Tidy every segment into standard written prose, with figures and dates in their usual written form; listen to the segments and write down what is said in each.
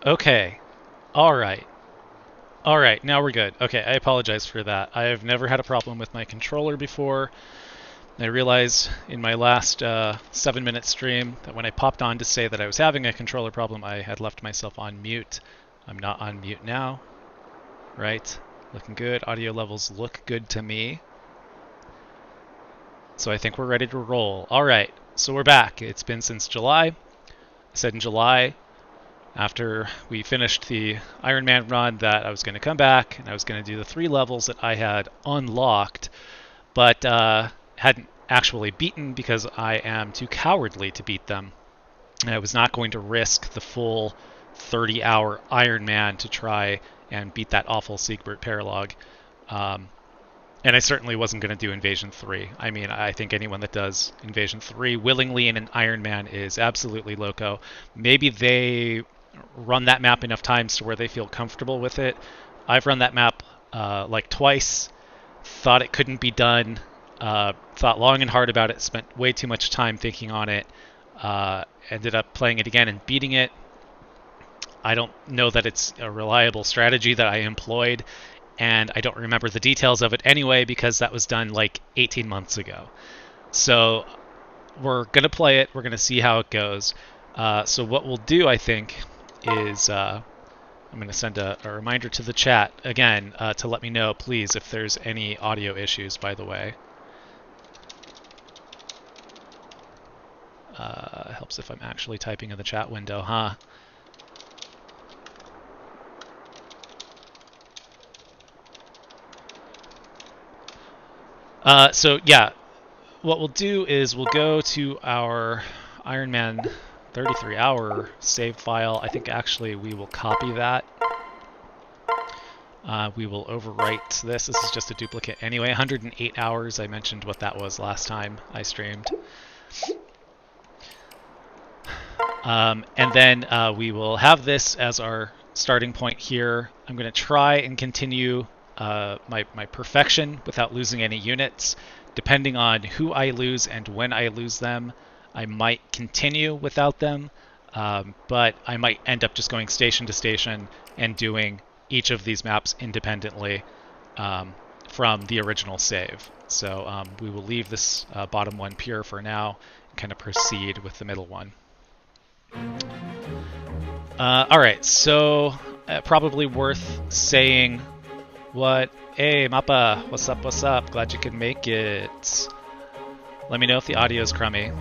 Okay. Alright. Alright, now we're good. Okay, I apologize for that. I have never had a problem with my controller before. I realized in my last 7-minute stream that when I popped on to say that I was having a controller problem, I had left myself on mute. I'm not on mute now. Right? Looking good. Audio levels look good to me. So I think we're ready to roll. Alright, so we're back. It's been since July. I said in July, after we finished the Iron Man run, that I was going to come back and I was going to do the 3 levels that I had unlocked, but hadn't actually beaten because I am too cowardly to beat them. And I was not going to risk the full 30-hour Iron Man to try and beat that awful Siegbert Paralogue. And I certainly wasn't going to do Invasion 3. I mean, I think anyone that does Invasion 3 willingly in an Iron Man is absolutely loco. Maybe they run that map enough times to where they feel comfortable with it. I've run that map like twice, thought it couldn't be done, thought long and hard about it, spent way too much time thinking on it, ended up playing it again and beating it. I don't know that it's a reliable strategy that I employed, and I don't remember the details of it anyway because that was done like 18 months ago. So we're going to play it. We're going to see how it goes. So what we'll do, I think, is I'm going to send a reminder to the chat again to let me know, please, if there's any audio issues, by the way. Helps if I'm actually typing in the chat window, huh? So yeah, what we'll do is we'll go to our Iron Man 33-hour save file. I think actually we will copy that. We will overwrite this. This is just a duplicate anyway. 108 hours. I mentioned what that was last time I streamed. And then we will have this as our starting point here. I'm going to try and continue my perfection without losing any units. Depending on who I lose and when I lose them, I might continue without them, but I might end up just going station to station and doing each of these maps independently from the original save. So we will leave this bottom one pure for now and kind of proceed with the middle one. Alright, so probably worth saying what... Hey, Mappa, what's up, what's up? Glad you could make it. Let me know if the audio is crummy.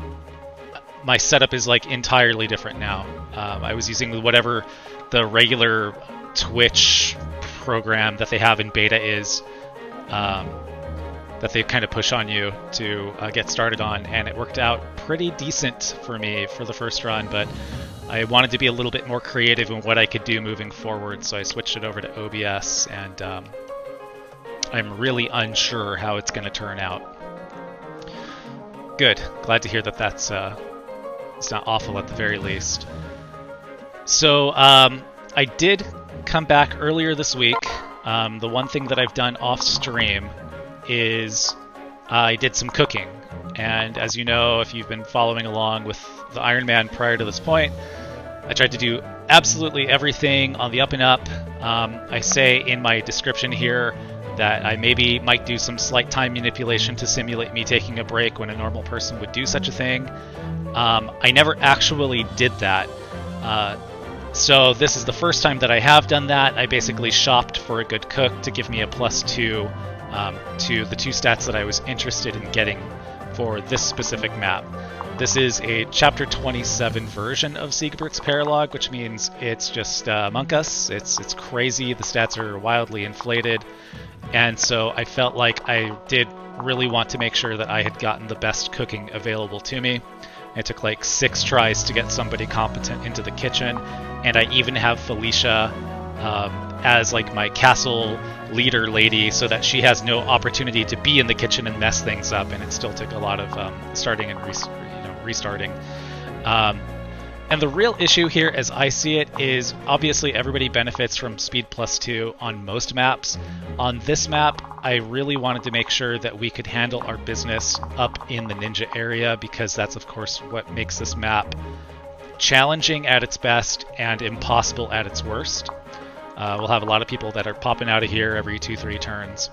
My setup is like entirely different now. I was using whatever the regular Twitch program that they have in beta is, that they kind of push on you to get started on, and it worked out pretty decent for me for the first run, but I wanted to be a little bit more creative in what I could do moving forward, so I switched it over to OBS, and I'm really unsure how it's going to turn out. Good. Glad to hear that that's it's not awful at the very least. So I did come back earlier this week. The one thing that I've done off stream is I did some cooking. And as you know, if you've been following along with the Iron Man prior to this point, I tried to do absolutely everything on the up and up. I say in my description here that I maybe might do some slight time manipulation to simulate me taking a break when a normal person would do such a thing. I never actually did that. So this is the first time that I have done that. I basically shopped for a good cook to give me a +2 to the 2 stats that I was interested in getting for this specific map. This is a Chapter 27 version of Siegbert's Paralogue, which means it's just Among Us. It's crazy. The stats are wildly inflated. And so I felt like I did really want to make sure that I had gotten the best cooking available to me. It took like 6 tries to get somebody competent into the kitchen, and I even have Felicia as like my castle leader lady so that she has no opportunity to be in the kitchen and mess things up, and it still took a lot of starting and restarting. And the real issue here, as I see it, is obviously everybody benefits from speed +2 on most maps. On this map, I really wanted to make sure that we could handle our business up in the ninja area, because that's of course what makes this map challenging at its best and impossible at its worst. We'll have a lot of people that are popping out of here every 2-3 turns.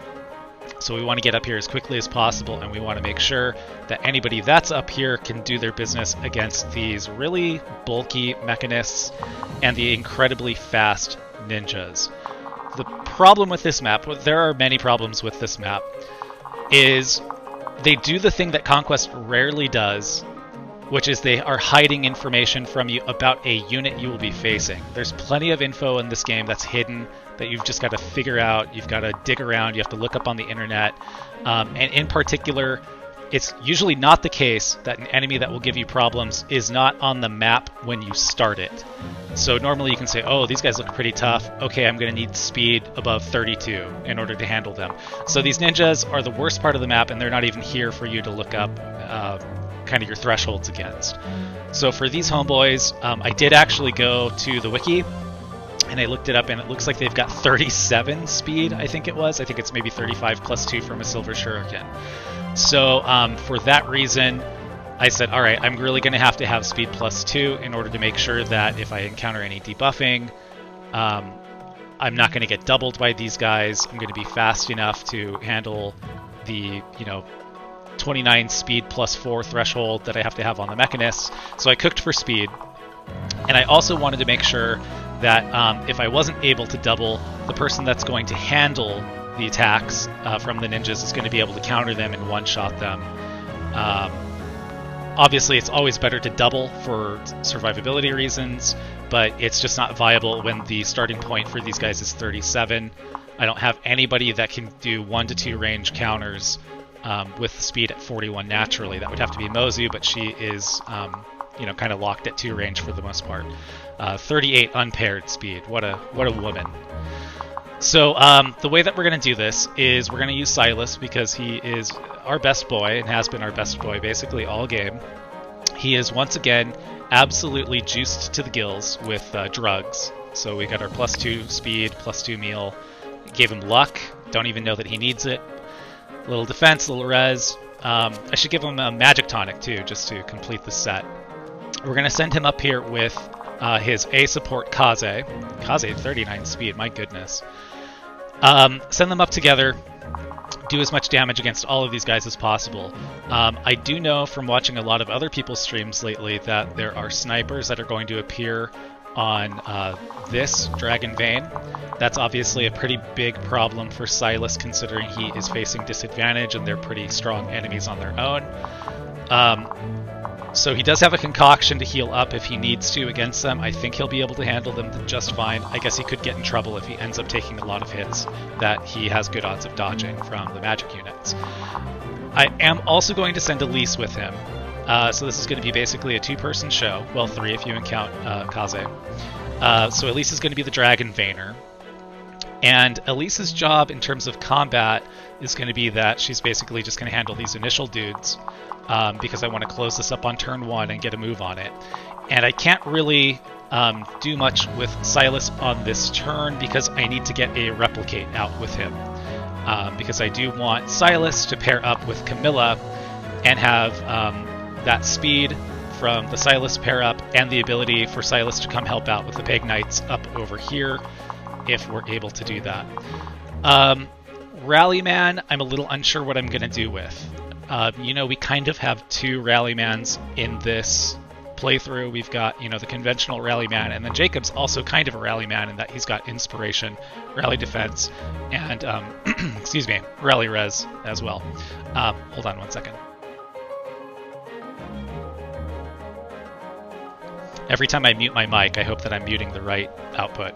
So we want to get up here as quickly as possible, and we want to make sure that anybody that's up here can do their business against these really bulky mechanists and the incredibly fast ninjas. The problem with this map, well, there are many problems with this map, is they do the thing that Conquest rarely does, which is they are hiding information from you about a unit you will be facing. There's plenty of info in this game that's hidden that you've just got to figure out. You've got to dig around. You have to look up on the internet. And in particular, it's usually not the case that an enemy that will give you problems is not on the map when you start it. So normally you can say, oh, these guys look pretty tough. Okay, I'm going to need speed above 32 in order to handle them. So these ninjas are the worst part of the map, and they're not even here for you to look up kind of your thresholds against. So for these homeboys, I did actually go to the wiki, and I looked it up, and it looks like they've got 37 speed, I think it was. I think it's maybe 35 plus 2 from a silver shuriken. So for that reason, I said, all right, I'm really going to have speed plus 2 in order to make sure that if I encounter any debuffing, I'm not going to get doubled by these guys. I'm going to be fast enough to handle the, 29 speed plus 4 threshold that I have to have on the mechanists. So I cooked for speed. And I also wanted to make sure that if I wasn't able to double, the person that's going to handle the attacks from the ninjas is going to be able to counter them and one-shot them. Obviously, it's always better to double for survivability reasons, but it's just not viable when the starting point for these guys is 37. I don't have anybody that can do 1 to 2 range counters with speed at 41 naturally. That would have to be Mozu, but she is kind of locked at 2 range for the most part. 38 unpaired speed. What a woman. So the way that we're going to do this is we're going to use Silas because he is our best boy and has been our best boy basically all game. He is once again absolutely juiced to the gills with drugs. So we got our plus 2 speed, plus 2 meal. Gave him luck. Don't even know that he needs it. A little defense, a little res. I should give him a magic tonic too, just to complete the set. We're going to send him up here with his A support Kaze. Kaze 39 speed, my goodness. Send them up together, do as much damage against all of these guys as possible. I do know from watching a lot of other people's streams lately that there are snipers that are going to appear on this Dragon Vein. That's obviously a pretty big problem for Silas considering he is facing disadvantage and they're pretty strong enemies on their own. So he does have a concoction to heal up if he needs to against them. I think he'll be able to handle them just fine. I guess he could get in trouble if he ends up taking a lot of hits that he has good odds of dodging from the magic units. I am also going to send Elise with him. So this is going to be basically a 2-person show. Well, 3 if you count Kaze. So Elise is going to be the Dragon Veiner. And Elise's job in terms of combat is going to be that she's basically just going to handle these initial dudes. Because I want to close this up on turn 1 and get a move on it. And I can't really do much with Silas on this turn because I need to get a replicate out with him. Because I do want Silas to pair up with Camilla and have that speed from the Silas pair up and the ability for Silas to come help out with the Peg Knights up over here if we're able to do that. Rallyman, I'm a little unsure what I'm going to do with. We kind of have 2 Rallymans in this playthrough. We've got, the conventional Rallyman, and then Jacob's also kind of a Rallyman in that he's got Inspiration, Rally Defense, and, Rally Res as well. Hold on one second. Every time I mute my mic, I hope that I'm muting the right output.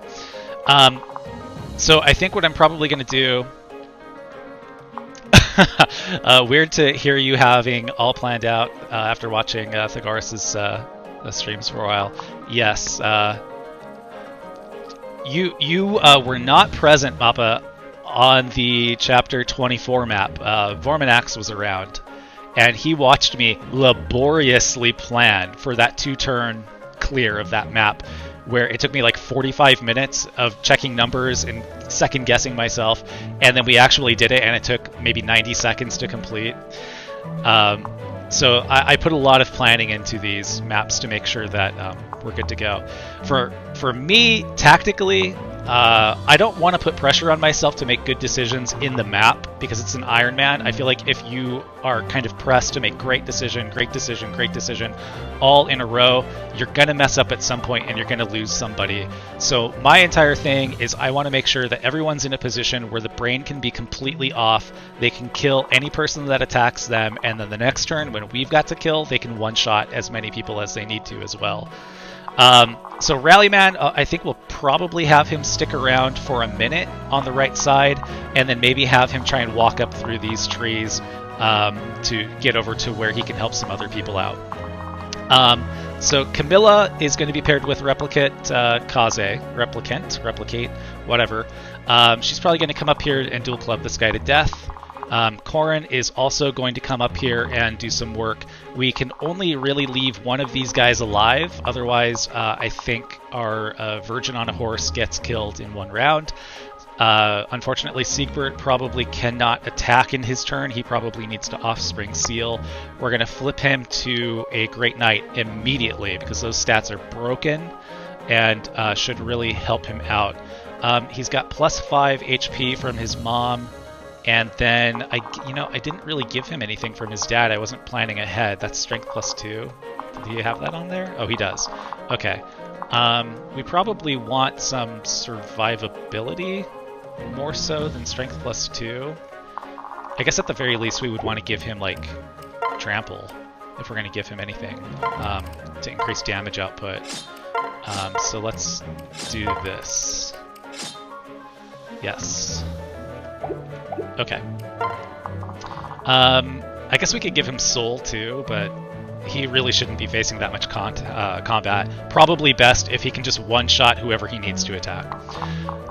So I think what I'm probably going to do... weird to hear you having all planned out after watching Thegoris's streams for a while. Yes, you were not present, Mappa, on the Chapter 24 map. Vorminax was around, and he watched me laboriously plan for that 2-turn clear of that map, where it took me like 45 minutes of checking numbers and second-guessing myself, and then we actually did it, and it took maybe 90 seconds to complete. So I put a lot of planning into these maps to make sure that we're good to go. For me, tactically, I don't want to put pressure on myself to make good decisions in the map because it's an Iron Man. I feel like if you are kind of pressed to make great decision, all in a row, you're going to mess up at some point and you're going to lose somebody. So my entire thing is I want to make sure that everyone's in a position where the brain can be completely off. They can kill any person that attacks them, and then the next turn when we've got to kill, they can one-shot as many people as they need to as well. So Rallyman, I think we'll probably have him stick around for a minute on the right side, and then maybe have him try and walk up through these trees to get over to where he can help some other people out. So Camilla is going to be paired with Replicate Replicate, whatever. She's probably going to come up here and dual club this guy to death. Corin is also going to come up here and do some work. We can only really leave one of these guys alive, otherwise I think our Virgin on a Horse gets killed in one round. Unfortunately, Siegbert probably cannot attack in his turn. He probably needs to Offspring Seal. We're going to flip him to a Great Knight immediately because those stats are broken and should really help him out. He's got plus 5 HP from his mom. And then, I didn't really give him anything from his dad. I wasn't planning ahead. That's strength plus 2. Do you have that on there? Oh, he does. Okay. We probably want some survivability more so than strength plus 2. I guess at the very least we would want to give him, like, trample if we're going to give him anything to increase damage output. So let's do this. Yes. Okay. I guess we could give him Soul too, but he really shouldn't be facing that much combat. Probably best if he can just one-shot whoever he needs to attack.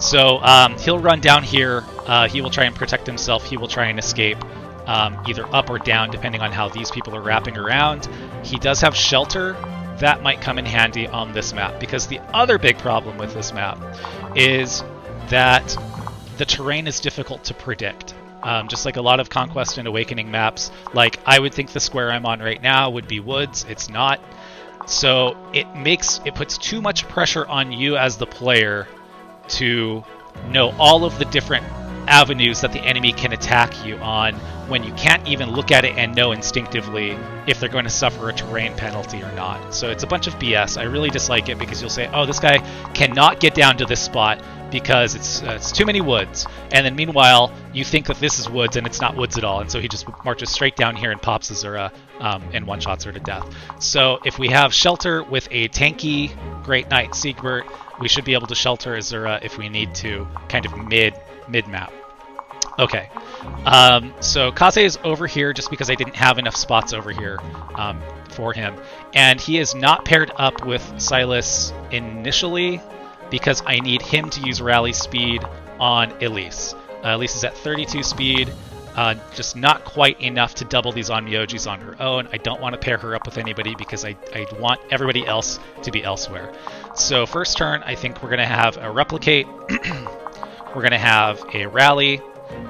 So he'll run down here. He will try and protect himself. He will try and escape either up or down, depending on how these people are wrapping around. He does have Shelter. That might come in handy on this map, because the other big problem with this map is that the terrain is difficult to predict. Just like a lot of Conquest and Awakening maps, like I would think the square I'm on right now would be woods. It's not. So it puts too much pressure on you as the player to know all of the different avenues that the enemy can attack you on when you can't even look at it and know instinctively if they're going to suffer a terrain penalty or not. So it's a bunch of BS. I really dislike it because you'll say, oh, this guy cannot get down to this spot because it's too many woods. And then meanwhile, you think that this is woods and it's not woods at all. And so he just marches straight down here and pops Azura and one-shots her to death. So if we have Shelter with a tanky Great Knight Siegbert, we should be able to shelter Azura if we need to, kind of mid-map. Okay, so Kaze is over here just because I didn't have enough spots over here for him. And he is not paired up with Silas initially because I need him to use rally speed on Elise. Elise is at 32 speed, just not quite enough to double these Onmyojis on her own. I don't want to pair her up with anybody because I want everybody else to be elsewhere. So first turn, I think we're going to have a Replicate, we're going to have a Rally,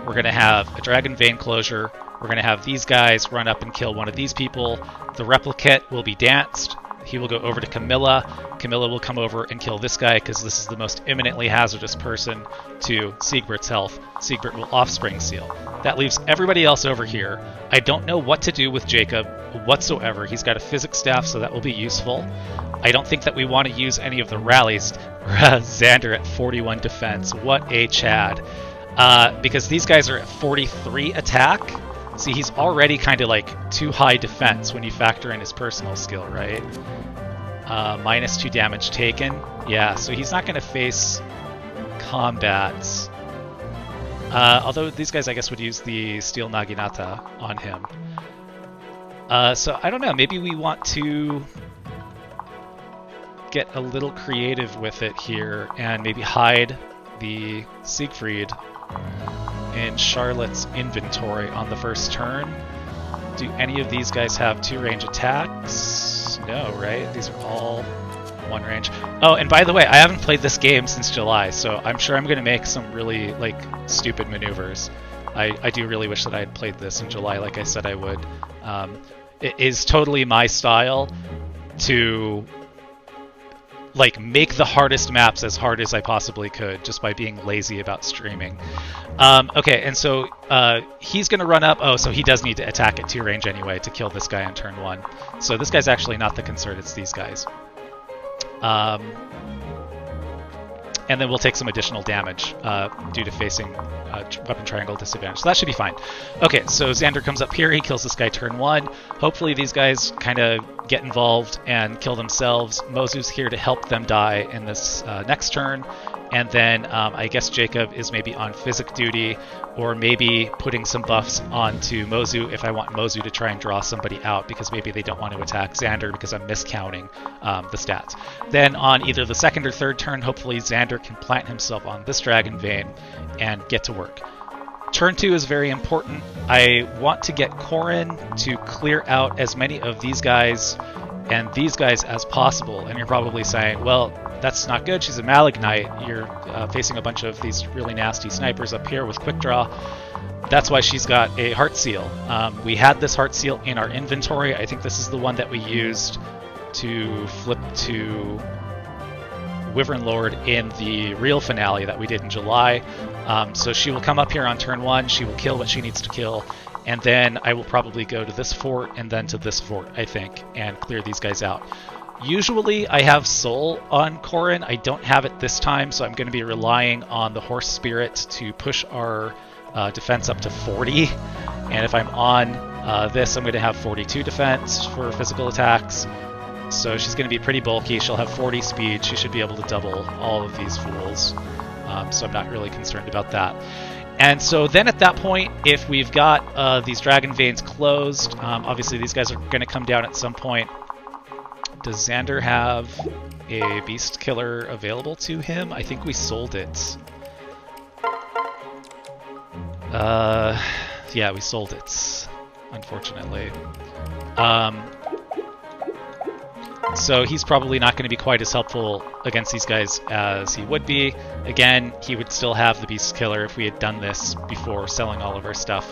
we're going to have a Dragon Vein Closure, we're going to have these guys run up and kill one of these people, the Replicate will be danced, he will go over to Camilla, Camilla will come over and kill this guy because this is the most imminently hazardous person to Siegbert's health. Siegbert will Offspring Seal. That leaves everybody else over here. I don't know what to do with Jacob whatsoever. He's got a physics staff, so that will be useful. I don't think that we want to use any of the rallies. Xander at 41 defense. What a Chad. Because these guys are at 43 attack. See, he's already kind of like too high defense when you factor in his personal skill, right? -2 damage taken. Yeah, so he's not going to face combats. Although these guys, I guess, would use the Steel Naginata on him. So I don't know, maybe we want to get a little creative with it here and maybe hide the Siegfried in Charlotte's inventory on the first turn. Do any of these guys have 2 range attacks? No, right? These are all 1 range. Oh, and by the way, I haven't played this game since July, so I'm sure I'm going to make some really, like, stupid maneuvers. I do really wish that I had played this in July like I said I would. It is totally my style to like make the hardest maps as hard as I possibly could just by being lazy about streaming. Okay, and so he's going to run up. Oh, so he does need to attack at 2 range anyway to kill this guy on turn 1. So this guy's actually not the concern, it's these guys. And then we'll take some additional damage due to facing weapon triangle disadvantage. So that should be fine. Okay, so Xander comes up here. He kills this guy turn 1. Hopefully these guys kind of get involved and kill themselves. Mozu's here to help them die in this next turn. And then I guess Jacob is maybe on physic duty, or maybe putting some buffs onto Mozu if I want Mozu to try and draw somebody out, because maybe they don't want to attack Xander because I'm miscounting the stats. Then on either the second or third turn, hopefully Xander can plant himself on this Dragon Vein and get to work. Turn 2 is very important. I want to get Corrin to clear out as many of these guys and these guys as possible. And you're probably saying, well, that's not good. She's a Malignite. You're facing a bunch of these really nasty snipers up here with quick draw. That's why she's got a Heart Seal. We had this Heart Seal in our inventory. I think this is the one that we used to flip to Wyvern Lord in the real finale that we did in July. So she will come up here on turn 1. She will kill what she needs to kill. And then I will probably go to this fort and then to this fort, I think, and clear these guys out. Usually I have Soul on Corrin. I don't have it this time, so I'm going to be relying on the Horse Spirit to push our defense up to 40. And if I'm on this, I'm going to have 42 defense for physical attacks. So she's going to be pretty bulky. She'll have 40 speed. She should be able to double all of these fools. So I'm not really concerned about that. And so then at that point, if we've got these Dragon Veins closed, obviously these guys are going to come down at some point. Does Xander have a Beast Killer available to him? I think we sold it. Yeah, we sold it, unfortunately. So he's probably not going to be quite as helpful against these guys as he would be. Again, he would still have the Beast Killer if we had done this before selling all of our stuff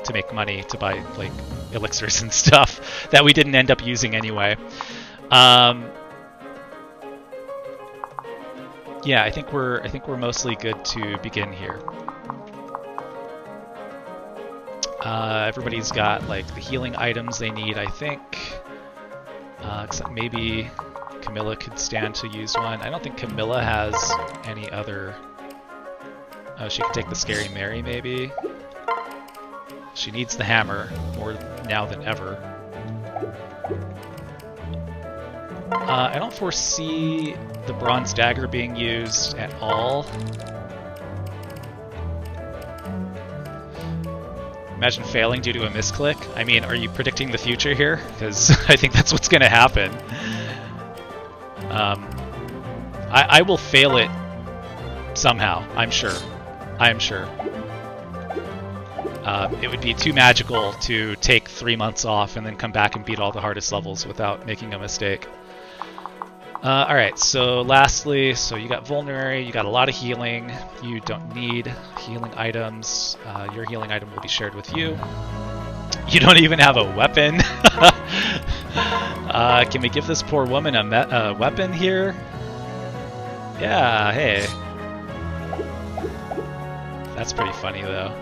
to make money to buy like elixirs and stuff that we didn't end up using anyway. Yeah, I think we're mostly good to begin here. Everybody's got like the healing items they need, I think. Except maybe Camilla could stand to use one. I don't think Camilla has any other... Oh, she could take the Scary Mary, maybe. She needs the hammer, more now than ever. I don't foresee the Bronze Dagger being used at all. Imagine failing due to a misclick. I mean, are you predicting the future here? Because I think that's what's going to happen. I will fail it somehow, I'm sure. I'm sure. It would be too magical to take 3 months off and then come back and beat all the hardest levels without making a mistake. Alright, so lastly, so you got Vulnerary, you got a lot of healing, you don't need healing items, your healing item will be shared with you. You don't even have a weapon! Can we give this poor woman a weapon here? Yeah, hey. That's pretty funny though.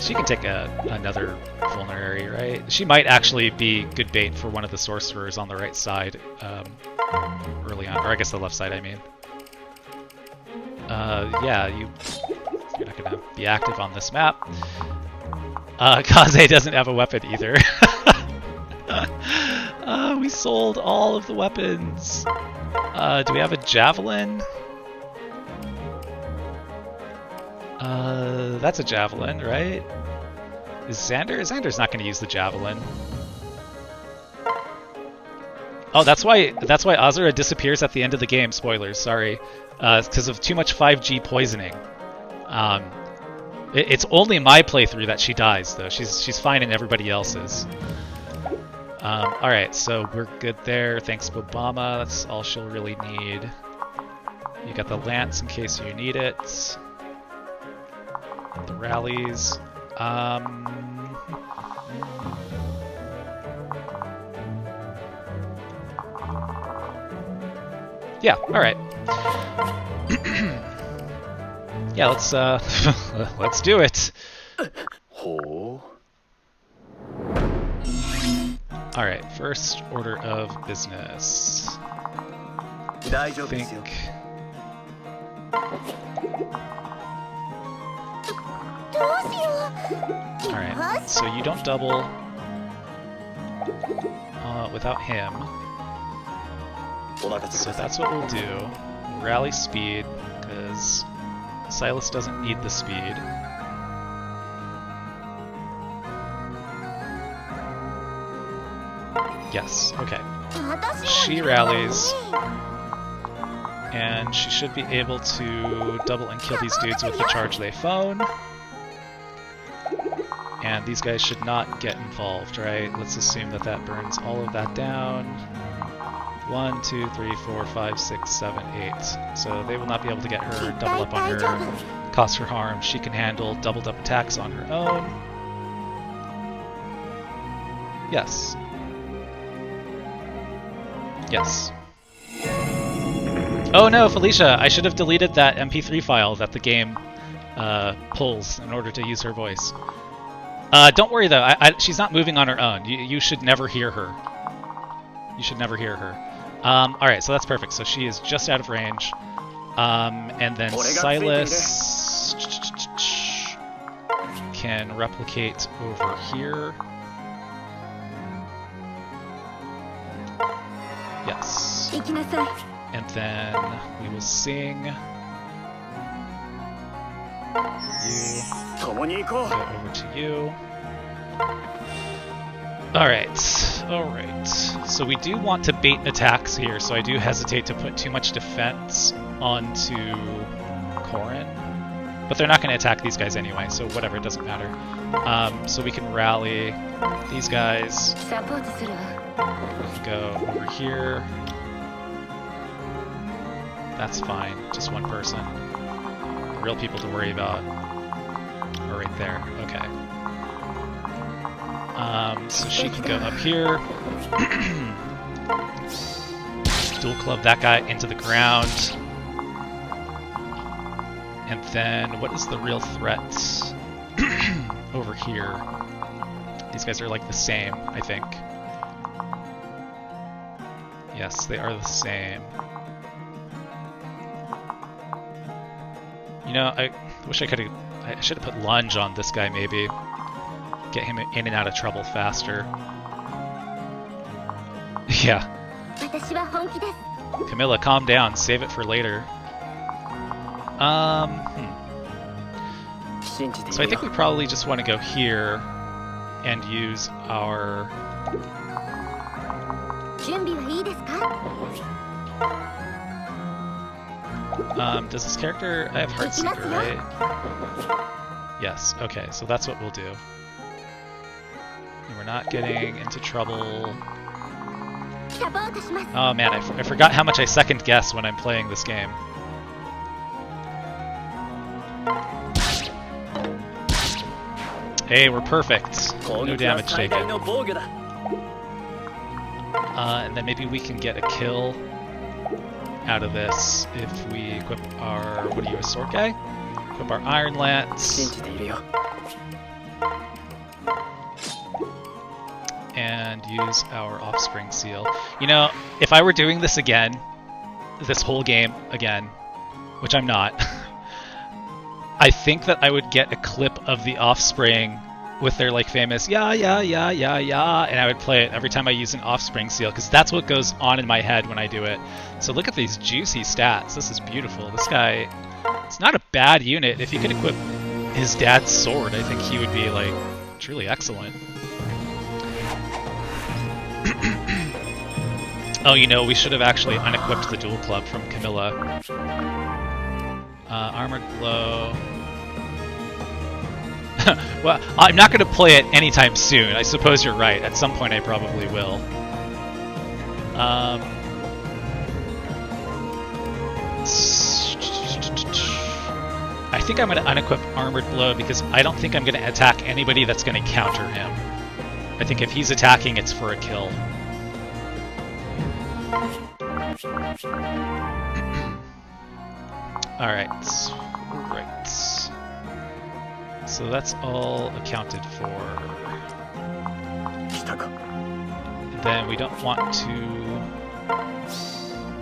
She can take another Vulnerary, right? She might actually be good bait for one of the sorcerers on the right side early on. Or I guess the left side, I mean. Yeah, you're not going to be active on this map. Kaze doesn't have a weapon either. We sold all of the weapons. Do we have a javelin? That's a javelin, right? Is Xander? Xander's not going to use the javelin. Oh, that's why Azura disappears at the end of the game. Spoilers, sorry. It's because of too much 5G poisoning. It's only my playthrough that she dies, though. She's fine in everybody else's. Alright, so we're good there. Thanks, Obama. That's all she'll really need. You got the lance in case you need it. The rallies. Yeah, alright. Yeah, let's let's do it. Alright, first order of business. I think... Alright, so you don't double without him. So that's what we'll do. We'll rally speed, because Silas doesn't need the speed. Yes, okay. She rallies, and she should be able to double and kill these dudes with the charge they phone. And these guys should not get involved, right? Let's assume that that burns all of that down. 1, 2, 3, 4, 5, 6, 7, 8. So they will not be able to get her, double up on her, cause her harm. She can handle doubled up attacks on her own. Yes. Yes. Oh no, Felicia! I should have deleted that MP3 file that the game pulls in order to use her voice. Don't worry though, she's not moving on her own. You should never hear her. You should never hear her. Alright, so that's perfect. So she is just out of range. And then Silas can replicate over here. Yes. And then we will sing. You go over to you. Alright, alright. So we do want to bait attacks here, so I do hesitate to put too much defense onto Corrin. But they're not going to attack these guys anyway, so whatever, it doesn't matter. So we can rally these guys. Go over here. That's fine, just one person. The real people to worry about are right there. Okay. So she can go up here. Dual club that guy into the ground. And then, what is the real threat over here? These guys are like the same, I think. Yes, they are the same. You know, I wish I could have... I should have put lunge on this guy, maybe. Get him in and out of trouble faster. Yeah. Camilla, calm down. Save it for later. So I think we probably just want to go here and use our... does this character... I have Heartseeker, right? Yes, okay, so that's what we'll do. And we're not getting into trouble... Oh man, I forgot how much I second guess when I'm playing this game. Hey, we're perfect. No damage taken. And then maybe we can get a kill out of this if we equip our... What are you, a sword guy? Equip our Iron Lance. And use our Offspring Seal. You know, if I were doing this again, this whole game again, which I'm not, I think that I would get a clip of the Offspring with their like famous yeah, and I would play it every time I use an Offspring Seal, because that's what goes on in my head when I do it. So look at these juicy stats. This is beautiful. This guy, it's not a bad unit. If he could equip his dad's sword, I think he would be like truly excellent. Oh, you know, we should have actually unequipped the dual club from Camilla. Armored Blow. Well, I'm not going to play it anytime soon. I suppose you're right. At some point I probably will. I think I'm going to unequip Armored Blow because I don't think I'm going to attack anybody that's going to counter him. I think if he's attacking, it's for a kill. Alright. Right. So that's all accounted for. Then we don't want to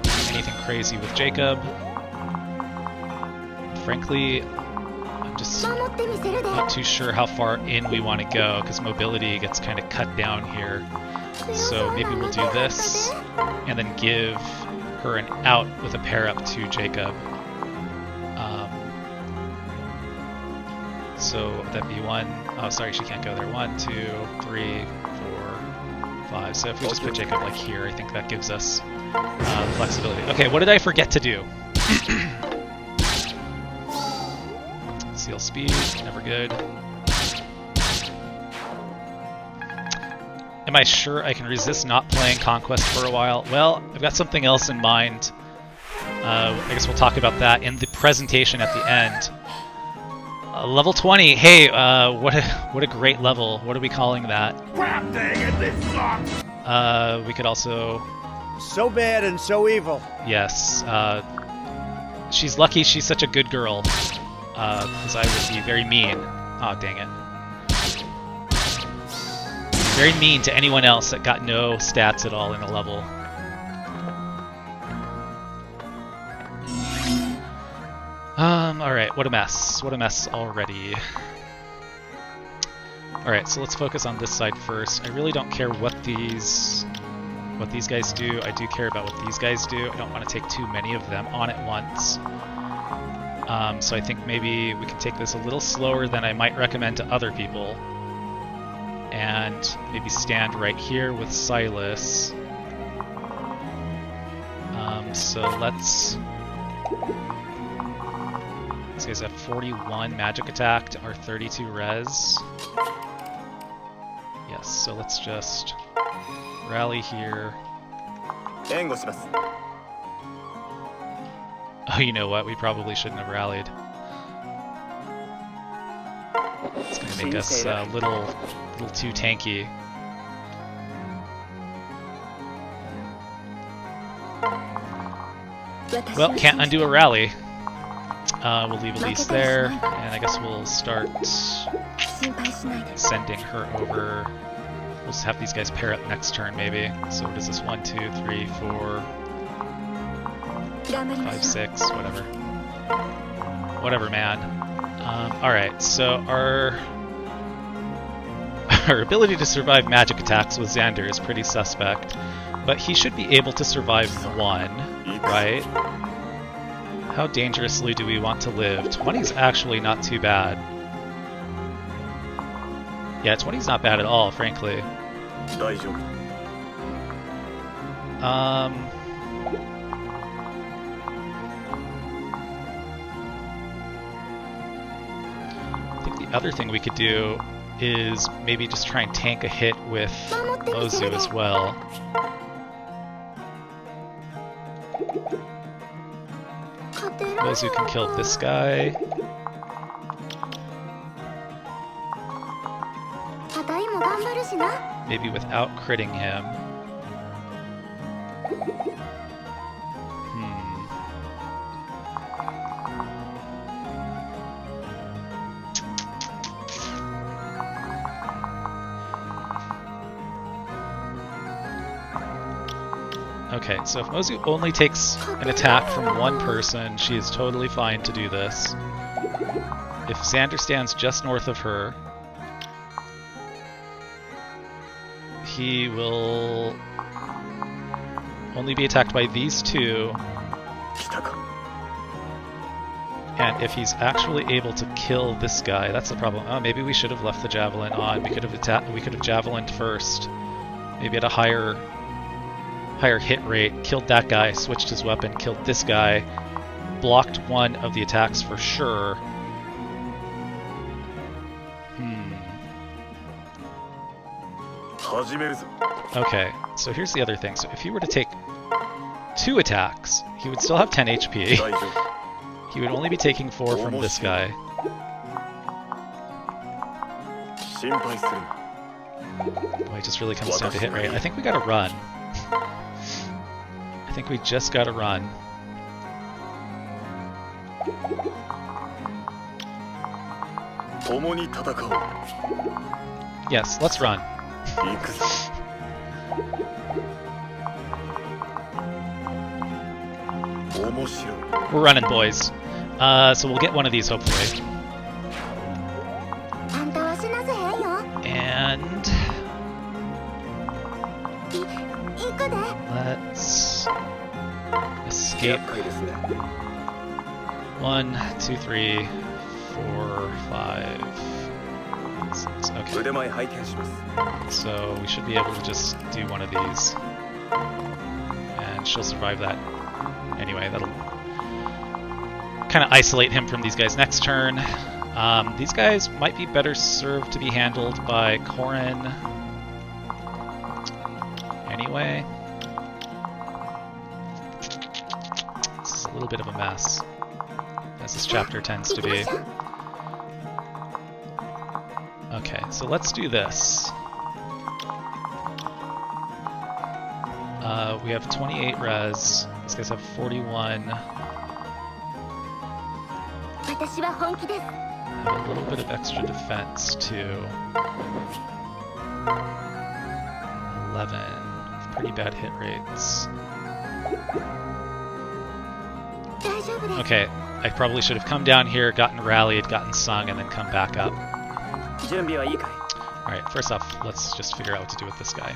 do anything crazy with Jacob. Frankly, I'm just not too sure how far in we want to go, because mobility gets kind of cut down here. So maybe we'll do this, and then give her an out with a pair up to Jacob. So that'd be one. Oh, sorry, she can't go there. 1, 2, 3, 4, 5. So if we just put Jacob like here, I think that gives us flexibility. Okay, what did I forget to do? Seal speed, never good. Am I sure I can resist not playing Conquest for a while? Well, I've got something else in mind. I guess we'll talk about that in the presentation at the end. Level 20. Hey, what a great level. What are we calling that? Crap, dang it, this sucks! We could also... So bad and so evil. Yes. She's lucky she's such a good girl. Because I would be very mean. Oh, dang it. Very mean to anyone else that got no stats at all in the level. Alright, what a mess. What a mess already. Alright, so let's focus on this side first. I really don't care what these guys do. I do care about what these guys do. I don't want to take too many of them on at once. So I think maybe we can take this a little slower than I might recommend to other people. And maybe stand right here with Silas. So let's... These guys have 41 magic attack to our 32 res. Yes, so let's just rally here. Oh, you know what? We probably shouldn't have rallied. It's going to make us a little too tanky. Well, can't undo a rally. We'll leave Elise there, and I guess we'll start sending her over. We'll just have these guys pair up next turn, maybe. So what is this? 1, 2, 3, 4, 5, 6, whatever. Whatever, man. Alright, so our ability to survive magic attacks with Xander is pretty suspect, but he should be able to survive 1, right? How dangerously do we want to live? 20's actually not too bad. Yeah, 20's not bad at all, frankly. I think the other thing we could do is maybe just try and tank a hit with Ozu as well. Ozu can kill this guy. Maybe without critting him. Okay, so if Ozu only takes an attack from one person, she is totally fine to do this. If Xander stands just north of her, he will only be attacked by these two. And if he's actually able to kill this guy, that's the problem. Oh, maybe we should have left the javelin on. We could have javelined first. Maybe at a higher hit rate, killed that guy, switched his weapon, killed this guy, blocked one of the attacks for sure. Okay, so here's the other thing. So if he were to take 2 attacks, he would still have 10 HP. He would only be taking 4 from this guy. Boy, it just really comes down to hit rate. I think we gotta run. I think we just gotta run. Yes, let's run. We're running, boys. So we'll get one of these, hopefully. And... let's... escape. 1, 2, 3, 4, 5, 6. Okay. So we should be able to just do one of these. And she'll survive that. Anyway, that'll kind of isolate him from these guys next turn. These guys might be better served to be handled by Corrin. Anyway. This is a little bit of a mess, as this chapter tends to be. Okay, so let's do this. We have 28 res. These guys have 41. Have a little bit of extra defense too. 11. Pretty bad hit rates. Okay, I probably should have come down here, gotten rallied, gotten sung, and then come back up. Alright, first off, let's just figure out what to do with this guy.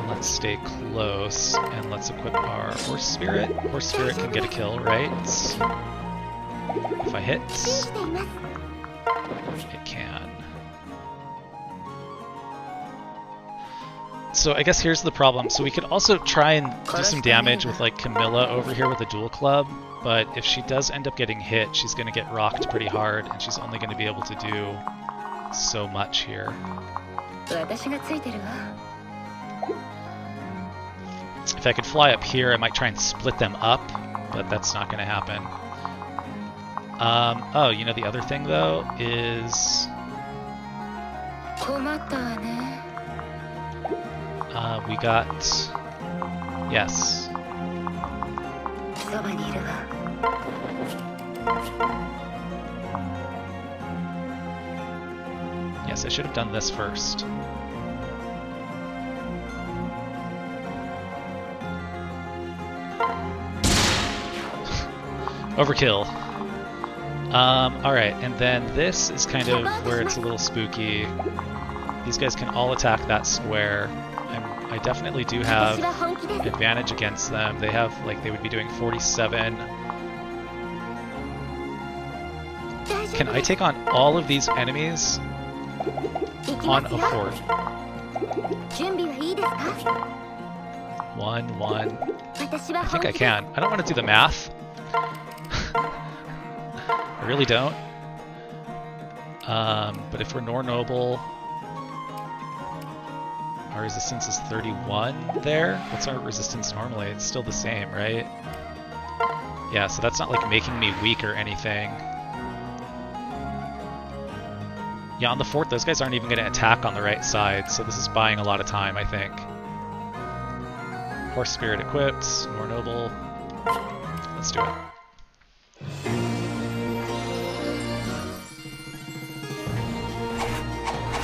Let's stay close and let's equip our Horse Spirit. Horse Spirit can get a kill, right? If I hit, it can. So I guess here's the problem. So we could also try and do some damage with like Camilla over here with a dual club, but if she does end up getting hit, she's going to get rocked pretty hard, and she's only going to be able to do so much here. If I could fly up here, I might try and split them up, but that's not going to happen. Oh, you know the other thing though is... we got... yes. Yes, I should have done this first. Overkill. Alright, and then this is kind of where it's a little spooky. These guys can all attack that square. I definitely do have advantage against them. They have, like, they would be doing 47. Can I take on all of these enemies on a fort? 1, 1. I think I can. I don't want to do the math. I really don't. But if we're Nor Noble, our resistance is 31 there. What's our resistance normally? It's still the same, right? Yeah, so that's not like making me weak or anything. Yeah, on the fort, those guys aren't even going to attack on the right side, so this is buying a lot of time, I think. Horse Spirit equipped, Nor Noble. Let's do it.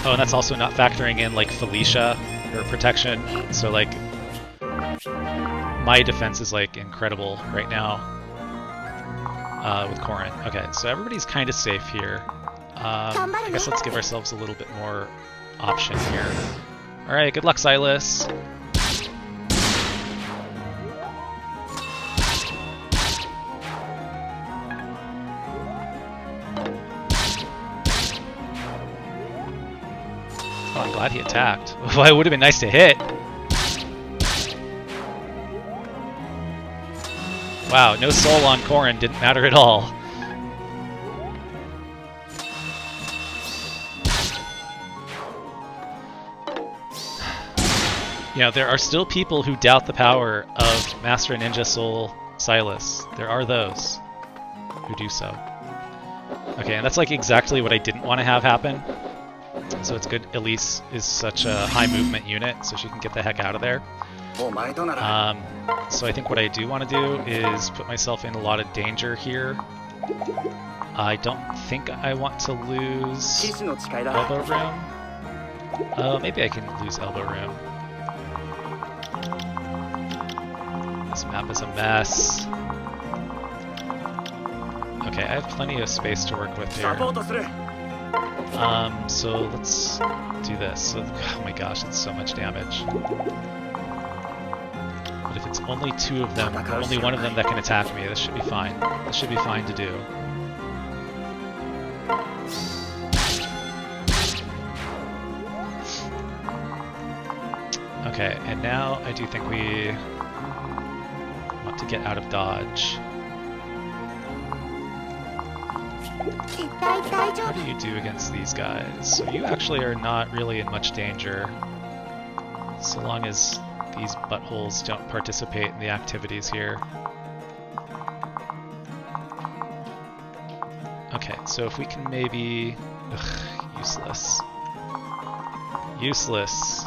Oh, and that's also not factoring in, like, Felicia, or protection, so, like, my defense is, like, incredible right now with Corrin. Okay, so everybody's kind of safe here. I guess let's give ourselves a little bit more option here. Alright, good luck, Silas! Oh, I'm glad he attacked. Well, it would have been nice to hit. Wow, no soul on Corrin didn't matter at all. You know, there are still people who doubt the power of Master Ninja Soul Silas. There are those who do so. Okay, and that's like exactly what I didn't want to have happen. So it's good Elise is such a high movement unit, so she can get the heck out of there. So I think what I do want to do is put myself in a lot of danger here. I don't think I want to lose elbow room. Maybe I can lose elbow room. This map is a mess. Okay, I have plenty of space to work with here. So let's do this. So, oh my gosh, it's so much damage. But if it's only two of them, only one of them that can attack me, this should be fine. This should be fine to do. Okay, and now I do think we want to get out of dodge. How do you do against these guys? So you actually are not really in much danger, so long as these buttholes don't participate in the activities here. Okay, so if we can maybe... Ugh, useless. Useless.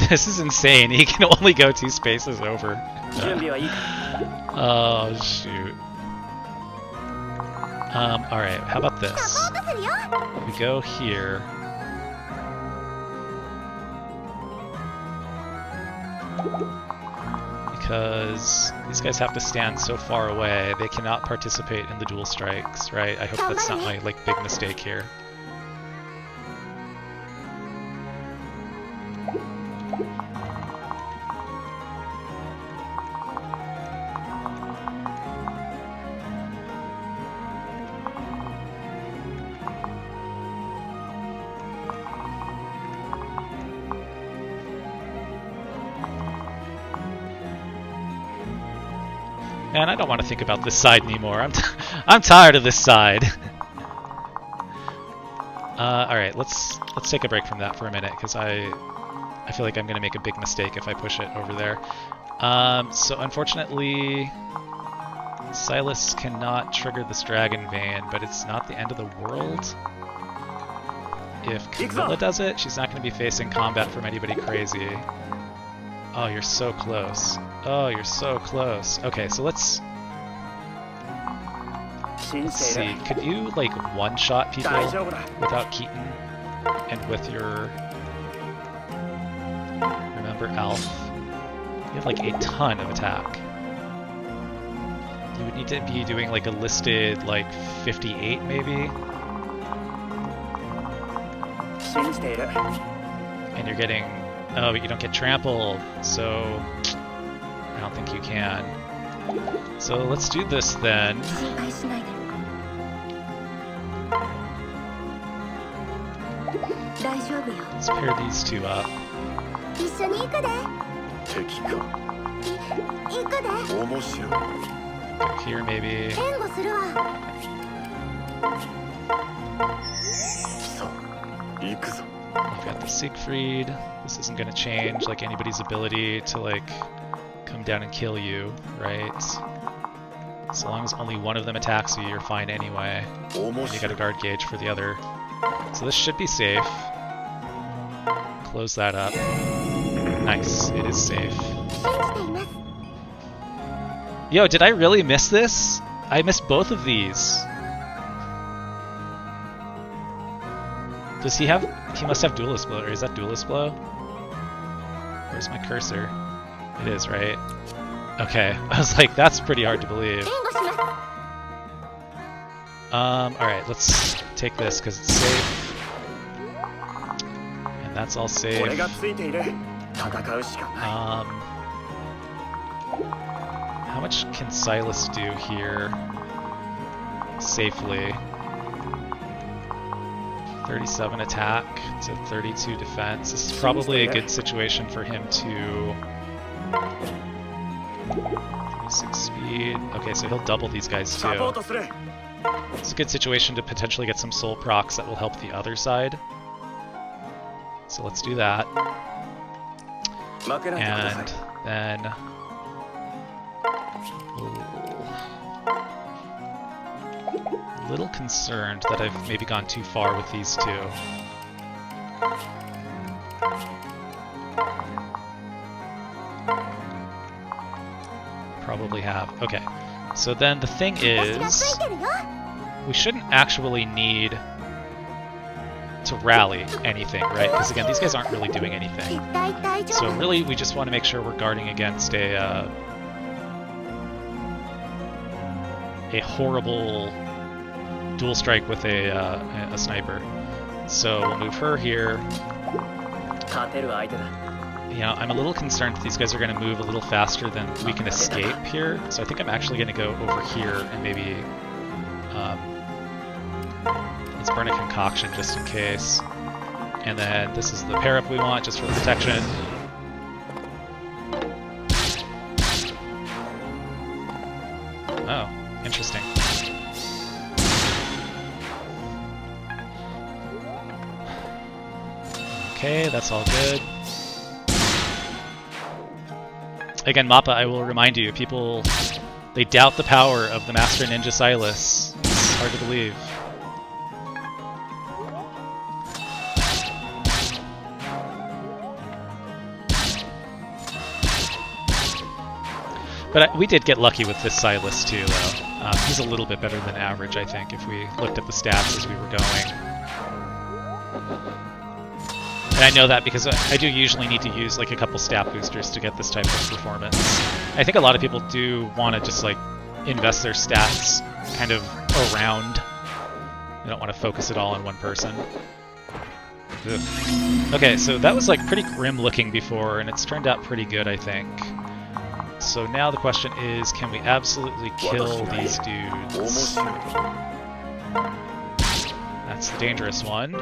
This is insane. He can only go 2 spaces over. Oh, shoot. Alright, how about this? We go here. Because these guys have to stand so far away, they cannot participate in the dual strikes, right? I hope that's not my, like, big mistake here. Man, I don't want to think about this side anymore. I'm tired of this side. All right, let's take a break from that for a minute because I feel like I'm gonna make a big mistake if I push it over there. So unfortunately, Silas cannot trigger this Dragon Vein, but it's not the end of the world. If Camilla does it, she's not going to be facing combat from anybody crazy. Oh, you're so close. Oh, you're so close. Okay, so let's see. Could you, like, one-shot people without Keaton and with your... Remember Alf? You have, like, a ton of attack. You would need to be doing, like, a listed, like, 58, maybe? And you're getting... Oh, but you don't get trampled, so... I don't think you can. So let's do this then. Let's pair these two up. Go here maybe. I've got the Siegfried. This isn't going to change like anybody's ability to like come down and kill you, right? So long as only one of them attacks you, you're fine anyway. And you got a guard gauge for the other. So this should be safe. Close that up. Nice, it is safe. Yo, did I really miss this? I missed both of these. Does he have... He must have Duelist Blow, or is that Duelist Blow? Where's my cursor? It is, right? Okay, I was like, that's pretty hard to believe. Alright, let's take this because it's safe. And that's all safe. How much can Silas do here safely? 37 attack to 32 defense. This is probably a good situation for him to... 36 speed. speed. Okay, so he'll double these guys too. It's a good situation to potentially get some soul procs that will help the other side. So let's do that. And then... A little concerned that I've maybe gone too far with these two. Probably have. Okay. So then the thing is, we shouldn't actually need to rally anything, right? Because again, these guys aren't really doing anything. So really, we just want to make sure we're guarding against a horrible dual strike with a sniper. So we'll move her here. You know, I'm a little concerned that these guys are going to move a little faster than we can escape here. So I think I'm actually going to go over here and maybe let's burn a concoction just in case. And then this is the pair up we want just for the protection. Oh, interesting. Okay, that's all good. Again, Mappa, I will remind you, people, they doubt the power of the Master Ninja Silas. It's hard to believe. But we did get lucky with this Silas too, though. He's a little bit better than average, I think, if we looked at the stats as we were going. And I know that because I do usually need to use like a couple stat boosters to get this type of performance. I think a lot of people do want to just like invest their stats kind of around. They don't want to focus it all on one person. Ugh. Okay, so that was like pretty grim looking before, and it's turned out pretty good, I think. So now the question is, can we absolutely kill these dudes? That's the dangerous one.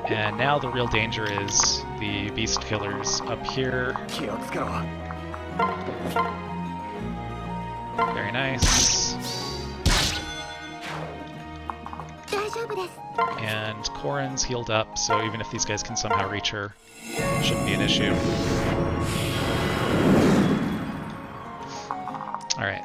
And now the real danger is the beast killers up here. Very nice. And Corrin's healed up, so even if these guys can somehow reach her, it shouldn't be an issue. Alright.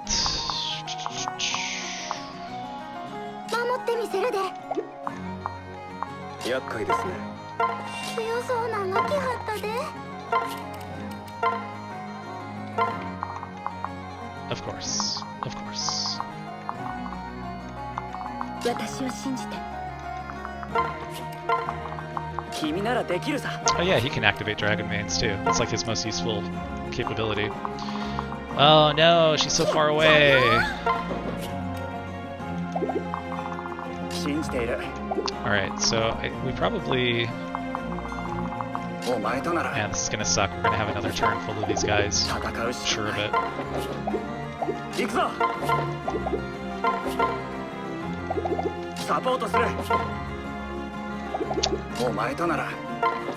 Of course. Of course. Oh yeah, he can activate Dragon Mains too. That's like his most useful capability. Oh no, she's so far away! Alright, so we probably... Man, this is gonna suck. We're gonna have another turn full of these guys. Sure of it.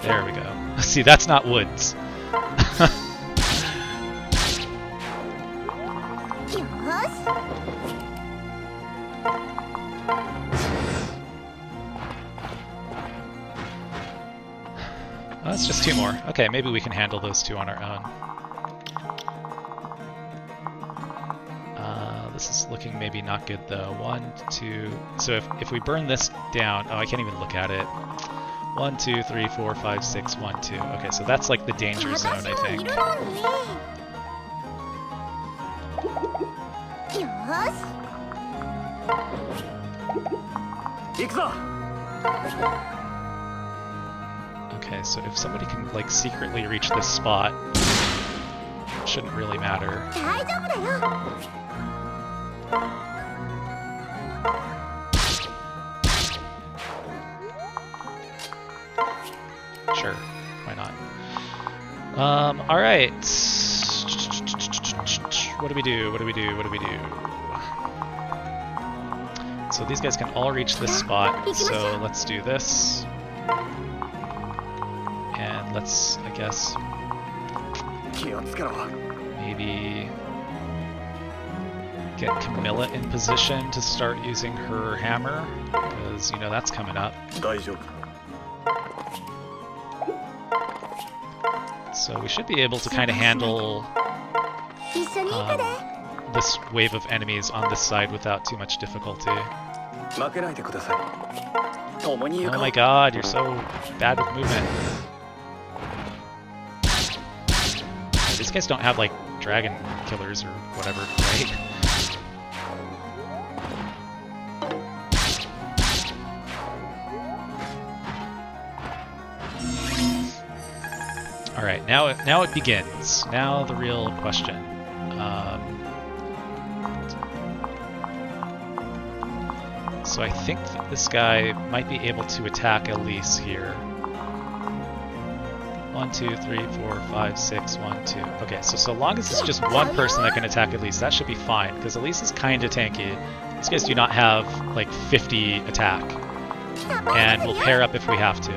There we go. See, that's not woods. Oh, it's just two more. Okay, maybe we can handle those two on our own. This is looking maybe not good though. 1, 2... So if we burn this down... Oh, I can't even look at it. 1, 2, 3, 4, 5, 6, 1, 2. Okay, so that's like the danger zone, I think. Okay, so if somebody can like secretly reach this spot, it shouldn't really matter. Sure, why not? Alright. What do we do? What do we do? What do we do? So these guys can all reach this spot, so let's do this. And let's, I guess... maybe get Camilla in position to start using her hammer, because, you know, that's coming up. So we should be able to kind of handle this wave of enemies on this side without too much difficulty. Oh my god, you're so bad with movement. These guys don't have, like, dragon killers or whatever, right? Alright, now it begins. Now the real question. So I think that this guy might be able to attack Elise here. 1, 2, 3, 4, 5, 6, 1, 2. Okay, so long as it's just one person that can attack Elise, that should be fine, because Elise is kind of tanky. These guys do not have, like, 50 attack. And we'll pair up if we have to.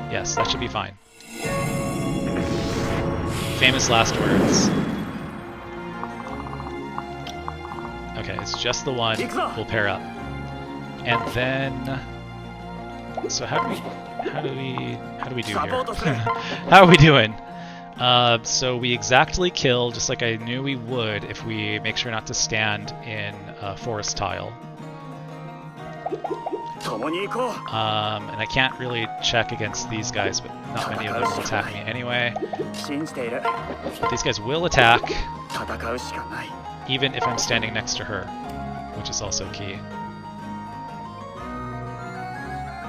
Yes, that should be fine. Famous last words. Okay, it's just the one. We'll pair up. And then... So how do we do here? How are we doing? So we exactly kill, just like I knew we would, if we make sure not to stand in a forest tile. And I can't really check against these guys, but not many of them will attack me anyway. But these guys will attack, even if I'm standing next to her, which is also key.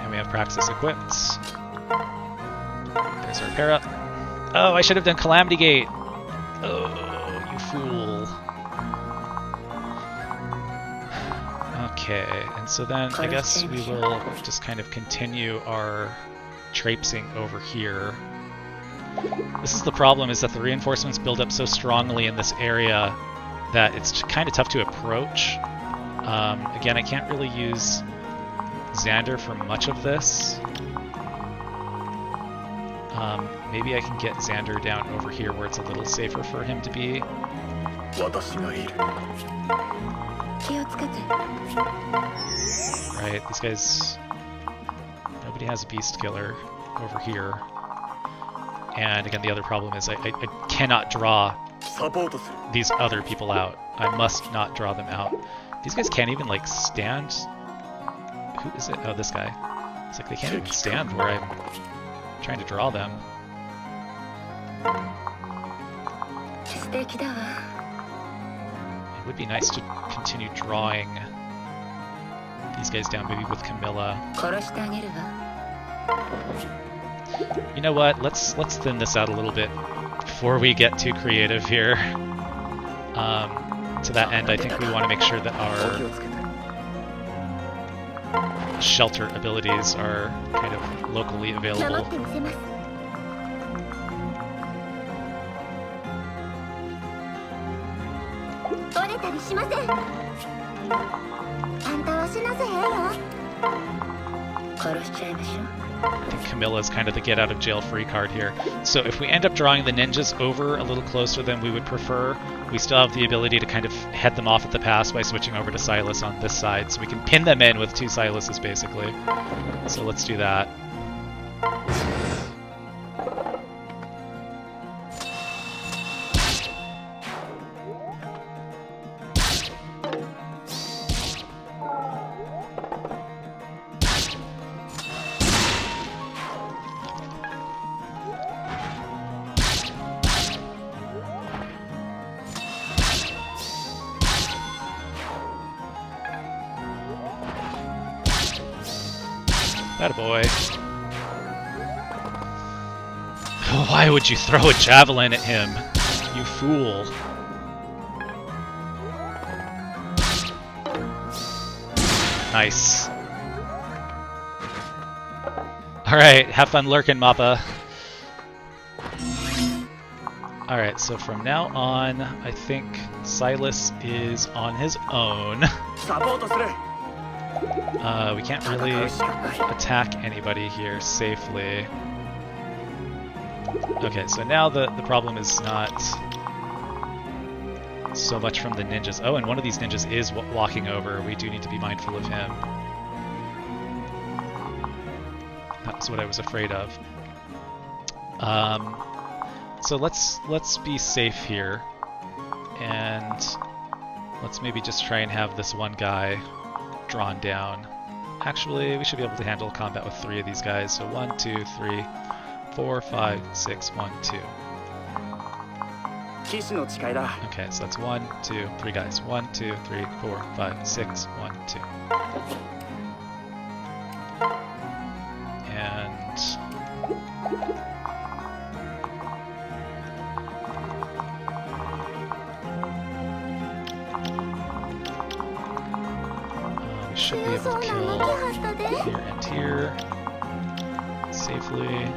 And we have Praxis equipped. There's our pair up. Oh, I should have done Calamity Gate! Oh, you fool. Okay, and so then I guess we will just kind of continue our traipsing over here. This is the problem, is that the reinforcements build up so strongly in this area that it's kind of tough to approach. Again, I can't really use Xander for much of this. Maybe I can get Xander down over here where it's a little safer for him to be. Right, these guys... Nobody has a beast killer over here. And again, the other problem is I cannot draw these other people out. I must not draw them out. These guys can't even, like, stand... Who is it? Oh, this guy. It's like they can't even stand where I'm trying to draw them. It would be nice to continue drawing these guys down, maybe with Camilla. You know what? Let's thin this out a little bit before we get too creative here. To that end, I think we want to make sure that our shelter abilities are kind of locally available. I think Camilla's kind of the get out of jail free card here. So if we end up drawing the ninjas over a little closer than we would prefer, we still have the ability to kind of head them off at the pass by switching over to Silas on this side. So we can pin them in with 2 Silases basically. So let's do that. Attaboy. Why would you throw a javelin at him, you fool? Nice. Alright, have fun lurking, Mappa. Alright, so from now on, I think Silas is on his own. We can't really attack anybody here safely. Okay, so now the problem is not so much from the ninjas. Oh, and one of these ninjas is walking over. We do need to be mindful of him. That's what I was afraid of. So let's be safe here, and let's maybe just try and have this one guy drawn down. Actually, we should be able to handle combat with 3 of these guys. So 1, 2, 3, 4, 5, 6, 1, 2. Okay, so that's 1, 2, 3 guys. 1, 2, 3, 4, 5, 6, 1, 2. And we should be able to kill here and here safely.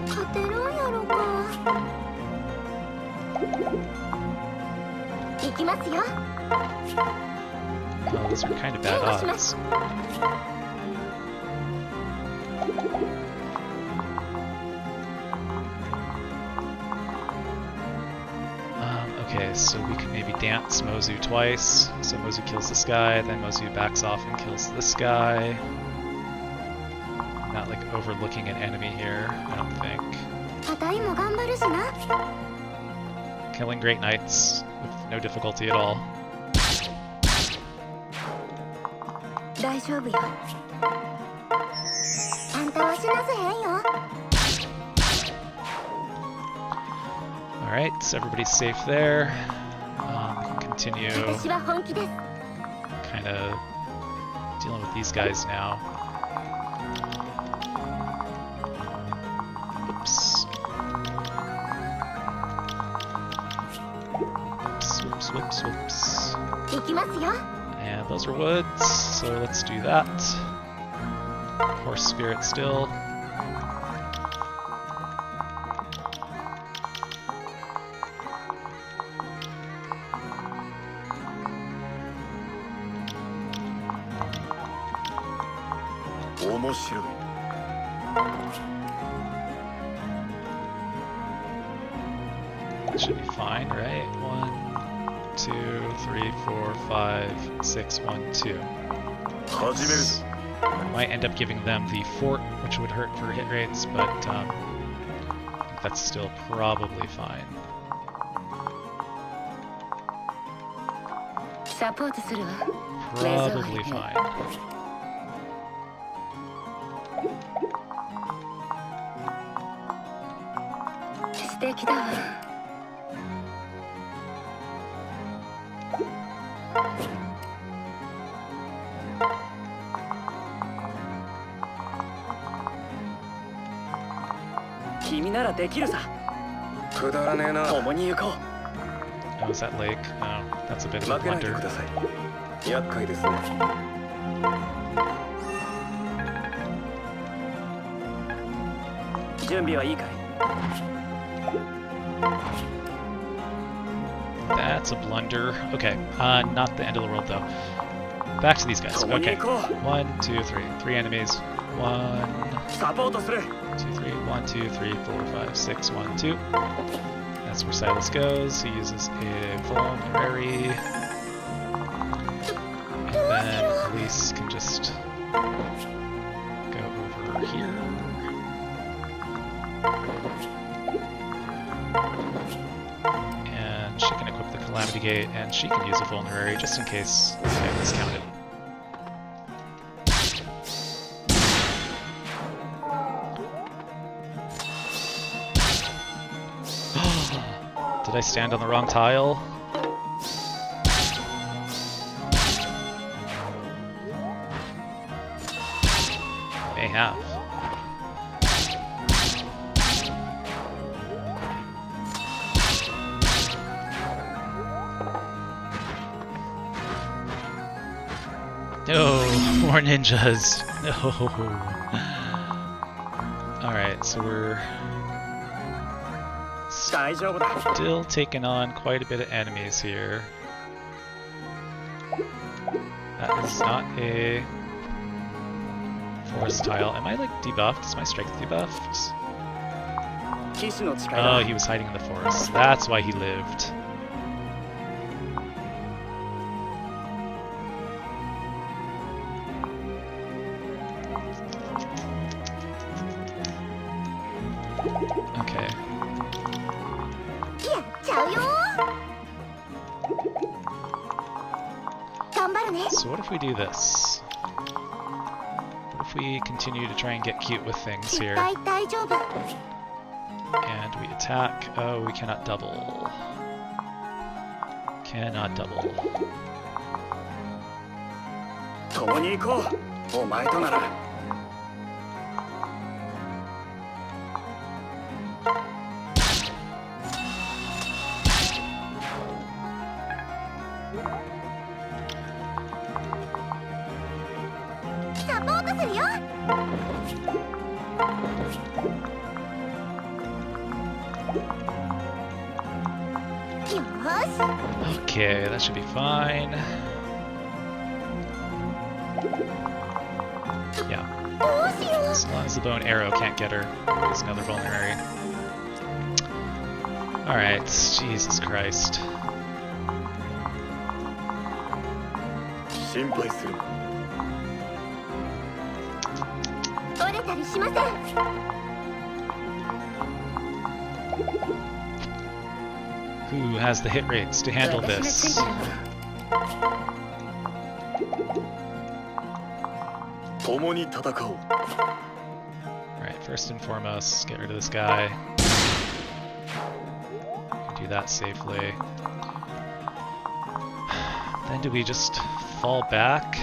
Oh, those are kind of bad odds. Okay, so we could maybe dance Mozu twice. So Mozu kills this guy, then Mozu backs off and kills this guy. Not like overlooking an enemy here, I don't think. Killing Great Knights with no difficulty at all. Alright, so everybody's safe there. Continue kind of dealing with these guys now. Oops. Whoops, whoops, whoops. And those are woods, so let's do that. Horse spirit still. That should be fine, right? 1, 2, 3, 4, 5, 6, 1, 2. Yes. Might end up giving them the fort, which would hurt for hit rates, but I think that's still probably fine. Probably fine. Oh, is that lake? No, that's a bit of a blunder. That's a blunder. Okay, not the end of the world though. Back to these guys. Okay, 1, 2, 3. 3 enemies. 1, 2, 3. 1, 2, 3, 4, 5, 6, 1, 2. That's where Silas goes. He uses a vulnerary. And then Elise can just go over here. And she can equip the Calamity Gate, and she can use a vulnerary just in case this guy gets counted. Did I stand on the wrong tile? May have. No, more ninjas. No. Alright, so we're still taking on quite a bit of enemies here. That is not a forest tile. Am I like debuffed? Is my strength debuffed? Oh, he was hiding in the forest. That's why he lived. Okay. So what if we do this? What if we continue to try and get cute with things here? And we attack. Oh, we cannot double. Cannot double. Okay, that should be fine. Yeah. As long as the bow and arrow can't get her, there's another vulnerary. Alright, Jesus Christ. Who has the hit rates to handle this? Alright, first and foremost, get rid of this guy. Do that safely. Then do we just fall back?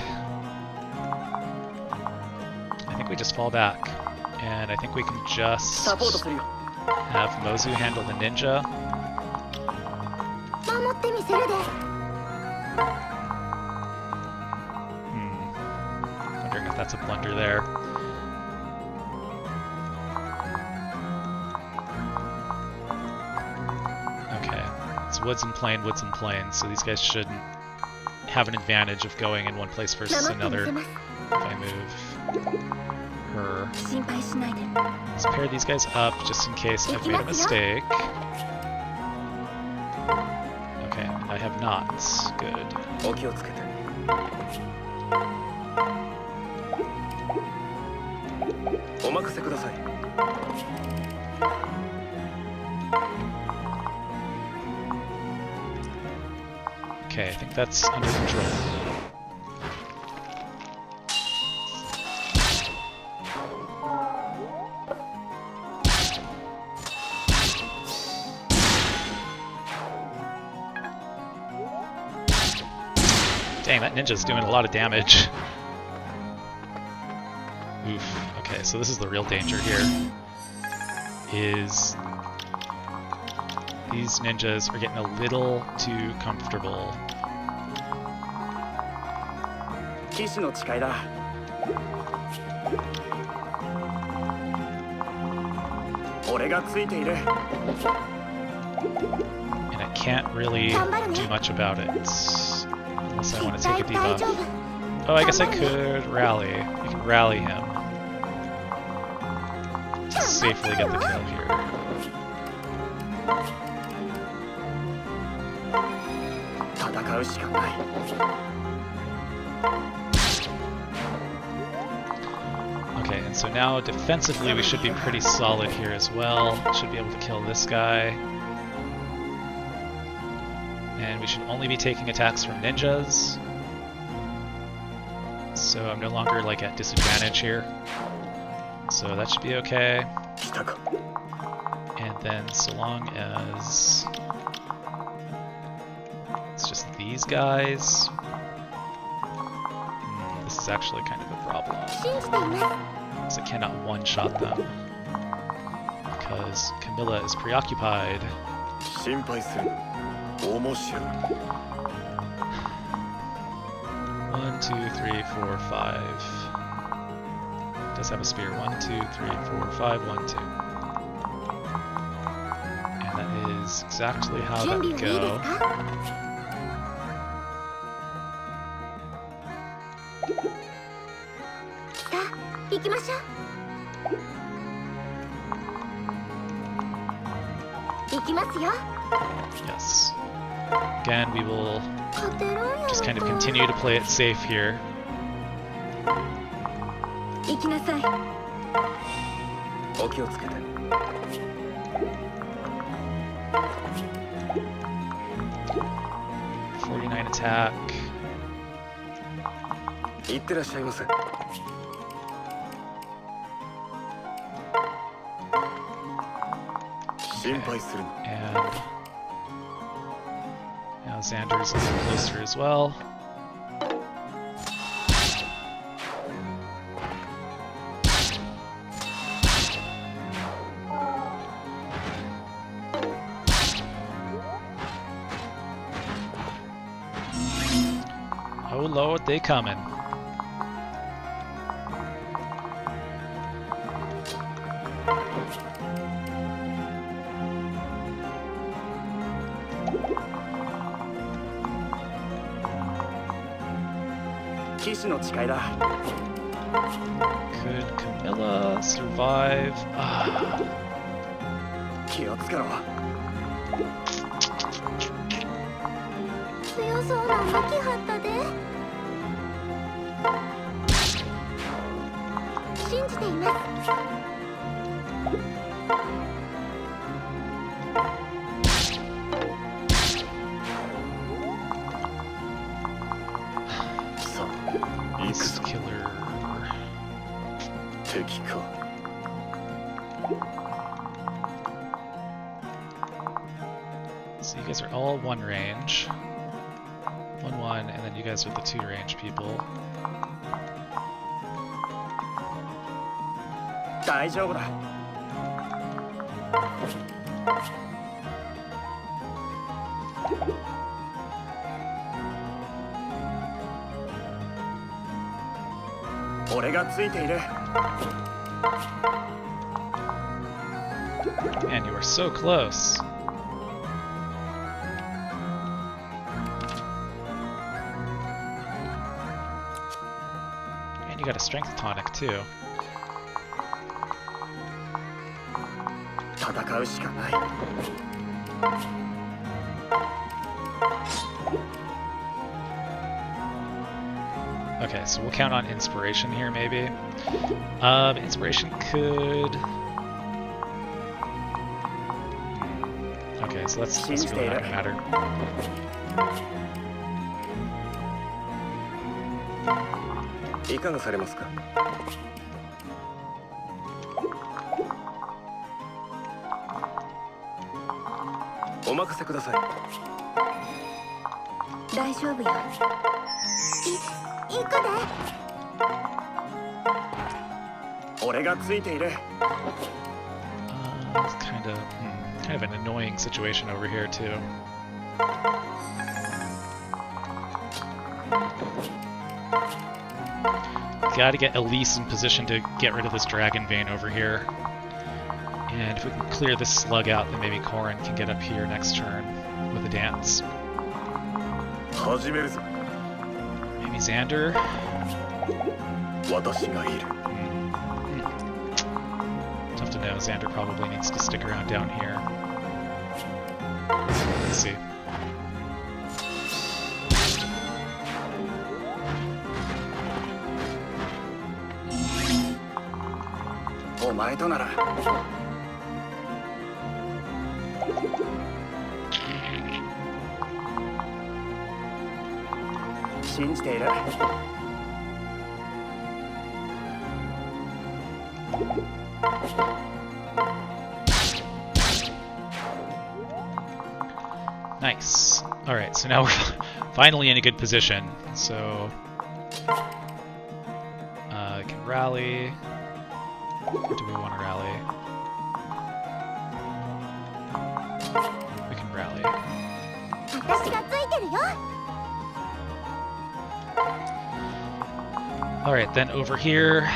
I think we just fall back. And I think we can just have Mozu handle the ninja. Wondering if that's a blunder there. Okay, it's woods and plain, so these guys shouldn't have an advantage of going in one place versus another if I move her. Let's pair these guys up just in case I've made a mistake. Okay, I have not. Good. Okay, I think that's under control. Dang, that ninja's doing a lot of damage. Oof. Okay, so this is the real danger here. Is these ninjas are getting a little too comfortable. And I can't really do much about it. Unless I want to take a debuff. Oh, I guess I could rally. I can rally him. To safely get the kill here. Okay, and so now defensively we should be pretty solid here as well. Should be able to kill this guy. And we should only be taking attacks from ninjas. So I'm no longer like at disadvantage here. So that should be okay. And then so long as it's just these guys. This is actually kind of a problem. Because I cannot one-shot them. Because Camilla is preoccupied. 1, 2, 3, 4, 5. Does have a spear. 1, 2, 3, 4, 5, 1, 2. And that is exactly how that would go. Yes. Again, we will just kind of continue to play it safe here. 行きなさい。お気をつけて。49 attack. 行ってらっしゃいませ。心配するな。And now Xander's a little closer as well. Oh Lord, they coming. Could Camilla survive? Ah. 気をつけろ。強そうな動きはったで。信じています。さあ、行くぞ。Killer. 敵か。So you guys are all 1 range. 1-1, and then you guys are the 2 range people. 大丈夫だ。俺がついている。Man, you are so close. And you got a strength tonic too. 戦うしかない。Okay, so we'll count on inspiration here, maybe. Inspiration could. Okay, so that's really not gonna matter. いかがされますか。お任せください。大丈夫よ。行くで。俺がついている。It's kind of an annoying situation over here too. Gotta get Elise in position to get rid of this Dragon Vein over here. And if we can clear this slug out, then maybe Corrin can get up here next turn with a dance. Maybe Xander? Tough to know. Xander probably needs to stick around down here. Let's see. Nice. Alright, so now we're finally in a good position. So, can rally. Or do we want to rally? We can rally. Alright, then over here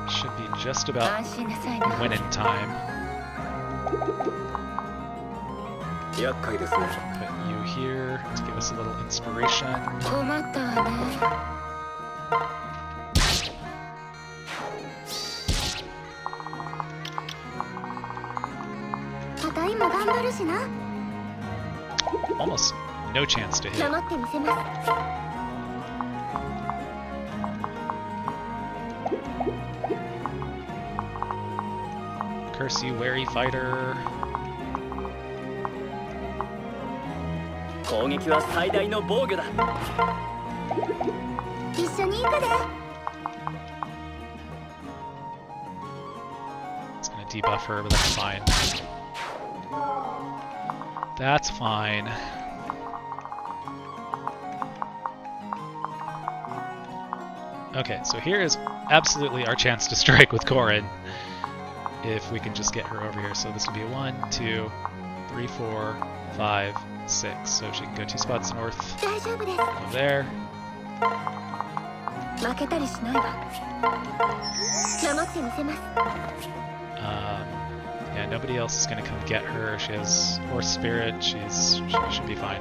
should be just about winning time. Put you here to give us a little inspiration. Almost no chance to hit. Curse you, wary fighter. 攻撃は最大の防御だ。一緒に行くで。 It's gonna debuff her, but that's fine. That's fine. Okay, so here is absolutely our chance to strike with Corrin. If we can just get her over here. So this would be 1, 2, 3, 4, 5, 6. So she can go 2 spots north. Over there. Yeah, nobody else is gonna come get her. She has horse spirit. She should be fine.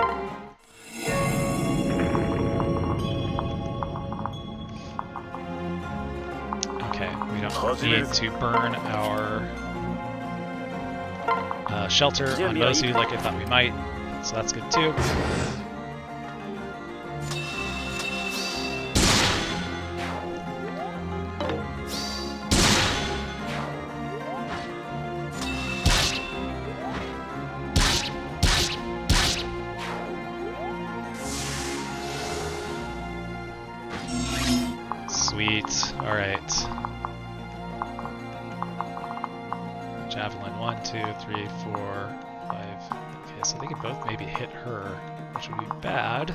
Okay, we don't need to burn our shelter on Mozu like I thought we might, so that's good too. Sweet. Alright. Javelin 1, 2, 3, 4, 5. Okay, so they could both maybe hit her, which would be bad.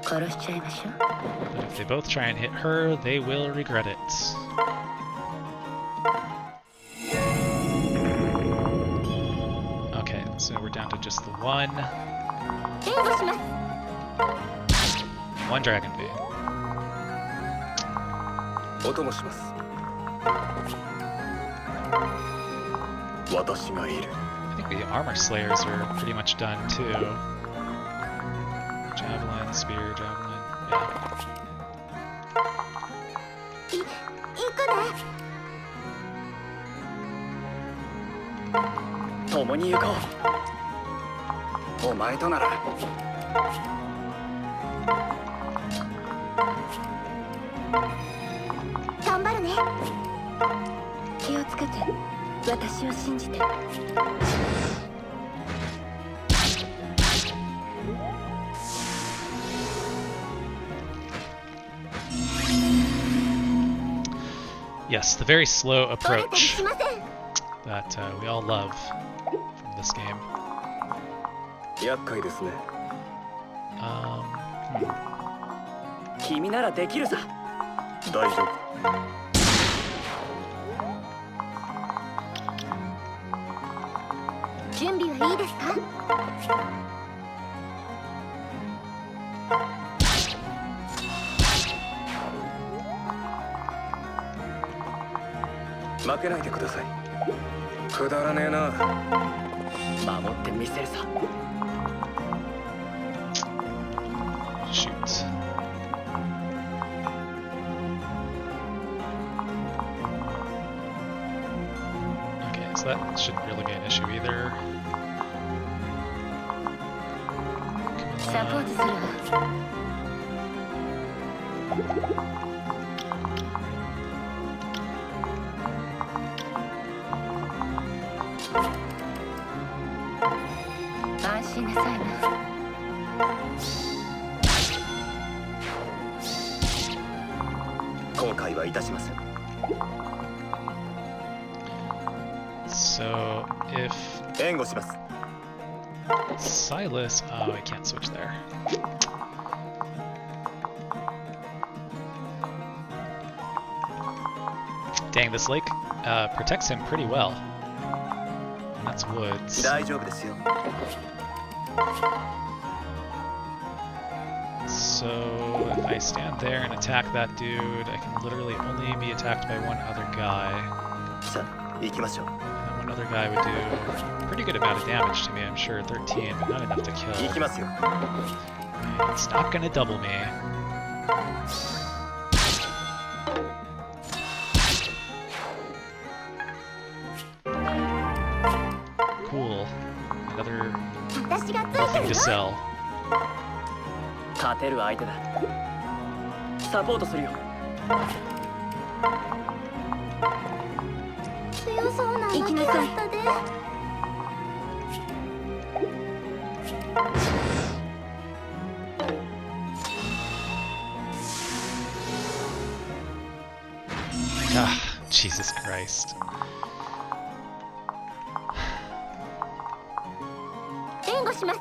But if they both try and hit her, they will regret it. Okay, so we're down to just the one. One Dragon Bane. お供します。私がいる。 I think the armor slayers are pretty much done too. Javelin, spear, javelin, yeah. 共に行こう。お前となら。頑張るね。気をつけて。私を信じて。Yes, the very slow approach that we all love from this game. 厄介ですね。君ならできるさ。大丈夫。準備はいいですか？負けないでください。くだらねえな。守ってみせるさ。Shoot. Okay, so that shouldn't really be an issue either. サポートするわ。安心なさいな。後悔はいたしません。 So if 援護します。 Silas, oh, I can't switch there. Dang, this lake protects him pretty well. And that's woods. 大丈夫ですよ。 So if I stand there and attack that dude, I can literally only be attacked by one other guy. さあ、行きましょう。 And one other guy would do a pretty good amount of damage to me, I'm sure. 13, but not enough to kill. 行きますよ。 It's not gonna double me. cool. Another 私がついて thing る to わ sell. 勝てる相手だ。サポートするよ。強そうな動きだったで Ah, Jesus Christ. 援護します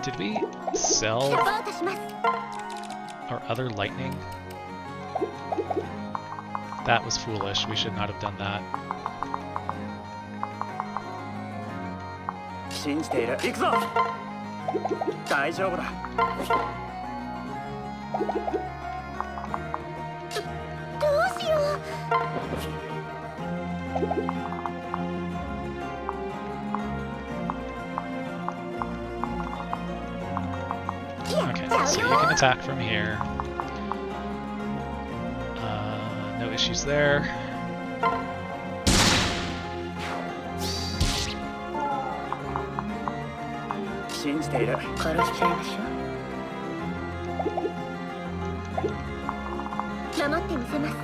Did we サ sell ポートします our other lightning? That was foolish. We should not have done that. 信じている。行くぞ。大丈夫だ。どうしよう Okay, so you can attack from here. No issues there. 信じている。殺しちゃいましょう守ってみせます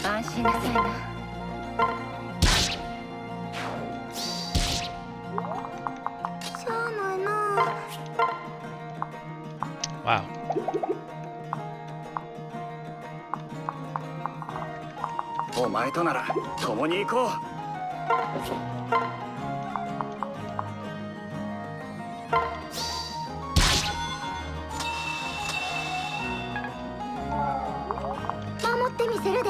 安心なさいな しゃあないな Wow. お前となら共に行こう。守ってみせるで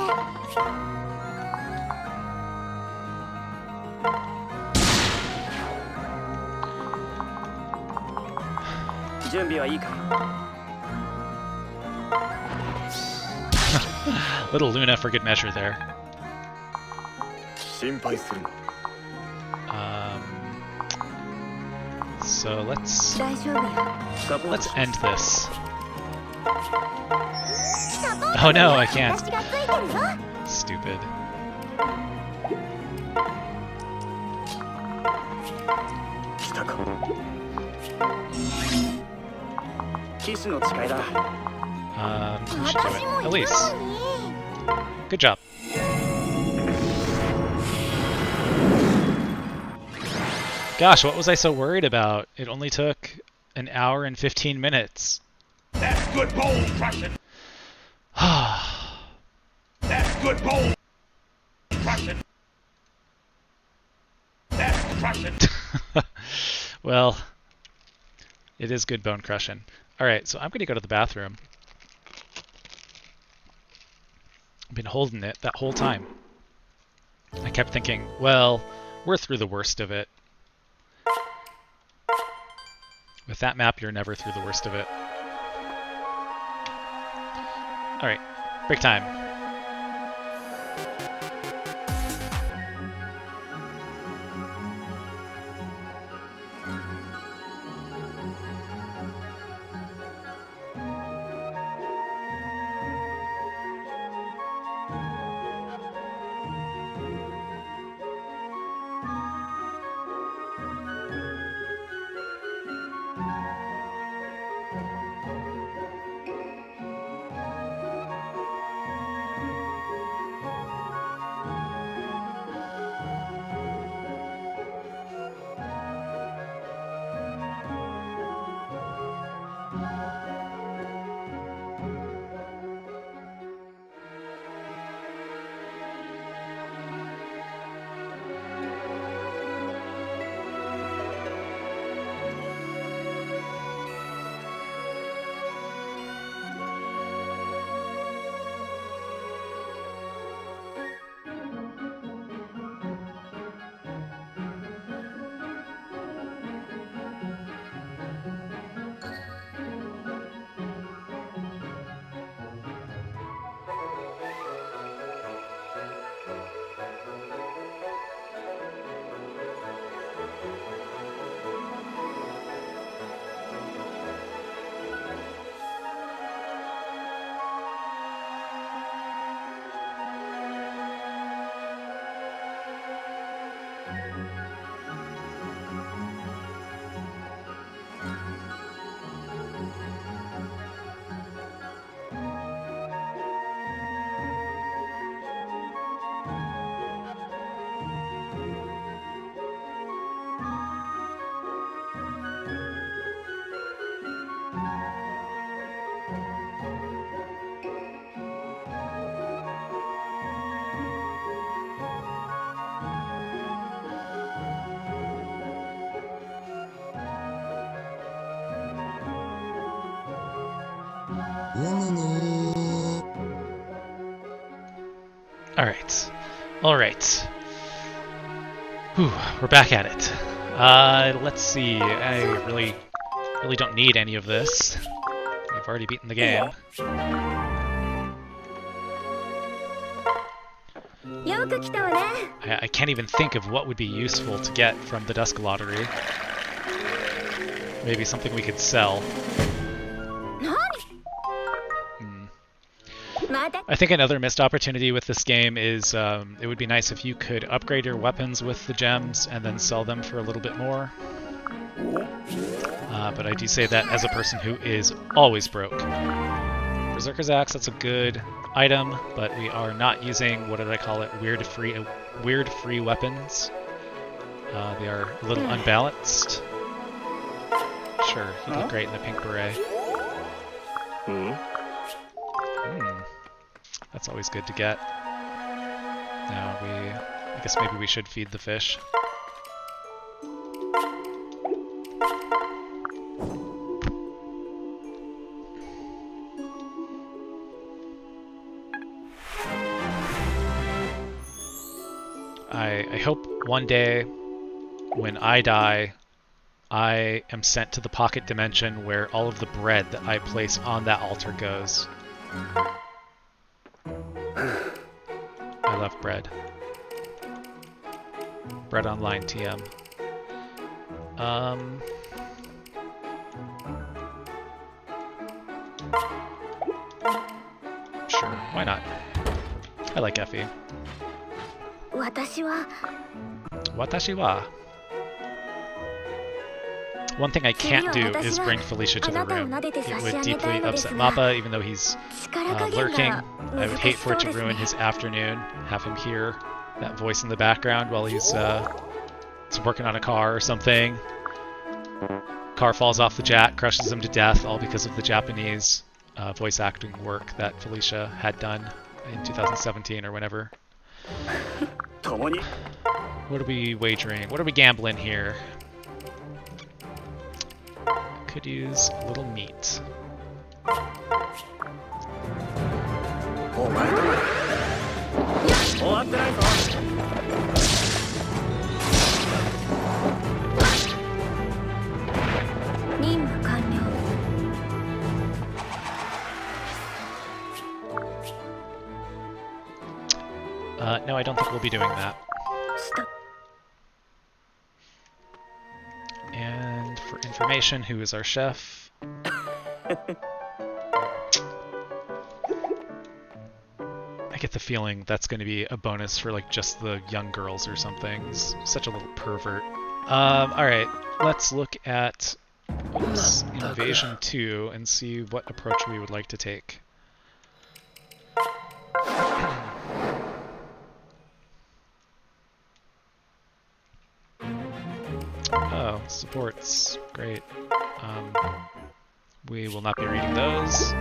準備はいいか。 Little Luna for good measure there. 心配するな。 So let's 大丈夫よ let's end this. サポート Oh no, I can't. 私がついてるよ Stupid. 来たか。騎士の誓いだ。 Who should do 私 it? も行く Elise. のに Good job. Gosh, what was I so worried about? It only took an hour and 15 minutes. That's good bone crushing. That's good bone crushing. That's crushing. Well, it is good bone crushing. Alright, so I'm going to go to the bathroom. I've been holding it that whole time. I kept thinking, well, we're through the worst of it. With that map, you're never through the worst of it. Alright, break time. Alright. Alright. Whew, we're back at it. Let's see. I really don't need any of this. We've already beaten the game. I can't even think of what would be useful to get from the Dusk Lottery. Maybe something we could sell. I think another missed opportunity with this game is it would be nice if you could upgrade your weapons with the gems and then sell them for a little bit more. But I do say that as a person who is always broke. Berserker's Axe, that's a good item, but we are not using, what did I call it, weird free weapons. They are a little unbalanced. Sure, you did great in the pink beret. That's always good to get. Now I guess maybe we should feed the fish. I hope one day, when I die, I am sent to the pocket dimension where all of the bread that I place on that altar goes. I love bread. Bread Online TM. Sure, why not? I like Effie. Watashi wa. One thing I can't do is bring Felicia to the room. It would deeply upset Mappa, even though he's lurking. I would hate for it to ruin his afternoon, have him hear that voice in the background while he's working on a car or something. Car falls off the jack, crushes him to death, all because of the Japanese voice acting work that Felicia had done in 2017 or whenever. What are we wagering? What are we gambling here? Could use a little meat. No, I don't think we'll be doing that. And for information, who is our chef? I get the feeling that's going to be a bonus for like just the young girls or something. He's such a little pervert. Alright, let's look at Invasion 2 and see what approach we would like to take. Oh, supports. Great. We will not be reading those.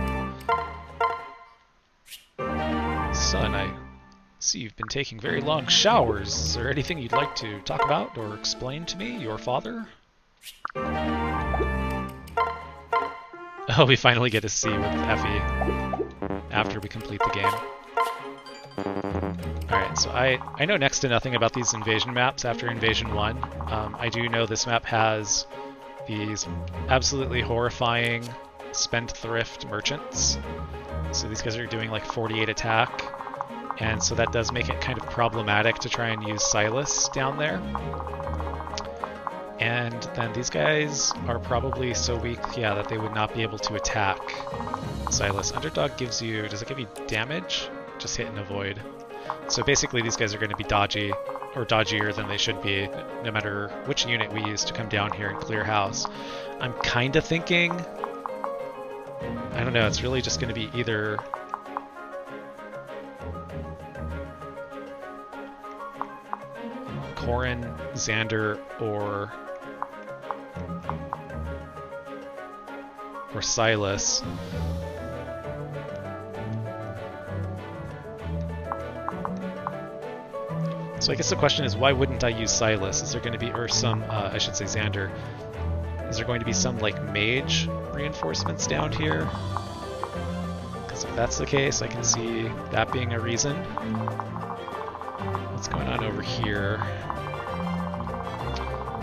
Son, I see you've been taking very long showers. Is there anything you'd like to talk about or explain to me, your father? Oh, we finally get to see with Effie after we complete the game. Alright, so I know next to nothing about these invasion maps after Invasion 1. I do know this map has these absolutely horrifying spendthrift merchants. So these guys are doing like 48 attack, and so that does make it kind of problematic to try and use Silas down there. And then these guys are probably so weak, yeah, that they would not be able to attack Silas. Underdog gives you, does it give you damage? Just hit and avoid. So basically these guys are going to be dodgy, or dodgier than they should be, no matter which unit we use to come down here and clear house. I'm kind of thinking, I don't know, it's really just going to be either Corrin, Xander, or Silas. So I guess the question is, why wouldn't I use Silas? Is there going to be, or some, I should say Xander, is there going to be some, like, mage reinforcements down here? Because if that's the case, I can see that being a reason. what's going on over here?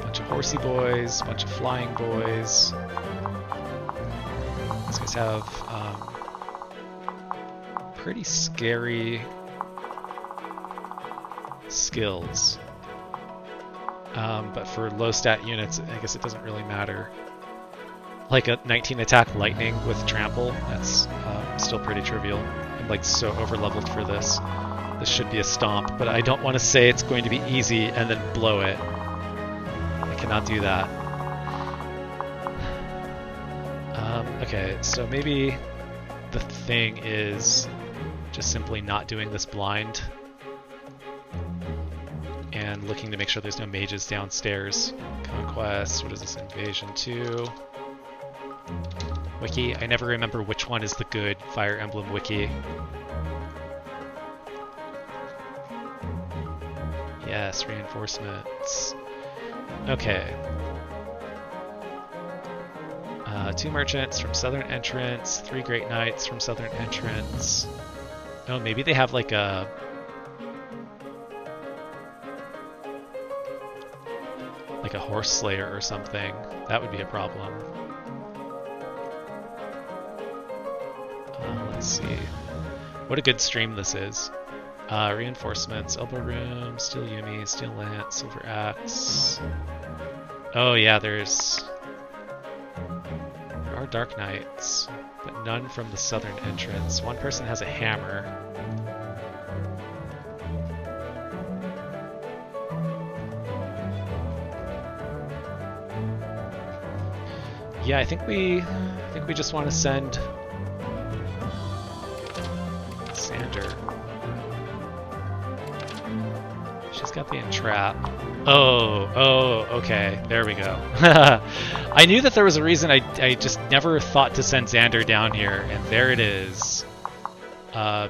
Bunch of horsey boys, bunch of flying boys. These guys have pretty scary skills. But for low stat units, I guess it doesn't really matter. Like a 19 attack lightning with trample, that's still pretty trivial. I'm like so over leveled for this. This should be a stomp, but I don't want to say it's going to be easy and then blow it. I cannot do that. Okay, so maybe the thing is just simply not doing this blind and looking to make sure there's no mages downstairs. Conquest, what is this, Invasion 2? Wiki, I never remember which one is the good Fire Emblem wiki. Yes, reinforcements. Okay. 2 merchants from southern entrance, 3 great knights from southern entrance. Oh, maybe they have like a horse slayer or something. That would be a problem. Let's see. What a good stream this is. Reinforcements, elbow room, steel yumi, steel lance, silver axe. Oh yeah, there are dark knights, but none from the southern entrance. One person has a hammer. Yeah, I think we just want to send Sander. She's got the entrap. Oh, okay. There we go. I knew that there was a reason. I just never thought to send Xander down here, and there it is.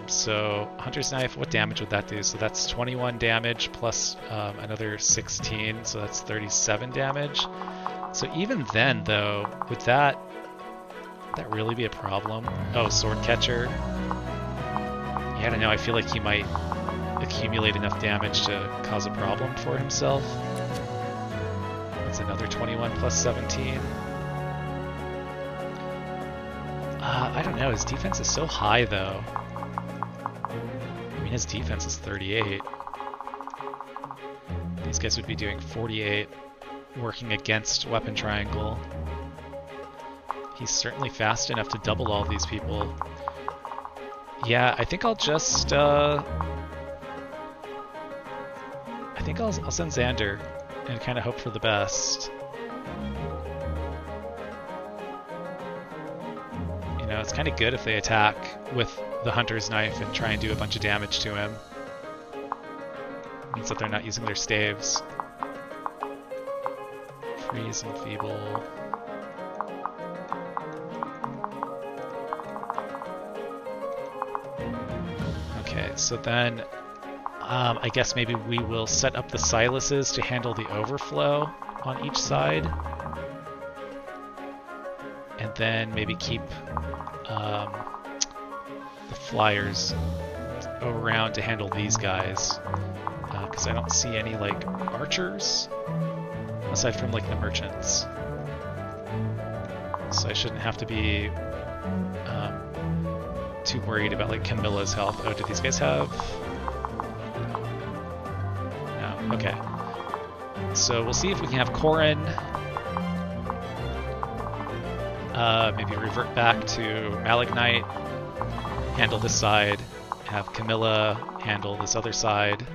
So Hunter's Knife, what damage would that do? So that's 21 damage plus another 16, so that's 37 damage. So even then, though, would that really be a problem? Oh, Sword Catcher. Yeah, I don't know. I feel like he might accumulate enough damage to cause a problem for himself. That's another 21 plus 17. I don't know. His defense is so high, though. I mean, his defense is 38. These guys would be doing 48. Working against Weapon Triangle. He's certainly fast enough to double all these people. Yeah, I think I'll just I think I'll send Xander and kind of hope for the best. You know, it's kind of good if they attack with the Hunter's Knife and try and do a bunch of damage to him. It means that they're not using their staves. Freeze and Feeble. Okay, so then I guess maybe we will set up the Siluses to handle the overflow on each side. And then maybe keep the Flyers around to handle these guys. Because I don't see any, like, archers. Aside from, like, the merchants. So I shouldn't have to be too worried about, like, Camilla's health. Oh, do these guys have... No, okay. So we'll see if we can have Corrin maybe revert back to Malignite, handle this side, have Camilla handle this other side.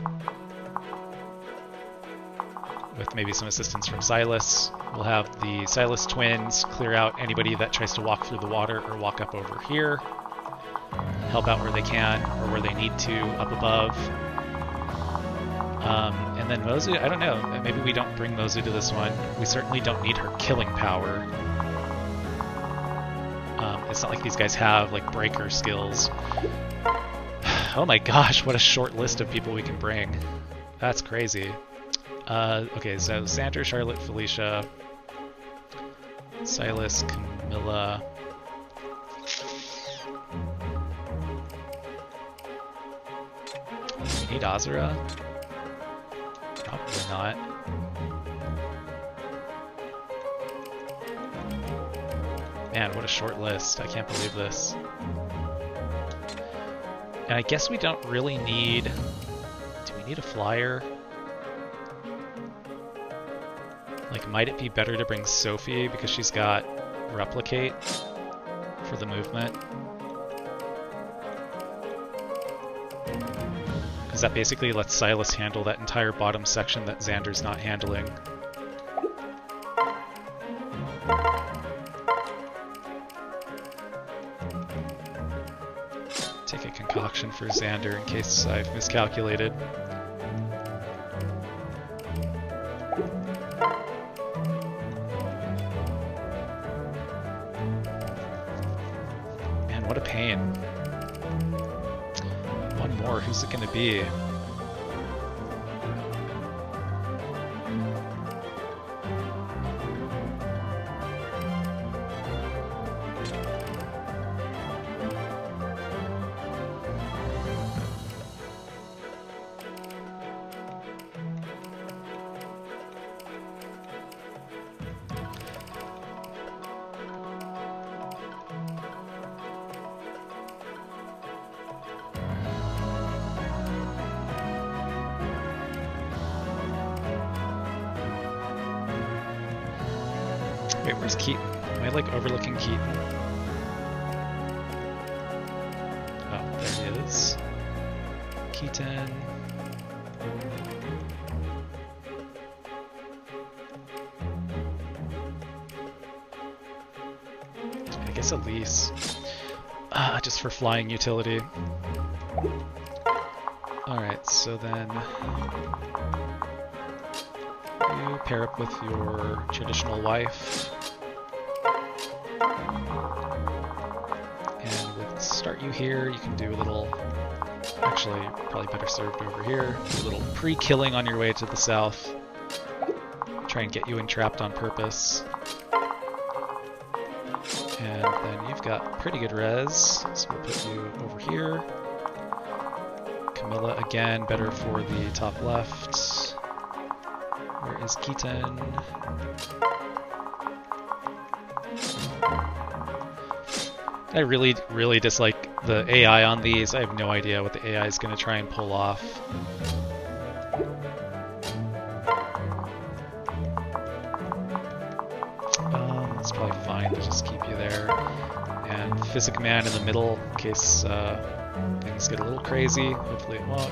With maybe some assistance from Silas. We'll have the Silas twins clear out anybody that tries to walk through the water or walk up over here. Help out where they can or where they need to up above. And then Mozu, I don't know, maybe we don't bring Mozu to this one. We certainly don't need her killing power. It's not like these guys have like breaker skills. Oh my gosh, what a short list of people we can bring. That's crazy. Okay, so Sandra, Charlotte, Felicia, Silas, Camilla. We need Azura. Probably not. Man, what a short list. I can't believe this. And I guess we don't really need... Do we need a flyer? Like, might it be better to bring Sophie because she's got replicate for the movement? Because that basically lets Silas handle that entire bottom section that Xander's not handling. Take a concoction for Xander in case I've miscalculated. Man, what a pain. One more, who's it gonna be? Wait, where's Keaton? Am I like overlooking Keaton? Oh, there he is. Keaton. I guess Elise. Just for flying utility. Alright, so then you pair up with your traditional wife. And we'll start you here. You can do a little, actually probably better served over here. Do a little pre-killing on your way to the south. Try and get you entrapped on purpose. And then you've got pretty good res, so we'll put you over here. Camilla again, better for the top left. Where is Keaton? I really dislike the AI on these. I have no idea what the AI is going to try and pull off. It's probably fine to just keep you there. And Physic Man in the middle in case things get a little crazy. Hopefully it won't.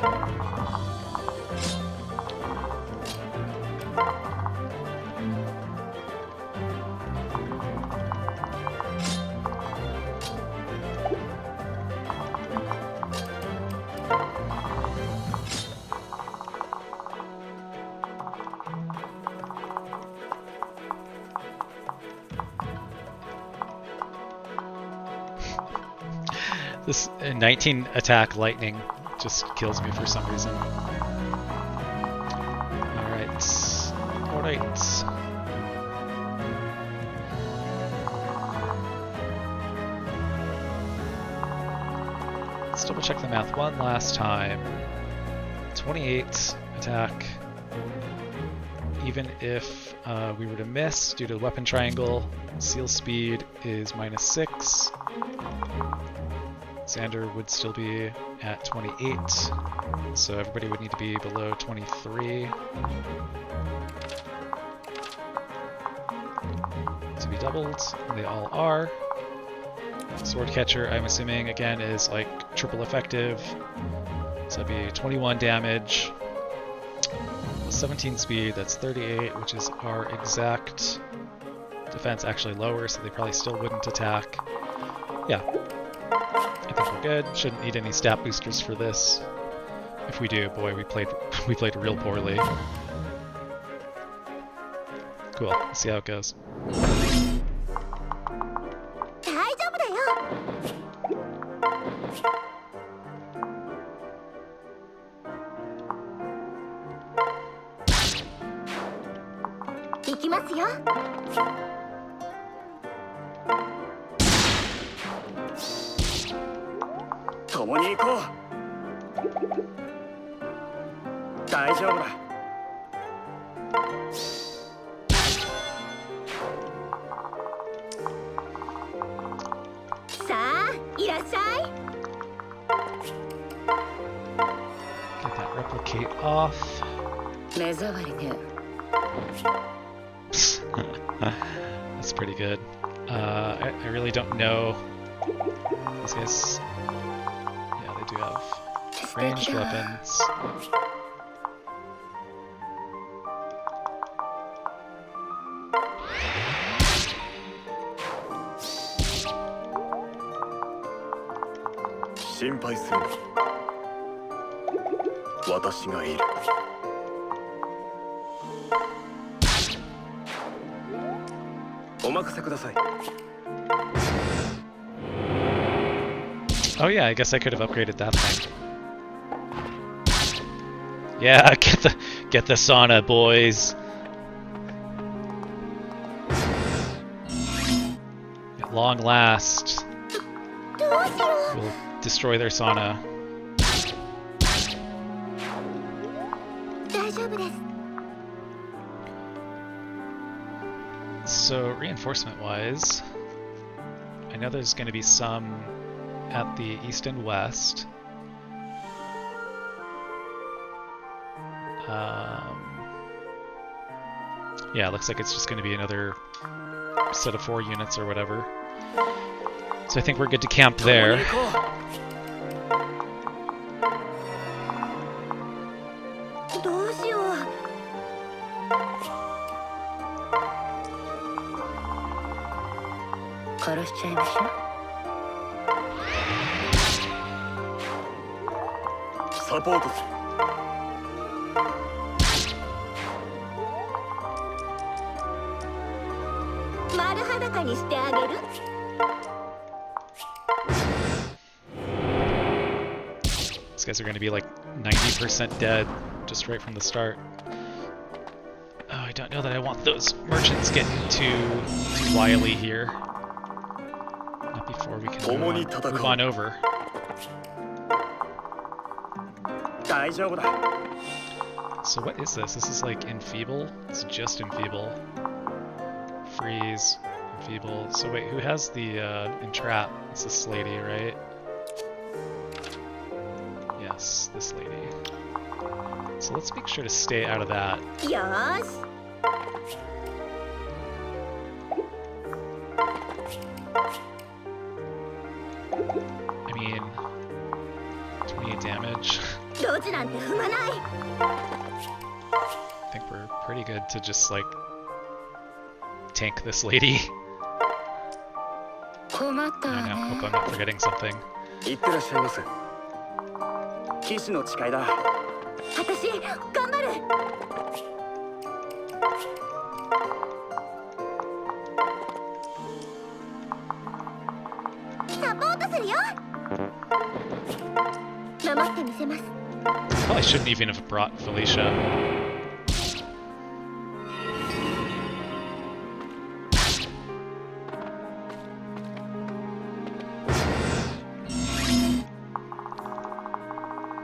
This 19 attack lightning just kills me for some reason. Alright. Let's double check the math one last time. 28 attack. Even if we were to miss due to the weapon triangle, seal speed is -6. Xander would still be at 28, so everybody would need to be below 23 to be doubled. They all are. Sword Catcher, I'm assuming, again, is like triple effective, so that'd be 21 damage, 17 speed, that's 38, which is our exact defense, actually lower, so they probably still wouldn't attack. Yeah. I think we're good. Shouldn't need any stat boosters for this. If we do, boy, we played real poorly. Cool. Let's see how it goes. さあいらっしゃい Get that replicate off. 目障りね That's pretty good. I really don't know. These guys. Yeah, they do have 素 ranged 敵だ weapons. Oh yeah, I guess I could have upgraded that thing. Yeah, get the sauna, boys. At long last, どうしよ we'll destroy their sauna. う大丈夫です So reinforcement-wise, I know there's going to be some at the east and west. Yeah, it looks like it's just going to be another set of 4 units or whatever. So I think we're good to camp there. どうしよう 殺しちゃいましょう サポートする 丸裸にしてあげる These guys are going to be like 90% dead just right from the start. Oh, I don't know that I want those merchants getting too wily here. Not before we can move on over. 大丈夫だ So what is this? This is like enfeeble? It's just enfeeble. Freeze, enfeeble. So wait, who has the entrap? It's this lady, right? Yes, this lady. So let's make sure to stay out of that. よーし I mean, 28 damage. ドジなんて踏まない I think we're pretty good to just like tank this lady. 困ったわ I know, ね hope I'm not forgetting something. いってらっしゃいませ騎士の誓いだ私頑張る サポートするよ 守ってみせます Probably shouldn't even have brought Felicia.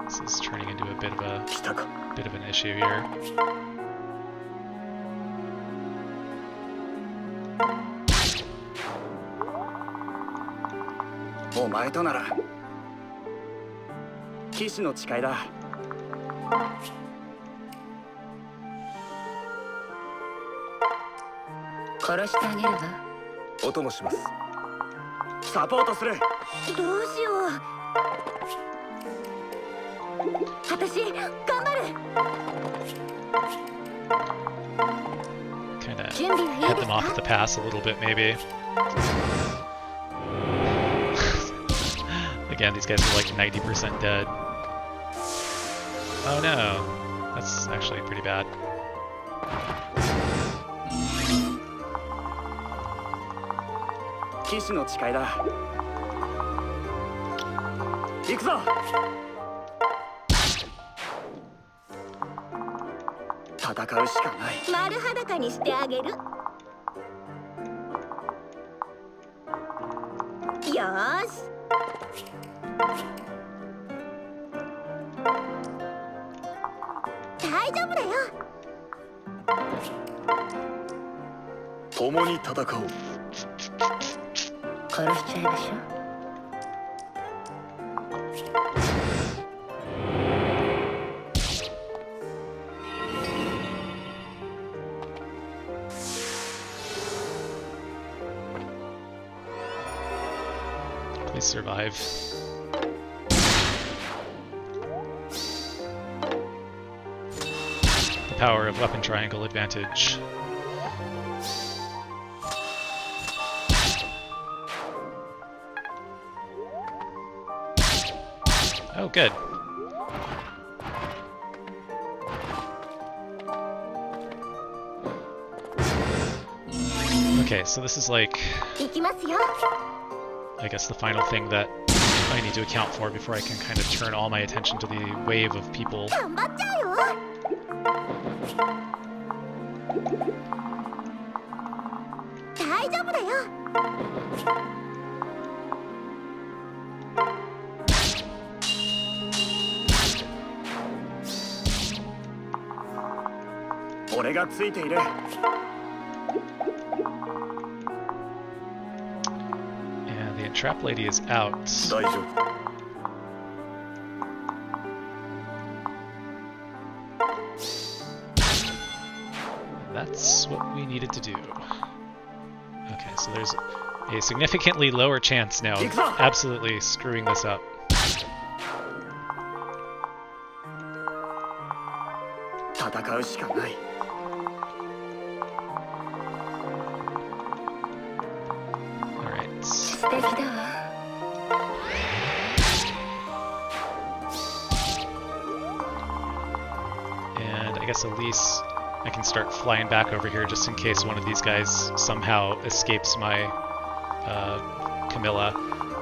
This is turning into a bit of an issue here. お前となら騎士の誓いだ殺してあげるわお供しますサポートするどうしよう私頑張る Kind of 準備はいい head で them す off か at the pass a little bit, maybe. Again, these guys are like 90% dead. Oh no, that's actually pretty bad.騎士の誓いだ行くぞ戦うしかない丸裸にしてあげるよーし大丈夫だよ共に戦おう。殺しちゃいましょう。Please survive. The power of weapon triangle advantage. Oh, good. Okay, so this is like, 行きますよ。 I guess, the final thing that I need to account for before I can kind of turn all my attention to the wave of people. 頑張っちゃうよ。大丈夫だよ。俺がついている。 And the entrap lady is out. 大丈夫。 That's what we needed to do. Okay, so there's a significantly lower chance now of absolutely screwing this up. Alright. 素敵だわ。 And I guess at least I can start flying back over here just in case one of these guys somehow escapes my Camilla.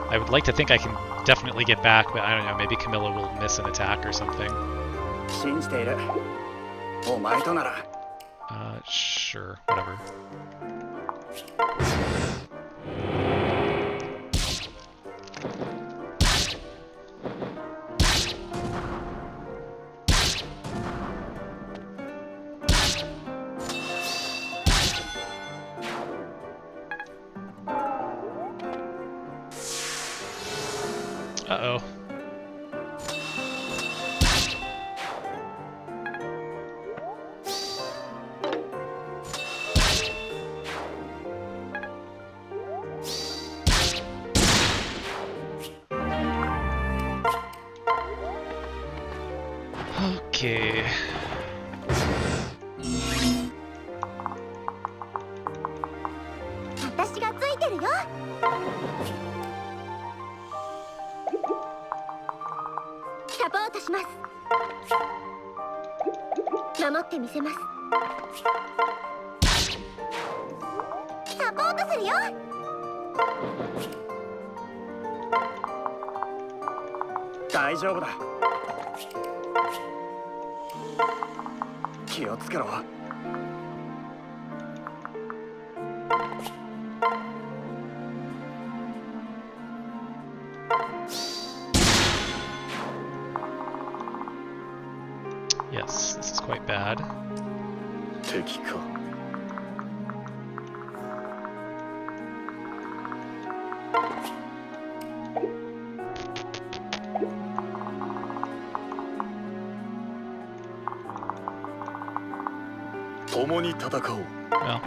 I would like to think I can definitely get back, but I don't know, maybe Camilla will miss an attack or something. Sure, whatever. Uh-oh. Okay. Yes, this is quite bad. Well,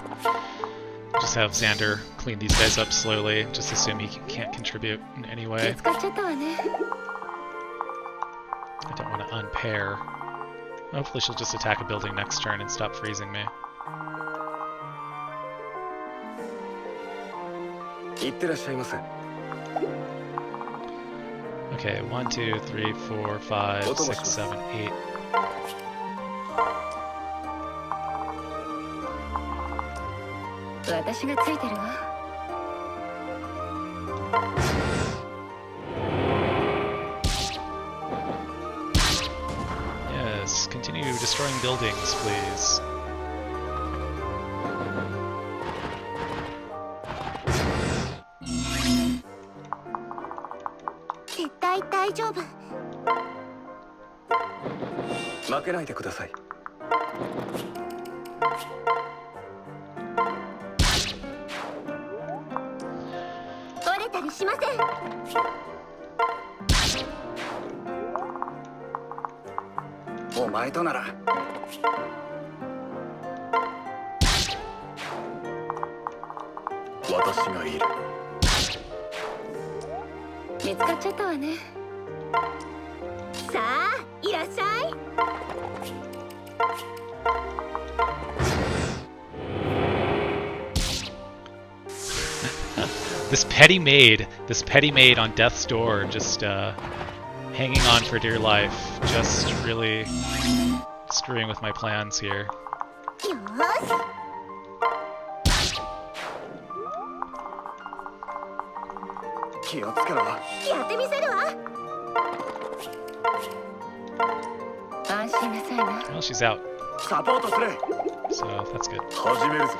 just have Xander clean these guys up slowly. Just assume he can't contribute in any way. I don't want to unpair. Hopefully she'll just attack a building next turn and stop freezing me. Okay, 1, 2, 3, 4, 5, 6, 7, 8. Yes, continue destroying buildings, please. 折れたりしません。お前となら私がいる。見つかっちゃったわね。さあいらっしゃい。This petty maid on death's door, just hanging on for dear life, just really screwing with my plans here. よーし。気をつけろ。やってみせるわ。安心なさいな。 Well, she's out, サポートする。 so that's good. 始めるぞ。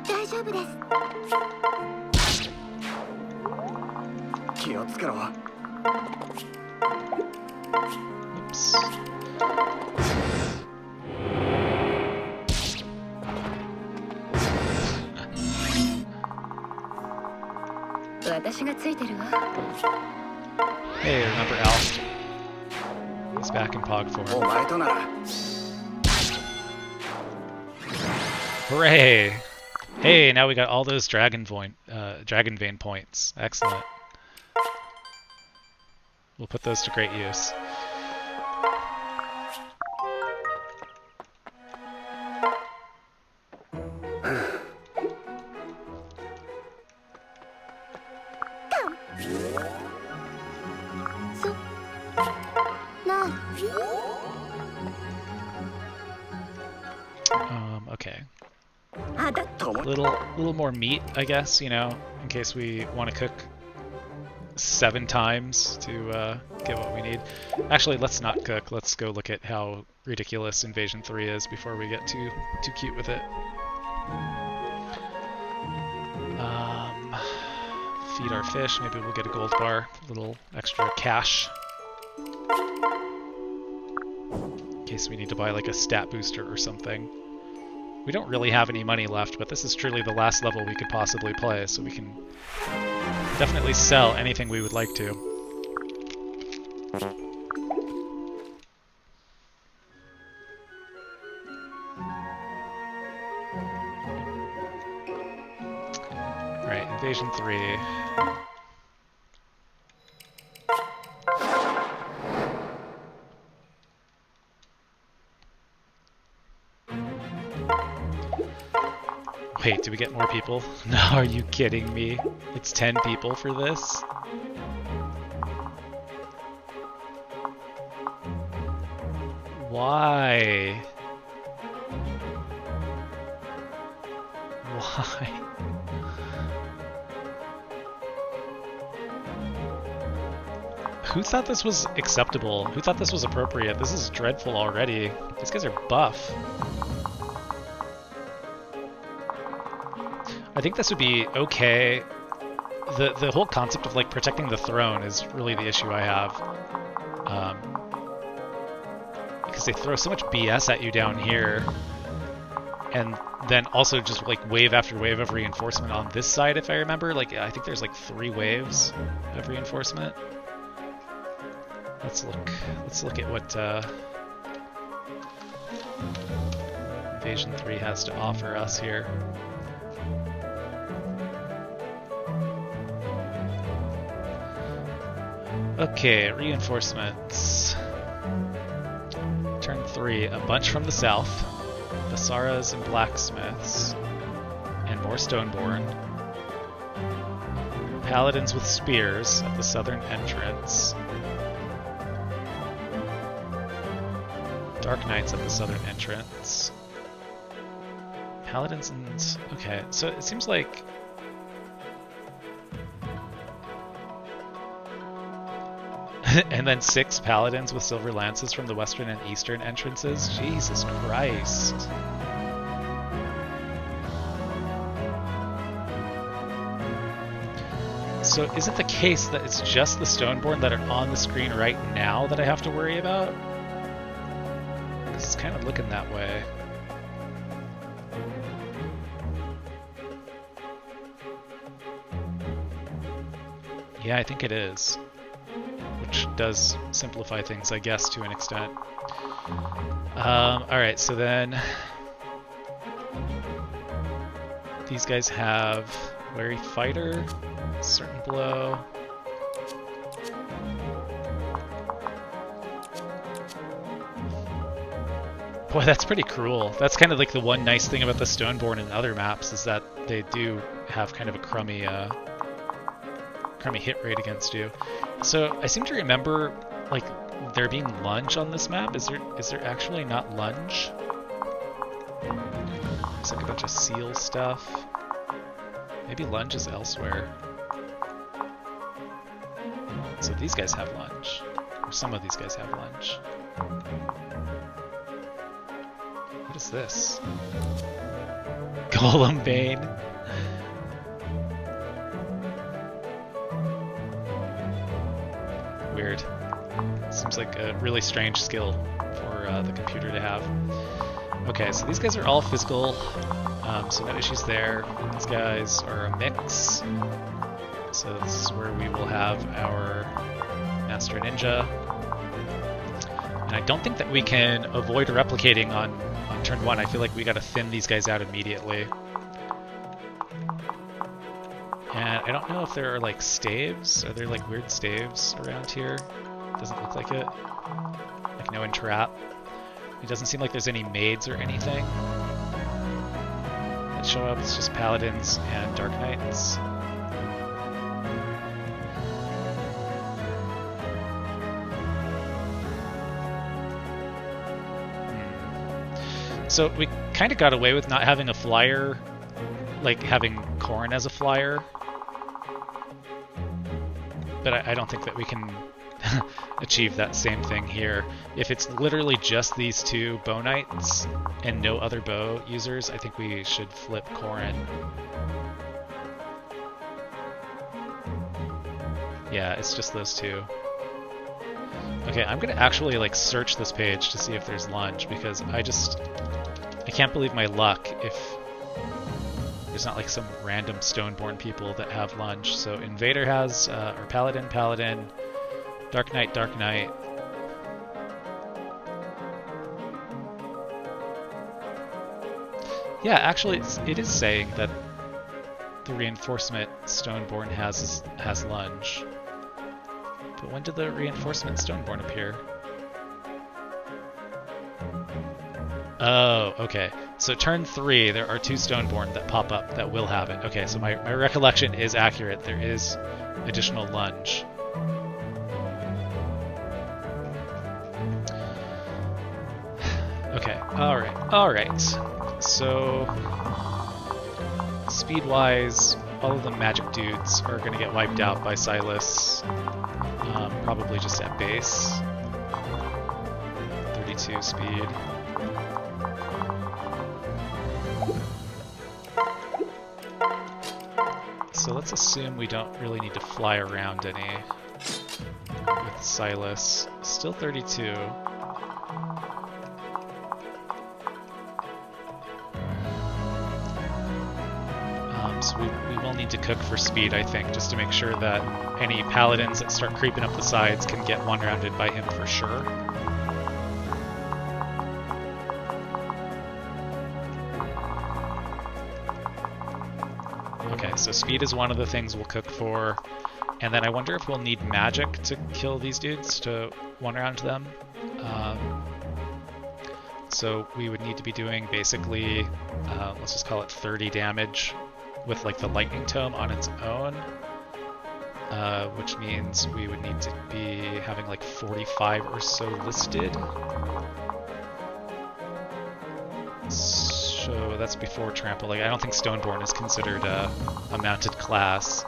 大丈夫です。気をつけろ。 Oops. 私がついてるわ。 Hey, remember Alf? He's back in Pog お form. 前となら Hooray! Hey, now we got all those Dragon Vein points. Excellent. We'll put those to great use. Okay. Little more meat, I guess, you know, in case we want to cook 7 times to get what we need. Actually, let's not cook. Let's go look at how ridiculous Invasion 3 is before we get too cute with it. Feed our fish. Maybe we'll get a gold bar. A little extra cash. In case we need to buy like a stat booster or something. We don't really have any money left, but this is truly the last level we could possibly play, so we can definitely sell anything we would like to. Alright, Invasion 3. Wait, do we get more people? No, are you kidding me? It's 10 people for this? Why? Why? Who thought this was acceptable? Who thought this was appropriate? This is dreadful already. These guys are buff. I think this would be okay. The whole concept of like protecting the throne is really the issue I have. Because they throw so much BS at you down here. And then also just like wave after wave of reinforcement on this side, if I remember. Like I think there's like 3 waves of reinforcement. Let's look at what Invasion 3 has to offer us here. Okay, reinforcements. Turn 3, a bunch from the south, Basaras and blacksmiths, and more Stoneborn. Paladins with spears at the southern entrance. Dark Knights at the southern entrance. Paladins and... okay, so it seems like... and then 6 paladins with silver lances from the western and eastern entrances? Jesus Christ. So is it the case that it's just the Stoneborn that are on the screen right now that I have to worry about? It kind of looking that way. Yeah, I think it is. Which does simplify things, I guess, to an extent. Alright, so then... These guys have Wary Fighter, Certain Blow. Boy, that's pretty cruel. That's kind of like the one nice thing about the Stoneborn and other maps, is that they do have kind of a crummy hit rate against you. So I seem to remember like there being lunge on this map. Is there actually not lunge? Looks like a bunch of seal stuff. Maybe lunge is elsewhere. So these guys have lunge. Or some of these guys have lunge. What is this? Golem Bane. Weird. Seems like a really strange skill for the computer to have. Okay, so these guys are all physical, so no issues there. These guys are a mix. So this is where we will have our Master Ninja. And I don't think that we can avoid replicating on turn 1. I feel like we gotta thin these guys out immediately. And I don't know if there are like staves. Are there like weird staves around here? Doesn't look like it. Like no entrap. It doesn't seem like there's any maids or anything that show up. It's just paladins and dark knights. So we kind of got away with not having a flyer, like having Corrin as a flyer. But I don't think that we can achieve that same thing here. If it's literally just these two bow knights and no other bow users, I think we should flip Corrin. Yeah, it's just those two. Okay, I'm gonna actually like search this page to see if there's lunge, because I can't believe my luck if there's not like some random Stoneborn people that have lunge. So Invader has, or Paladin, Dark Knight. Yeah, actually it is saying that the reinforcement Stoneborn has lunge. But when did the reinforcement Stoneborn appear? Oh, okay. So turn 3, there are 2 Stoneborn that pop up that will have it. Okay, so my recollection is accurate. There is additional lunge. Okay, alright. So, speed-wise, all of the magic dudes are going to get wiped out by Silas. Probably just at base. 32 speed. So let's assume we don't really need to fly around any with Silas. Still 32. So we will need to cook for speed, I think, just to make sure that any paladins that start creeping up the sides can get one-rounded by him for sure. Okay, so speed is one of the things we'll cook for. And then I wonder if we'll need magic to kill these dudes, to one-round them. So we would need to be doing basically, let's just call it 30 damage with like the lightning tome on its own, which means we would need to be having like 45 or so listed. So that's before trample. Like I don't think Stoneborn is considered a mounted class,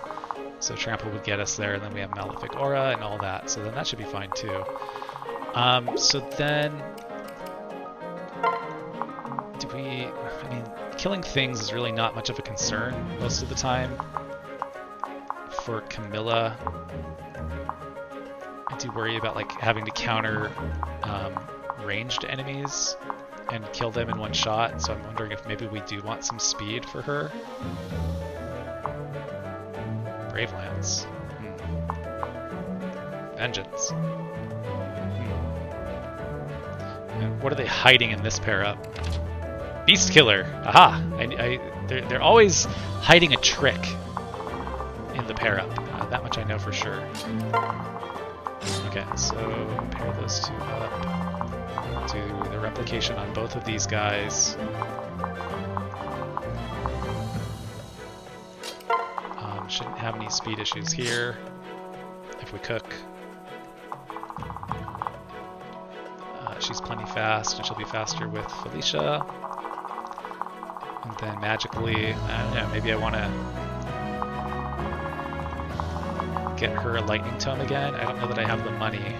so trample would get us there, and then we have Malefic Aura and all that, so then that should be fine too. So then I mean, killing things is really not much of a concern most of the time. For Camilla, I do worry about like having to counter ranged enemies and kill them in one shot, so I'm wondering if maybe we do want some speed for her. Brave Lance. Vengeance. And what are they hiding in this pair up? Beast Killer! Aha! They're always hiding a trick in the pair up. That much I know for sure. Okay, so pair those two up. Do the replication on both of these guys. Shouldn't have any speed issues here if we cook. She's plenty fast, and she'll be faster with Felicia. And then magically, I don't know, maybe I want to get her a lightning tome again. I don't know that I have the money.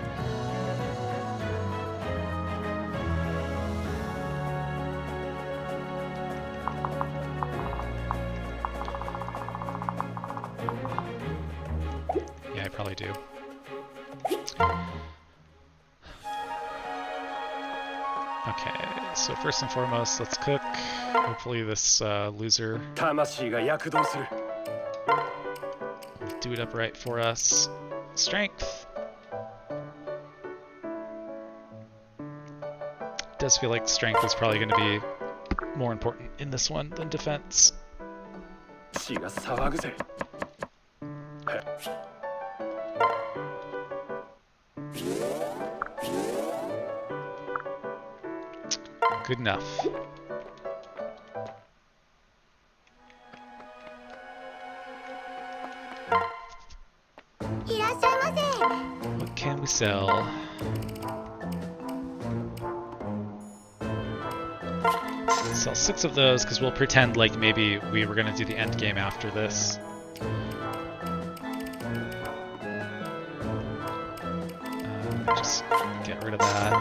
Yeah, I probably do. Okay, so first and foremost, let's cook. Hopefully this loser 魂が躍動する will do it upright for us. Strength. Does feel like strength is probably going to be more important in this one than defense. 血が騒ぐぜ Good enough. What can we sell? Sell 6 of those because we'll pretend like maybe we were going to do the end game after this. Just get rid of that.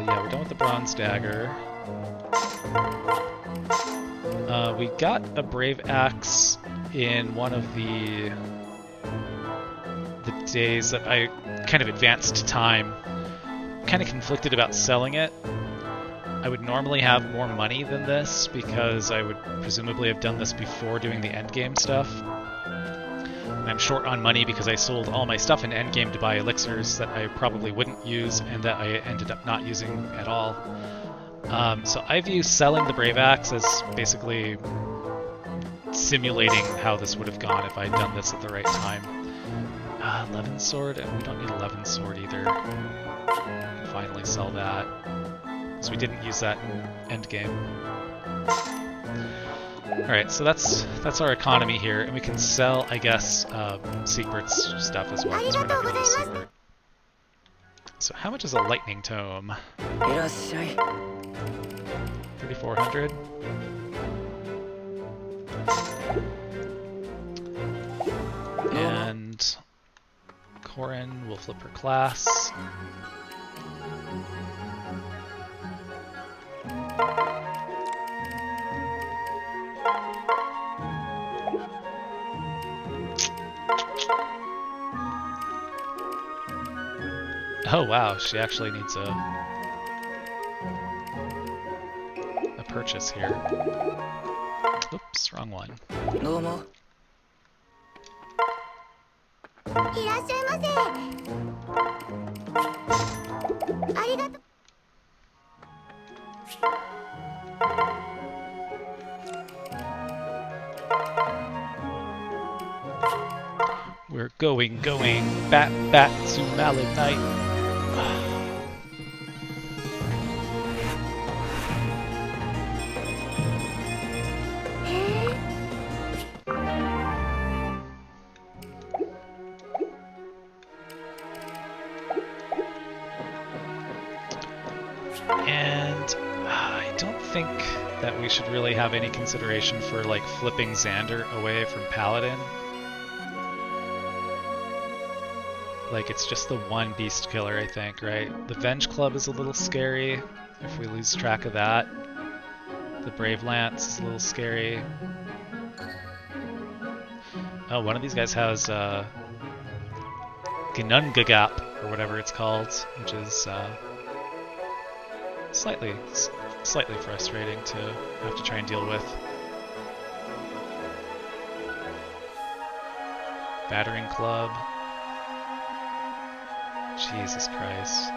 Yeah, we're done with the bronze dagger. We got a brave axe in one of the days that I kind of advanced time. Kind of conflicted about selling it. I would normally have more money than this because I would presumably have done this before doing the endgame stuff. And I'm short on money because I sold all my stuff in endgame to buy elixirs that I probably wouldn't use and that I ended up not using at all. So I view selling the Brave Axe as basically simulating how this would have gone if I had done this at the right time. 11 sword? We don't need 11 sword either. We can finally sell that. So we didn't use that in endgame. Alright, so that's our economy here, and we can sell, I guess, Siegbert's stuff as well, because we're not going to use Siegbert. So how much is a lightning tome? 3,400. And Corin will flip her class. Oh wow, she actually needs a purchase here. Oops, wrong one. We're going back to Malinite. And I don't think that we should really have any consideration for like flipping Xander away from Paladin. Like, it's just the one beast killer, I think, right? The Venge Club is a little scary if we lose track of that. The Brave Lance is a little scary. Oh, one of these guys has Gnungagap, or whatever it's called, which is slightly frustrating to have to try and deal with. Battering club. Jesus Christ.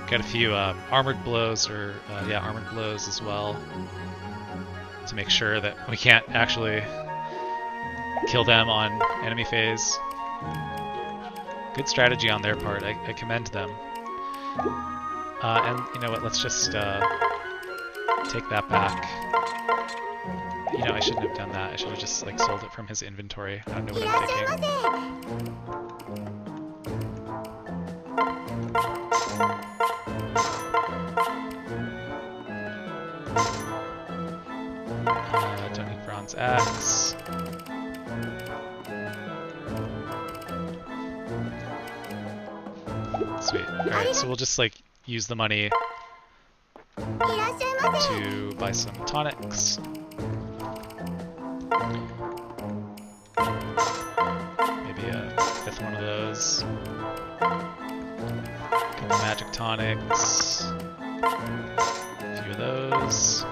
Got a few armored blows, or armored blows as well, to make sure that we can't actually kill them on enemy phase. Good strategy on their part. I commend them. And you know what? Let's just take that back. You know, I shouldn't have done that. I should have just like sold it from his inventory. I don't know what I'm thinking. Don't need bronze axe. Sweet. Alright, so we'll just like use the money to buy some tonics. Maybe a fifth one of those. Couple magic tonics. A few of those.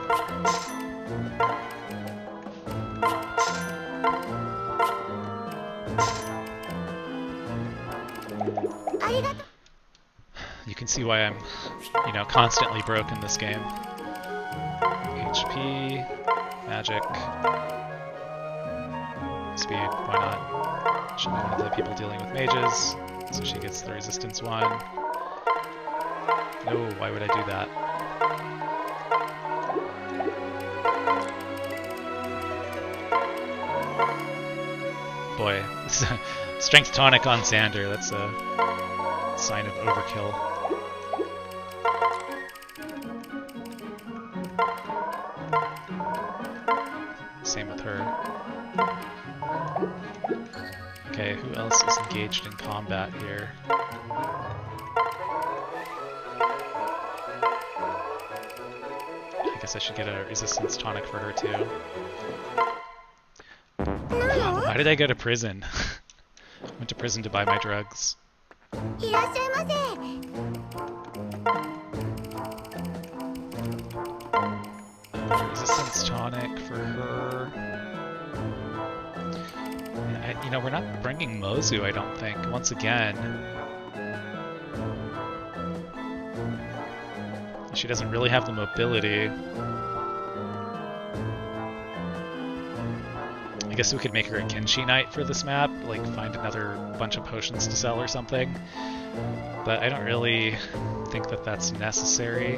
You can see why I'm, you know, constantly broke in this game. HP, magic, speed, why not? Should be one of the people dealing with mages, so she gets the resistance one. No, why would I do that? Boy, strength tonic on Xander, that's a sign of overkill. Same with her. Okay, who else is engaged in combat here? I guess I should get a resistance tonic for her too. Why did I go to prison? Went to prison to buy my drugs. Resistance tonic for her. You know, we're not bringing Mozu, I don't think. Once again, she doesn't really have the mobility. I guess we could make her a Kenshi Knight for this map, like find another bunch of potions to sell or something. But I don't really think that that's necessary.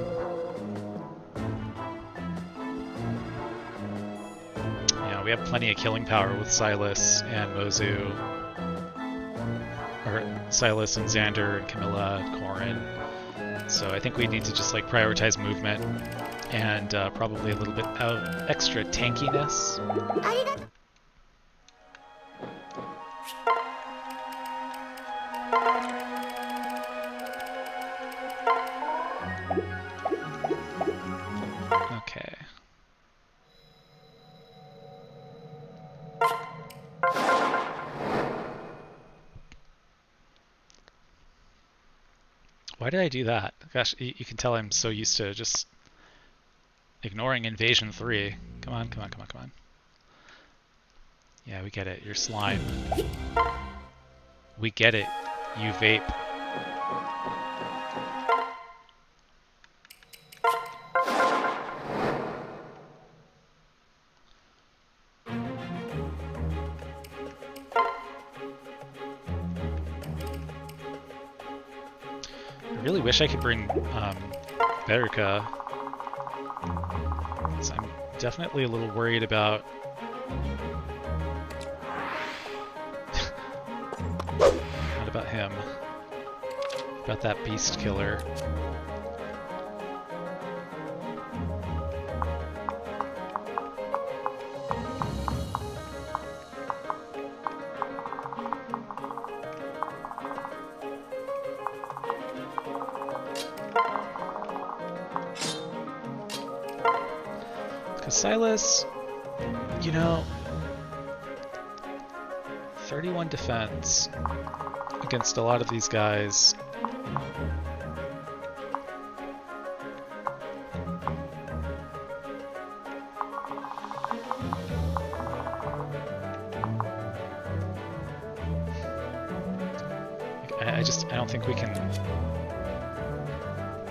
We have plenty of killing power with Silas and Mozu, or Silas and Xander and Camilla and Corrin. So I think we need to just like prioritize movement and probably a little bit of extra tankiness. Okay. Why did I do that? Gosh, you can tell I'm so used to just ignoring Invasion 3. Come on, come on, come on, come on. Yeah, we get it. You're slime. We get it. You vape. I really wish I could bring Beruka. I'm definitely a little worried about not about him, about that beast killer. Silas, you know, 31 defense against a lot of these guys. I don't think we can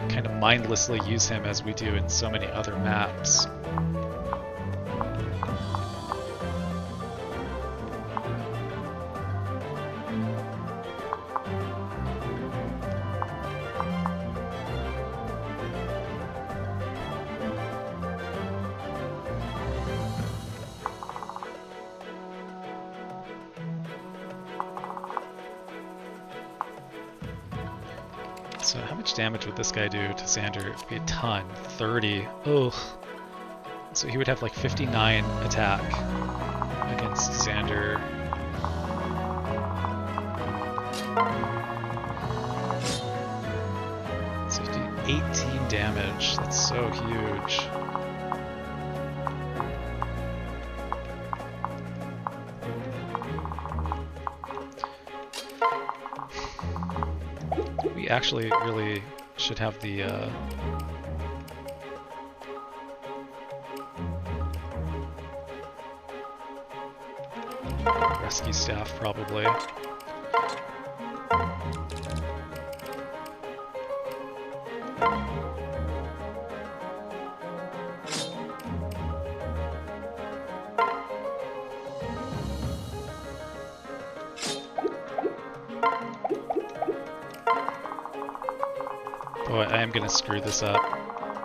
kind of mindlessly use him as we do in so many other maps. So how much damage would this guy do to Xander? It would be a ton. 30. Ugh. So he would have like 59 attack against Xander. So he do 18 damage. That's so huge. We actually really should have the rescue staff probably. Boy, I am gonna screw this up.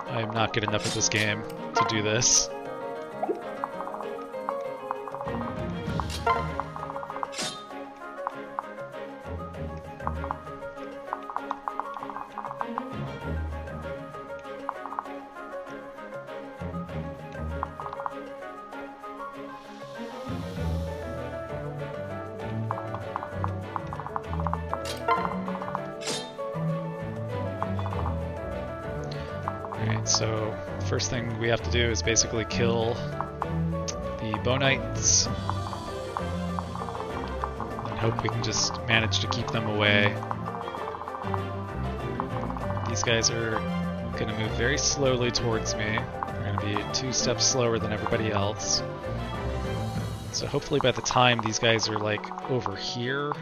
I am not good enough at this game to do this. So, first thing we have to do is basically kill the Bonites and hope we can just manage to keep them away. These guys are going to move very slowly towards me. They're going to be 2 steps slower than everybody else. So hopefully by the time these guys are like over here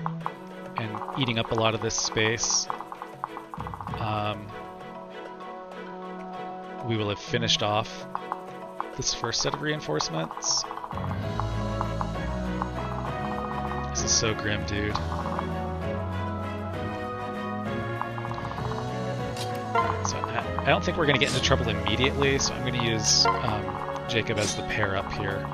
and eating up a lot of this space, we will have finished off this first set of reinforcements. This is so grim, dude. So I don't think we're going to get into trouble immediately, so I'm going to use Jacob as the pair up here.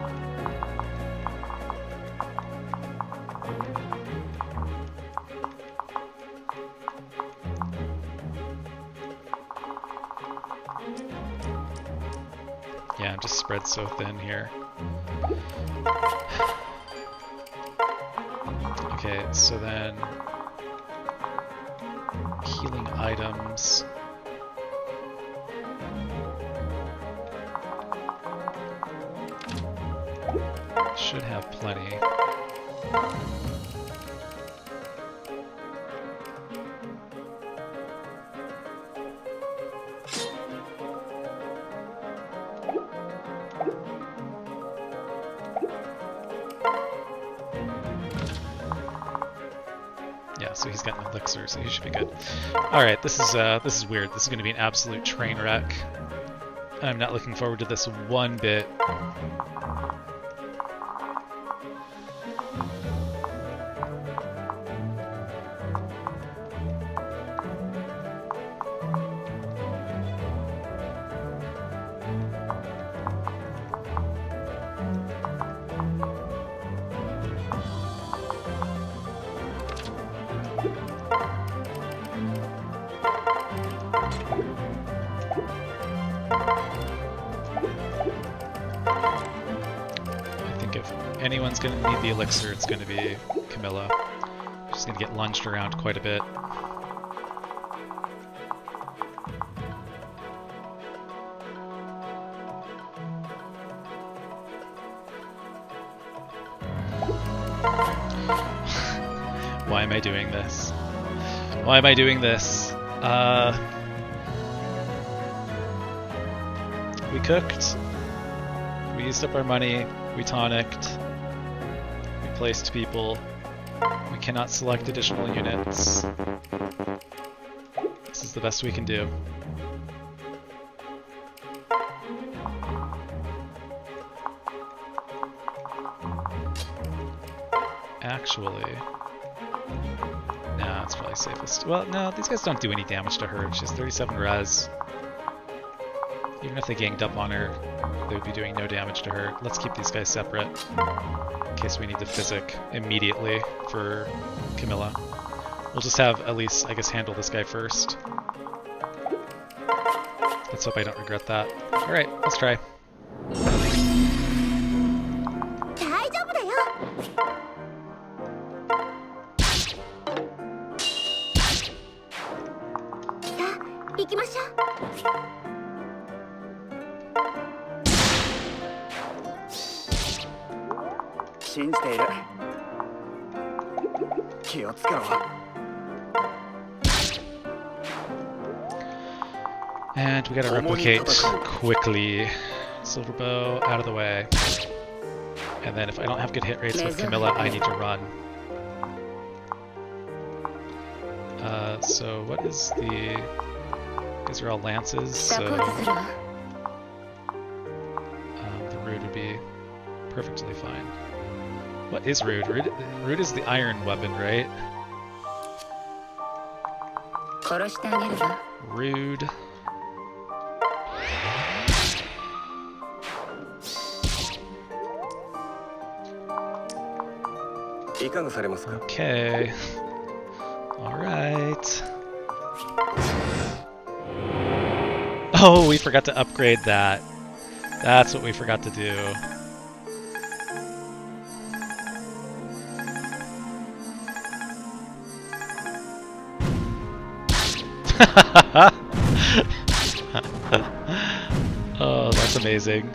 Yeah, I'm just spread so thin here. Okay, so then healing items. Should have plenty. Yeah, so he's got an elixir, so he should be good. Alright, this is weird. This is going to be an absolute train wreck. I'm not looking forward to this one bit. Anyone's going to need the elixir, it's going to be Camilla. She's going to get lunged around quite a bit. Why am I doing this? Why am I doing this? We cooked. We used up our money. We tonicked. We placed people. We cannot select additional units. This is the best we can do. Actually, nah, it's probably safest. Well, no, these guys don't do any damage to her. She's 37 res. Even if they ganged up on her, they would be doing no damage to her. Let's keep these guys separate in case we need to physic immediately for Camilla. We'll just have at least, I guess, handle this guy first. Let's hope I don't regret that. Alright, let's try. And we gotta replicate quickly. Silver bow out of the way. And then if I don't have good hit rates with Camilla, I need to run. So what is the... These are all lances, so... the Rude would be perfectly fine. What is Rude? Rude is the iron weapon, right? Rude. Okay. Alright. Oh, we forgot to upgrade that. That's what we forgot to do. Oh, that's amazing.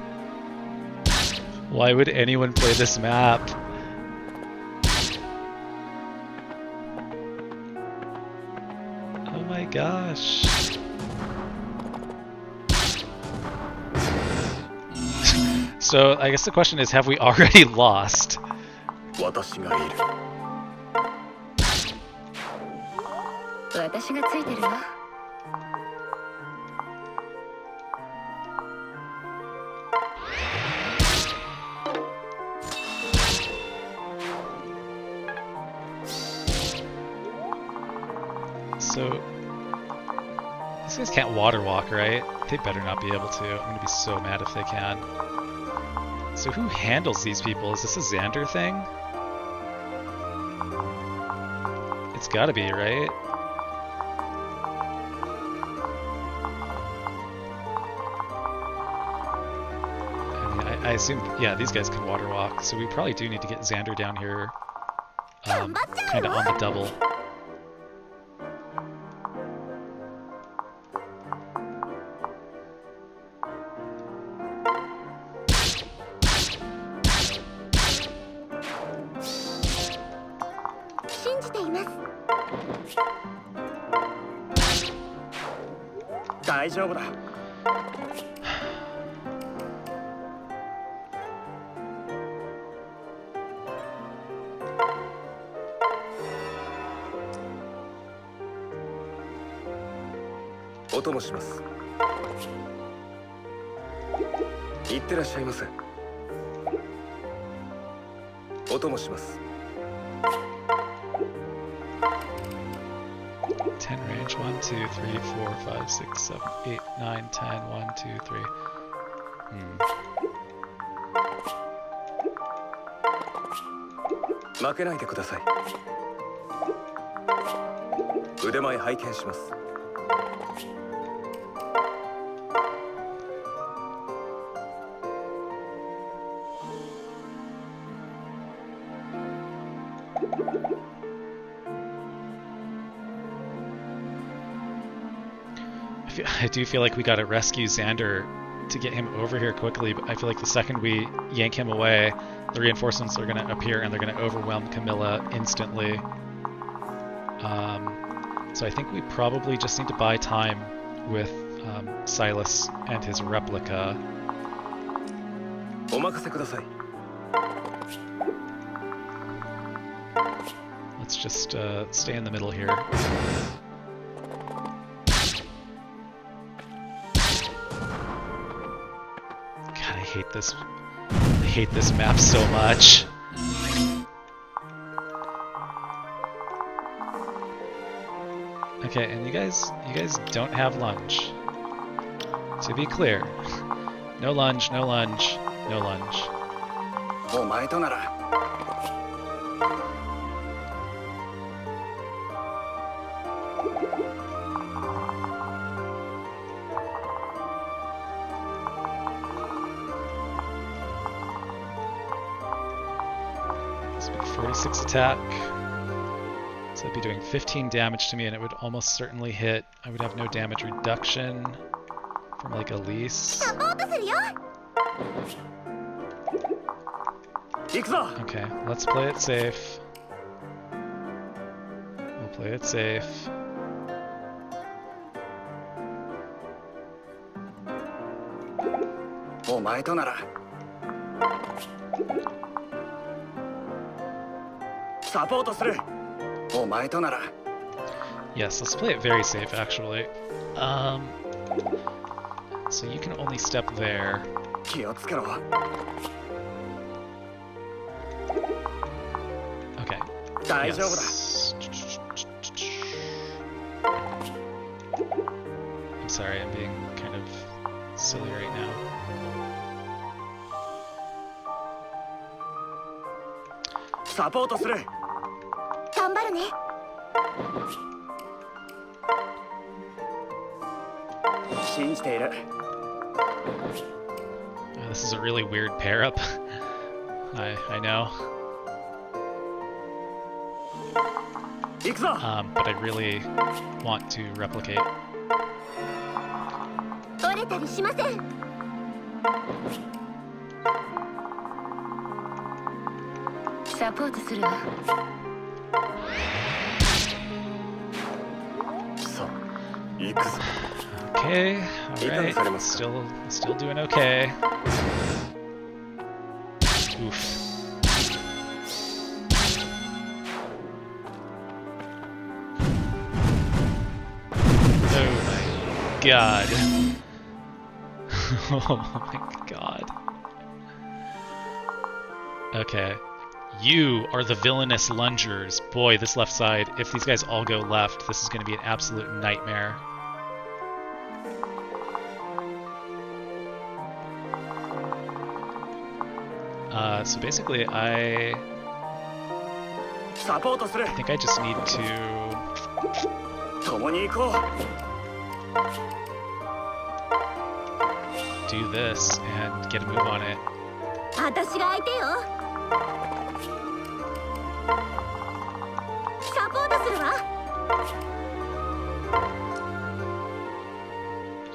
Why would anyone play this map? Oh my gosh. So I guess the question is, have we already lost? So these guys can't water walk, right? They better not be able to. I'm gonna be so mad if they can. So who handles these people? Is this a Xander thing? It's gotta be, right? I mean, I assume, yeah, these guys can water walk, so we probably do need to get Xander down here, kind of on the double. Range 1, 2, 3, 4, 5, 6, 7, 8, 9, 10, 1, 2, 3. I do feel like we gotta rescue Xander to get him over here quickly, but I feel like the second we yank him away, the reinforcements are gonna appear and they're gonna overwhelm Camilla instantly. So I think we probably just need to buy time with Silas and his replica. お任せください Let's just stay in the middle here. God, I hate this. I hate this map so much. Okay, and you guys don't have lunge. To be clear, no lunge, no lunge, no lunge. お前となら This would be 46 attack. So that'd be doing 15 damage to me, and it would almost certainly hit. I would have no damage reduction from like Elise. サポートするよ 行くぞ Okay, let's play it safe. We'll play it safe.お前とならサポートするお前となら Yes, let's play it very safe, actually. So you can only step there. 気をつけろ Okay. 大丈夫だ Yes. I'm sorry, I'm being kind of silly right now. サポートする 頑張るね 信じている This is a really weird pair up. I know. 行くぞ But I really want to replicate. 折れたりしません サポートするわ さあ行くぞ Okay, alright. Still doing okay. Oof. Oh my god. Oh my god. Okay. You are the villainous lungers. Boy, this left side, if these guys all go left, this is going to be an absolute nightmare. So basically, I サポートする think I just need to 共に行こう do this and get a move on it. 私が相手よサポートするわ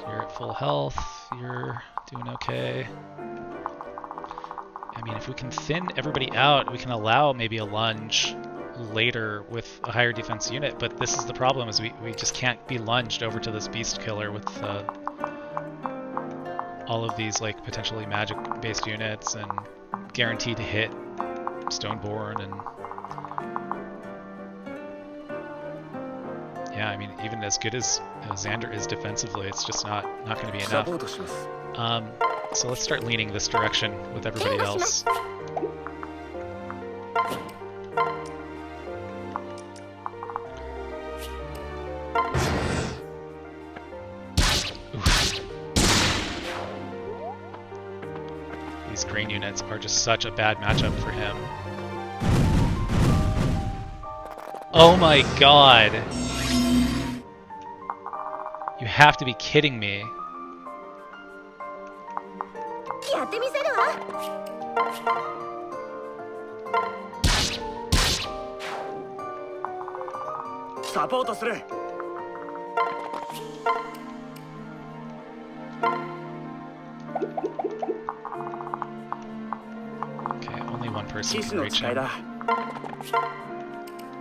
You're at full health. You're doing okay. I mean, if we can thin everybody out, we can allow maybe a lunge later with a higher defense unit, but this is the problem, is we just can't be lunged over to this beast killer with all of these like potentially magic-based units and guaranteed to hit Stoneborn, and yeah, I mean, even as good as Xander is defensively, it's just not going to be サ enough. ポートします So let's start leaning this direction with everybody else. Oof. These green units are just such a bad matchup for him. Oh my god! You have to be kidding me. やってみせるわ サポートする Okay, only one person 騎士 can の reach 使い him. だ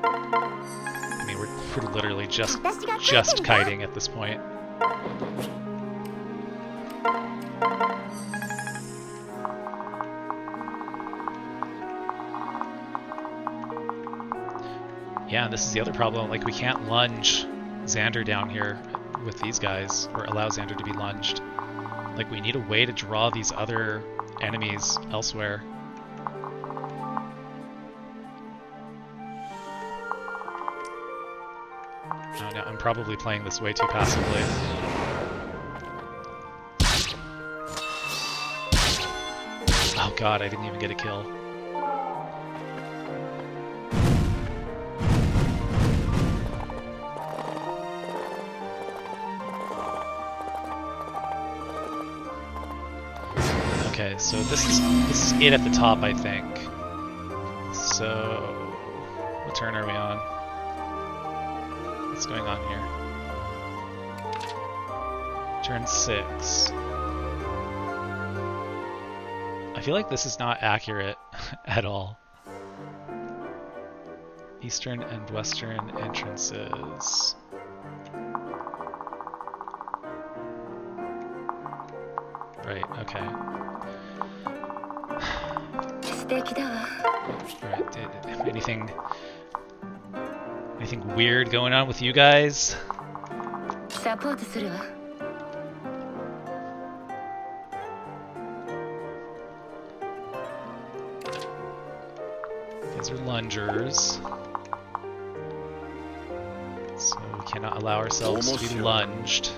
I mean, we're literally just kiting at this point. Yeah, and this is the other problem. Like, we can't lunge Xander down here with these guys, or allow Xander to be lunged. Like, we need a way to draw these other enemies elsewhere. Oh, no, I'm probably playing this way too passively. Oh god, I didn't even get a kill. Okay, so this is it at the top, I think. So, what turn are we on? What's going on here? Turn 6. I feel like this is not accurate at all. Eastern and western entrances. Right, okay. Alright, anything weird going on with you guys? You guys are lungers. So we cannot allow ourselves to be lunged.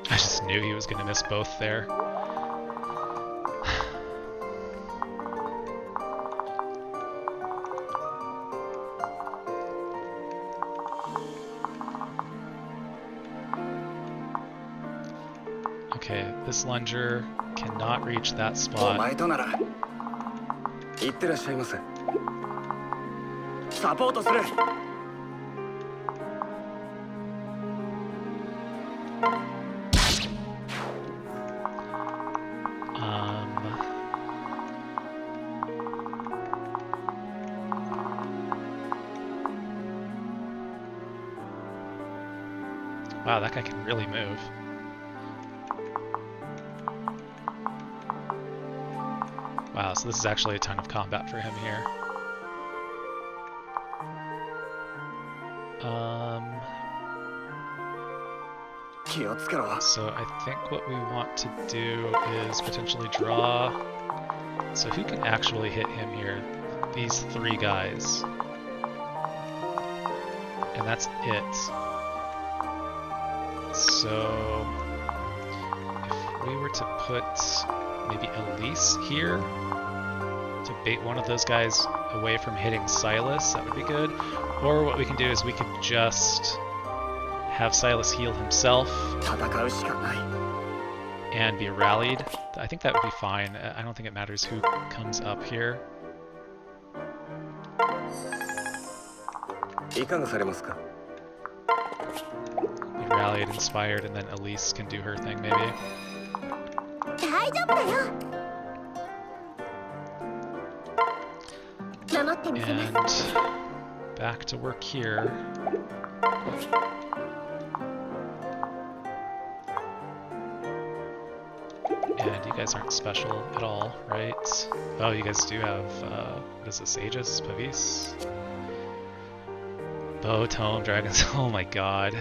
I just knew he was going to miss both there. Okay, this lunger cannot reach that spot. Wow, that guy can really move. Wow, so this is actually a ton of combat for him here. So I think what we want to do is potentially draw. So who can actually hit him here? These 3 guys. And that's it. So if we were to put maybe Elise here to bait one of those guys away from hitting Silas, that would be good. Or what we can do is we could just have Silas heal himself and be rallied. I think that would be fine. I don't think it matters who comes up here. Be rallied, inspired, and then Elise can do her thing, maybe. And back to work here. And you guys aren't special at all, right? Oh, you guys do have, what is this, Aegis? Pavis? Bow, Tome, Dragons, oh my god.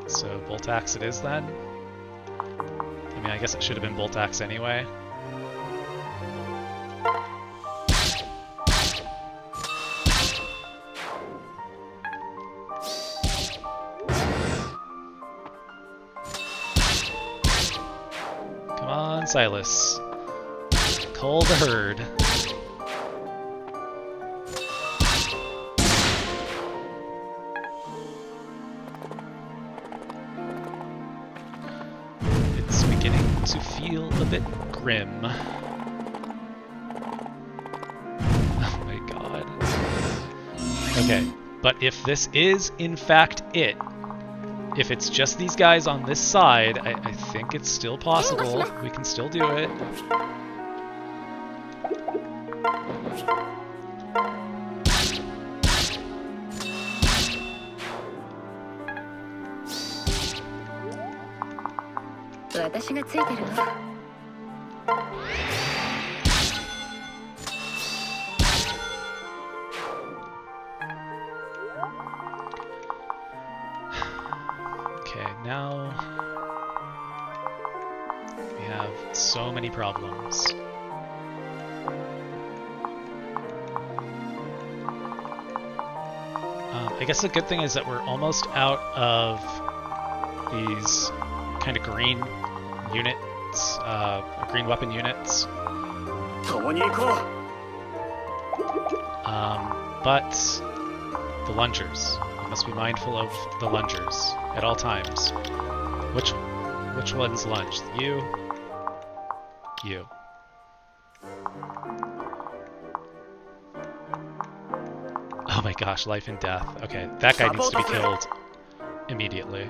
So, Bolt Axe it is then? I mean, I guess it should have been Bolt Axe anyway. Come on, Silas. Cull the herd. beginning to feel a bit grim. Oh my god. Okay, but if this is in fact it, if it's just these guys on this side, I think it's still possible. We can still do it. Okay, now we have so many problems. I guess the good thing is that we're almost out of these kind of green units, green weapon units. But the lungers. We must be mindful of the lungers at all times. Which one's lunge? You? You. Oh my gosh, life and death. Okay, that guy needs to be killed immediately.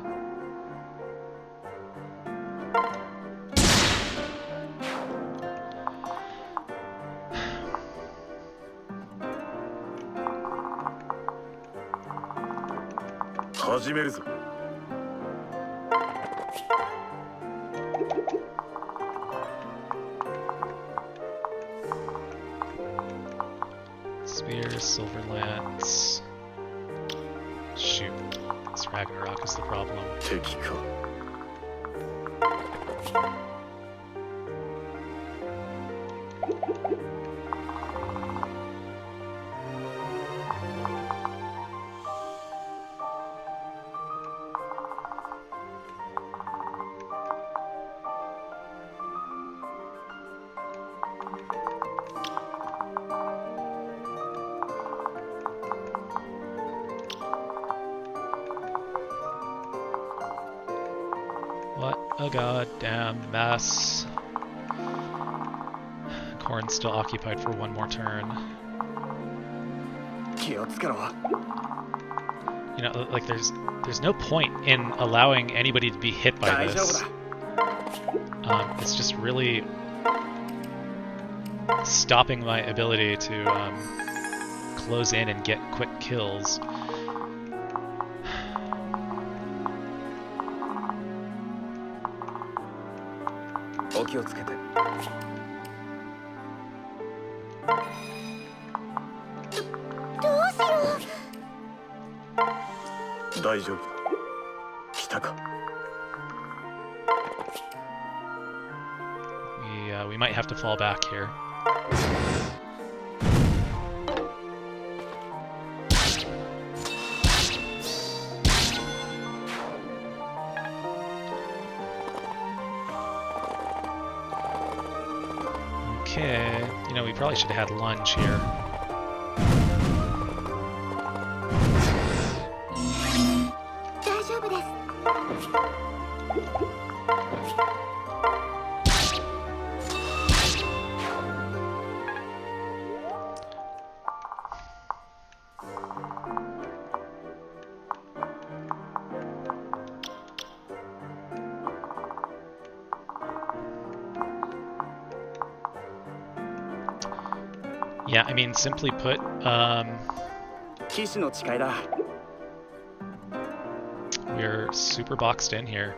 Spears, silver lance. Shoot, this Ragnarok is the problem. What a goddamn mess. Corn's still occupied for one more turn. You know, like there's no point in allowing anybody to be hit by this. It's just really stopping my ability to close in and get quick kills. We might have to fall back here. Okay, you know, we probably should have had lunge here. Yeah, I mean, simply put, we're super boxed in here.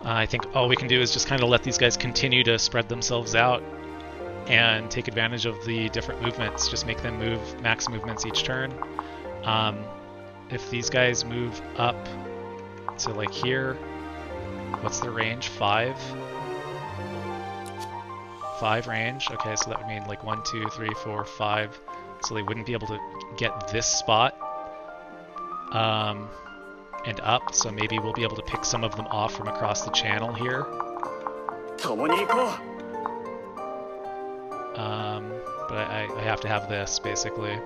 I think all we can do is just kind of let these guys continue to spread themselves out and take advantage of the different movements. Just make them move max movements each turn. If these guys move up to like here, what's their range? 5? 5 range? Okay, so that would mean like 1, 2, 3, 4, 5. So they wouldn't be able to get this spot and up, so maybe we'll be able to pick some of them off from across the channel here. but I have to have this, basically.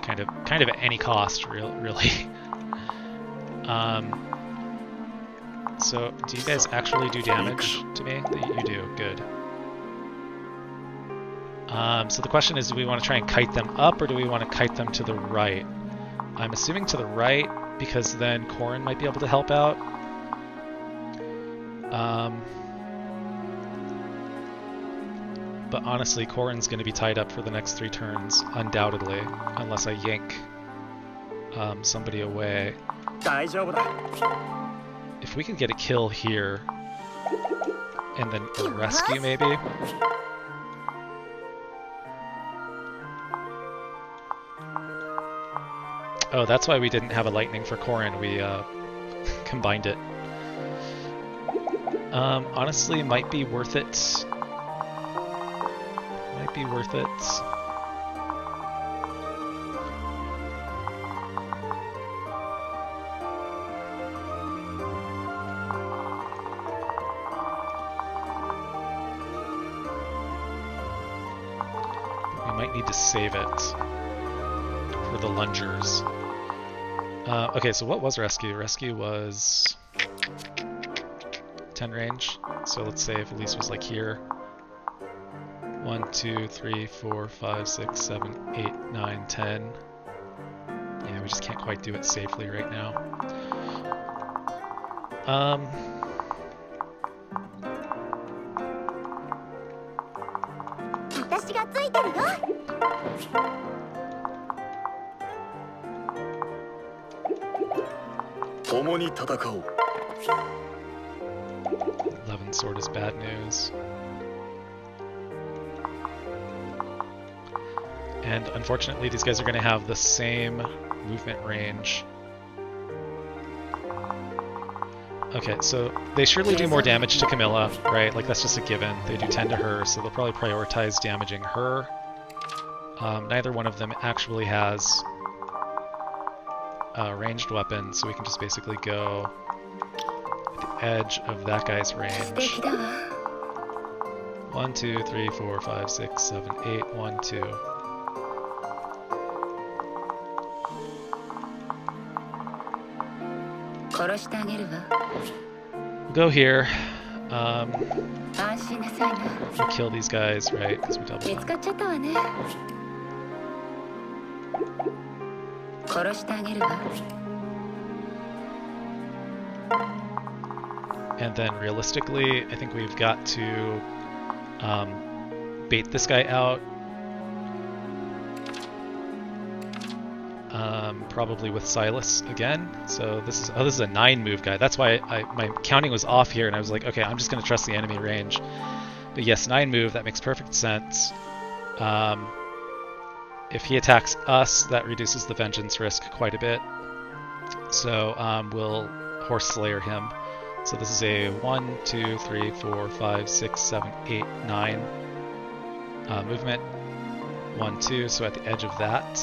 Kind of at any cost, really. So, do you guys actually do damage to me? You do, good. So the question is, do we want to try and kite them up, or do we want to kite them to the right? I'm assuming to the right, because then Corin might be able to help out. But honestly, Corin's going to be tied up for the next 3 turns, undoubtedly, unless I yank somebody away. If we can get a kill here, and then a rescue maybe? Oh, that's why we didn't have a lightning for Corin, we combined it. Honestly, might be worth it. Might be worth it. We might need to save it for the lungers. Okay, so what was rescue? Rescue was 10 range. So let's say if Elise was like here. 1, 2, 3, 4, 5, 6, 7, 8, 9, 10. Yeah, we just can't quite do it safely right now. Eleven sword is bad news. And unfortunately, these guys are going to have the same movement range. Okay, so they surely do more damage to Camilla, right? Like, that's just a given. They do 10 to her, so they'll probably prioritize damaging her. Neither one of them actually has a ranged weapon, so we can just basically go at the edge of that guy's range. 1, 2, 3, 4, 5, 6, 7, 8, 1, 2. We'll go here. We'll kill these guys, right? Because we double them. And then realistically, I think we've got to bait this guy out. Probably with Silas again. So this is a 9 move guy. That's why my counting was off here, and I was like, okay, I'm just going to trust the enemy range. But yes, 9 move, that makes perfect sense. If he attacks us, that reduces the vengeance risk quite a bit. So we'll Horse Slayer him. So this is a 1, 2, 3, 4, 5, 6, 7, 8, 9 movement. 1, 2, so at the edge of that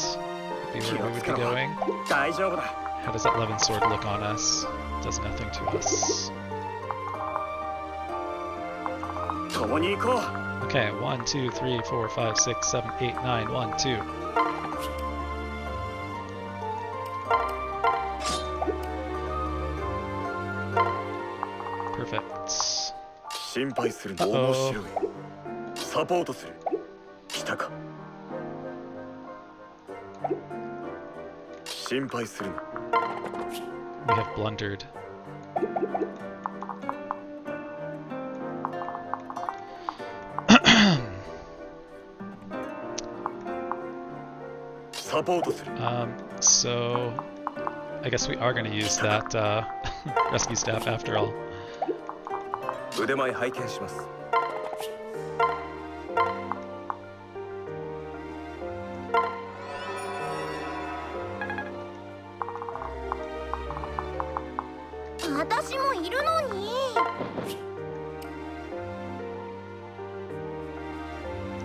would be where we would be going. How does that 11 sword look on us? Does nothing to us. Okay, 1, 2, 3, 4, 5, 6, 7, 8, 9, 1, 2. Perfect. Uh-oh. We have blundered. So I guess we are going to use that rescue staff after all.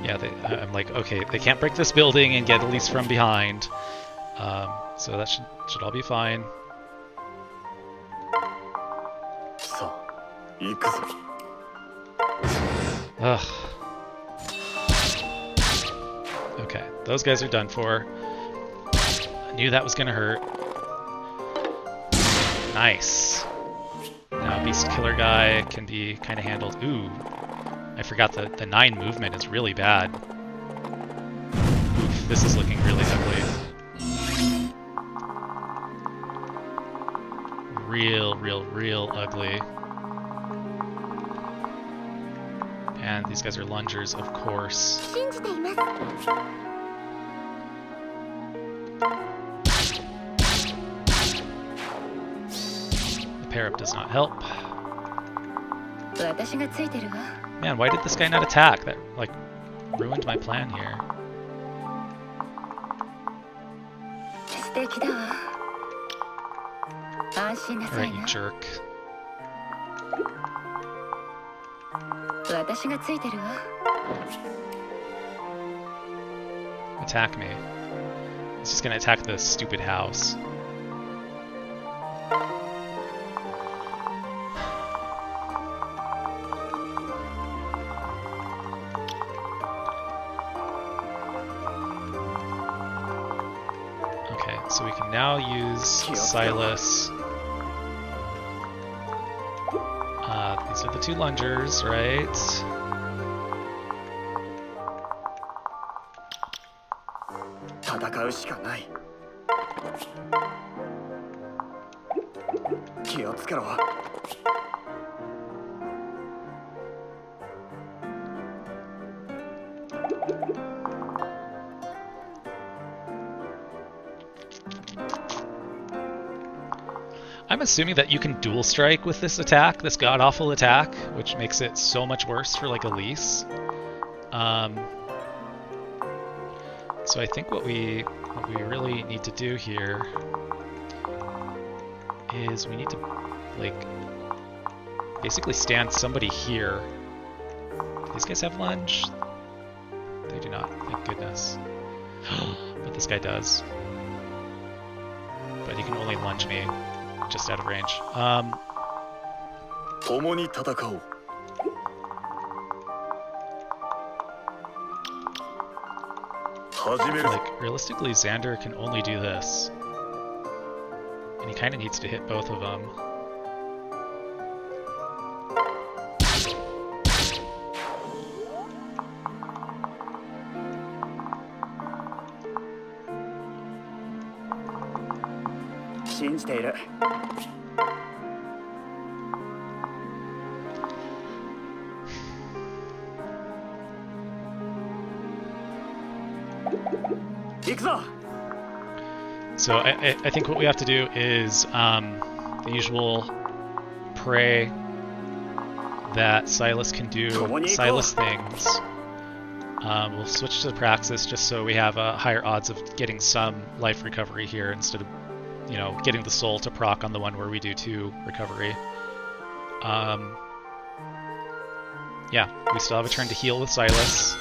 Yeah, I'm like, okay, they can't break this building and get Elise from behind. So that should all be fine. Ugh. Okay, those guys are done for. I knew that was gonna hurt. Nice. Now Beast Killer guy can be kind of handled. Ooh, I forgot the 9 movement is really bad. Oof, this is looking really ugly. Real ugly. And these guys are lungers, of course. 信じています The pair up does not help. 私がついてるわ Man, why did this guy not attack? That, like, ruined my plan here. 素敵だわ安心なさ Alright, い you な jerk. 私がついてるわ Attack me. He's just gonna attack the stupid house. Okay, so we can now use Silas. These are the 2 lungers, right? I'm assuming that you can dual strike with this attack, this god-awful attack, which makes it so much worse for like Elise. So I think what we really need to do here is we need to like basically stand somebody here. Do these guys have lunge? They do not, thank goodness. But this guy does. But he can only lunge me. Just out of range. Like, realistically, Xander can only do this. And he kind of needs to hit both of them. So I think what we have to do is the usual pray that Silas can do Silas things. We'll switch to the Praxis just so we have higher odds of getting some life recovery here instead of, you know, getting the soul to proc on the one where we do 2 recovery. Yeah, we still have a turn to heal with Silas.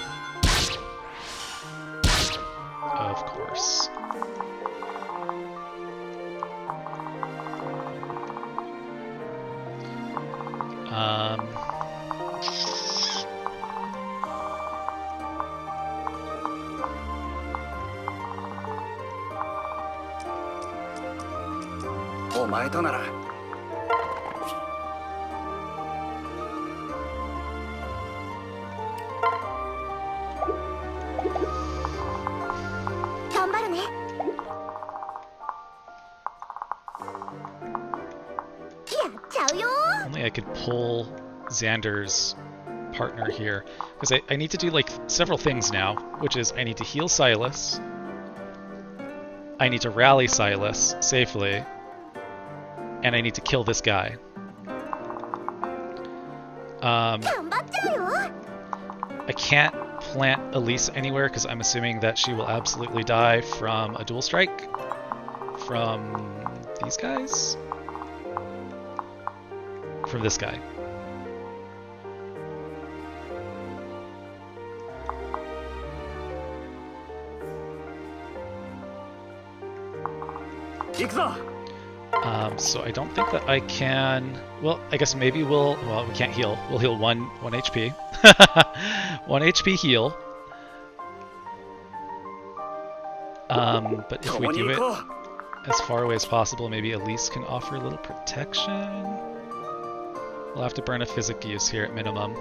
Of course. Only I could pull Xander's partner here, because I need to do like several things now, which is I need to heal Silas, I need to rally Silas safely, and I need to kill this guy. I can't plant Elise anywhere because I'm assuming that she will absolutely die from a dual strike from these guys? From this guy. So I don't think that I can... Well, I guess maybe we'll... Well, we can't heal. We'll heal 1 HP. 1 HP heal. But if we do it as far away as possible, maybe Elise can offer a little protection. We'll have to burn a physic use here at minimum.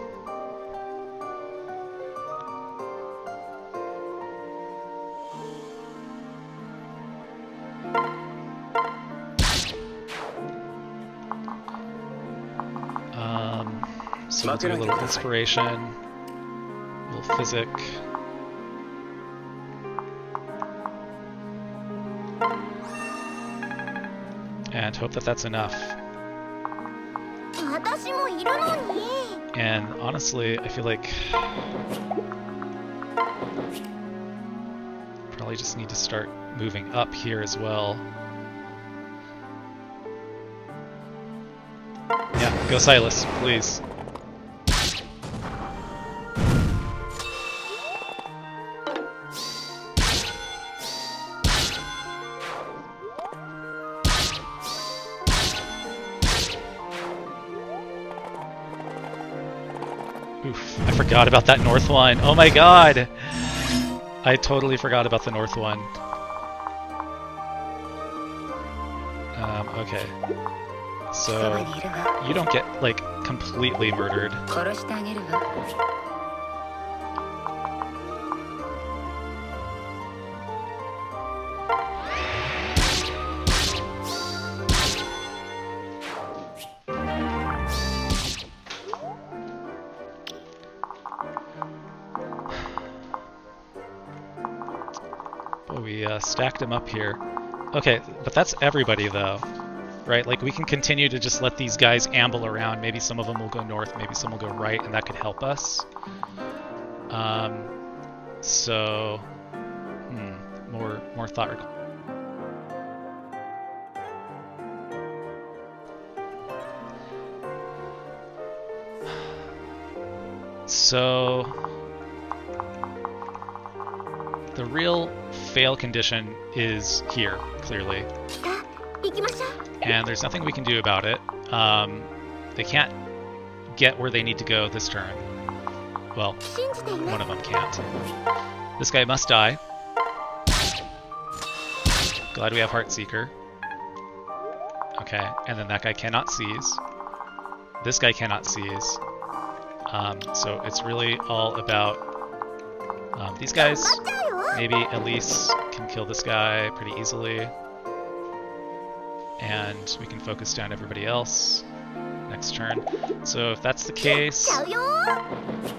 So we'll do a little inspiration, a little physic. And hope that that's enough. And honestly, I feel like probably just need to start moving up here as well. Yeah, go Silas, please. Oof, I forgot about that north one. Oh my god! I totally forgot about the north one. Okay. So, you don't get, like, completely murdered. Boy, we stacked them up here. Okay, but that's everybody, though. Right, like we can continue to just let these guys amble around. Maybe some of them will go north, maybe some will go right, and that could help us. So, more thought required. So, the real fail condition is here, clearly. And there's nothing we can do about it. They can't get where they need to go this turn. Well, one of them can't. This guy must die. Glad we have Heartseeker. Okay, and then that guy cannot seize. This guy cannot seize. So it's really all about these guys. Maybe Elise can kill this guy pretty easily. And we can focus down everybody else next turn. So if that's the case,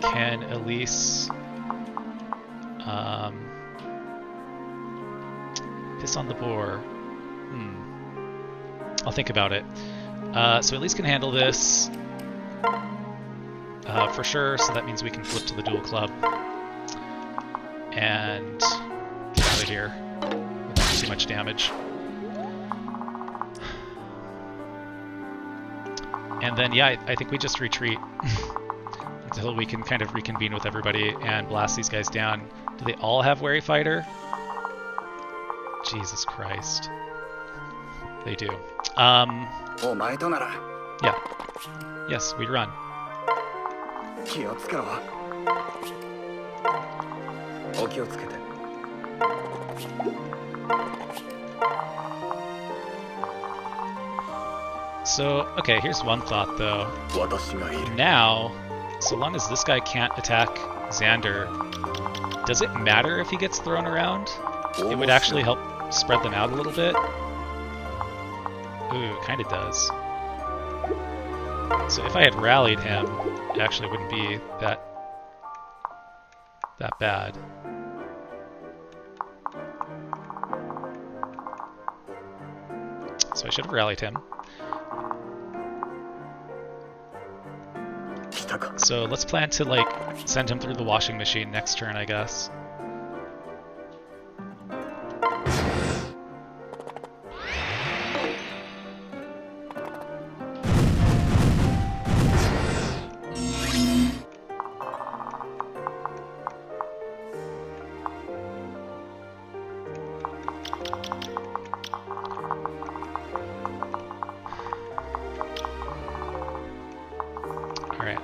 can Elise piss on the boar? I'll think about it. So Elise can handle this for sure, so that means we can flip to the dual club and get out of here without too much damage. And then, yeah, I think we just retreat until we can kind of reconvene with everybody and blast these guys down. Do they all have Wary Fighter? Jesus Christ. They do. Yeah. Yes, we run. So, okay, here's one thought though. Now, so long as this guy can't attack Xander, does it matter if he gets thrown around? It would actually help spread them out a little bit. Ooh, kinda does. So if I had rallied him, it actually wouldn't be that bad. So I should have rallied him. So let's plan to, like, send him through the washing machine next turn, I guess.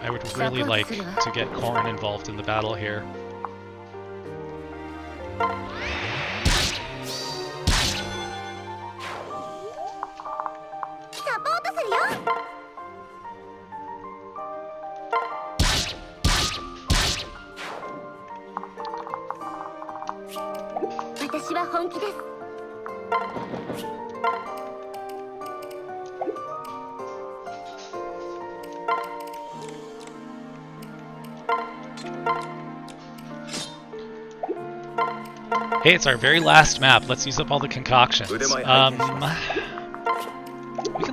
I would really like to get Corrin involved in the battle here. Hey, it's our very last map. Let's use up all the concoctions. We can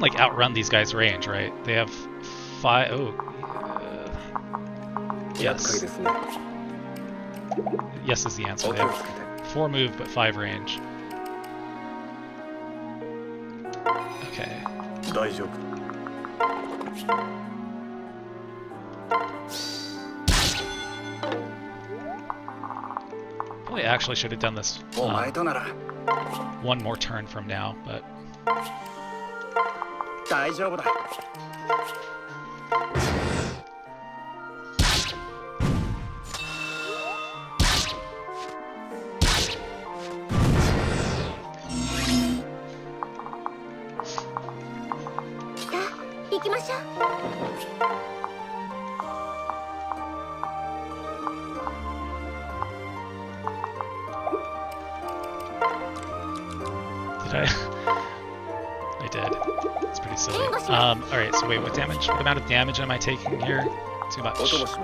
like outrun these guys' range, right? They have 5. Oh, yes. Yes is the answer. They have 4 move but 5 range. Okay. Probably actually should have done this one more turn from now, but... I did. It's pretty silly. Alright, so wait, what damage? What amount of damage am I taking here? Too much. Too much.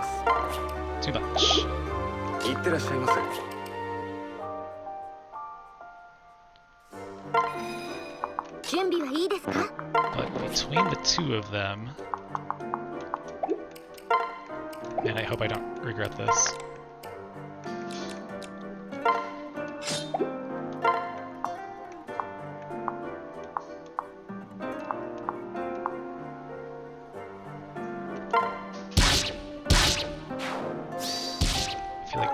But between the two of them... Man, I hope I don't regret this.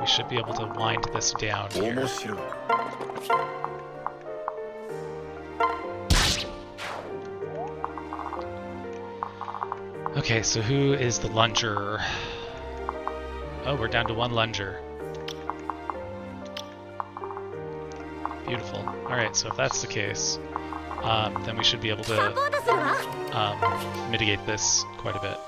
Should be able to wind this down here. Okay, so who is the lunger? Oh, we're down to 1 lunger. Beautiful. Alright, so if that's the case, then we should be able to mitigate this quite a bit.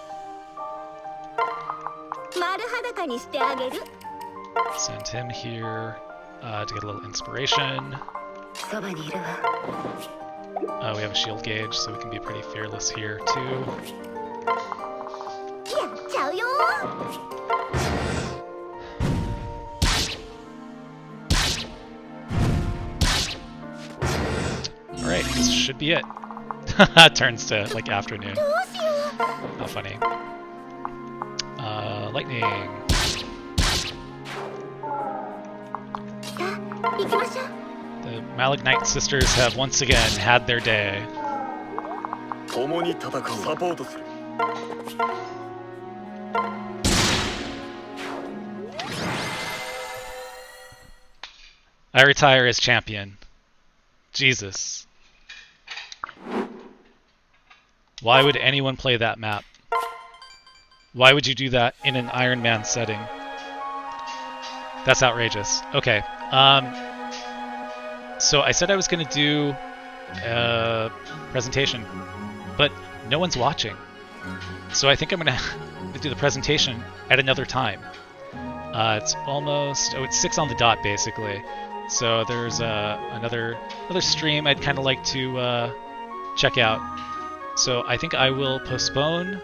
Send him here to get a little inspiration. We have a shield gauge, so we can be pretty fearless here too. Alright, this should be it. Turns to like afternoon. How funny. Lightning. The Malignite sisters have once again had their day. I retire as champion. Jesus. Why would anyone play that map? Why would you do that in an Iron Man setting? That's outrageous. Okay. So I said I was going to do a presentation, but no one's watching. So I think I'm going to do the presentation at another time. It's almost... Oh, it's 6 on the dot, basically. So there's another stream I'd kind of like to check out. So I think I will postpone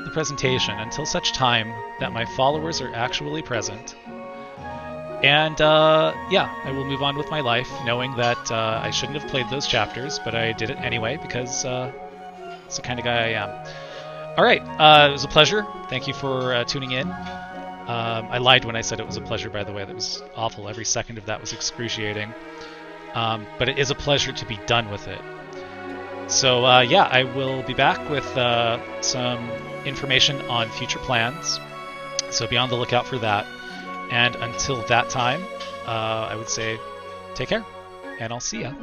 the presentation until such time that my followers are actually present. And yeah, I will move on with my life, knowing that I shouldn't have played those chapters, but I did it anyway because it's the kind of guy I am. Alright, it was a pleasure. Thank you for tuning in. I lied when I said it was a pleasure, by the way. That was awful. Every second of that was excruciating. But it is a pleasure to be done with it. So yeah, I will be back with some information on future plans. So be on the lookout for that. And until that time, I would say take care, and I'll see ya.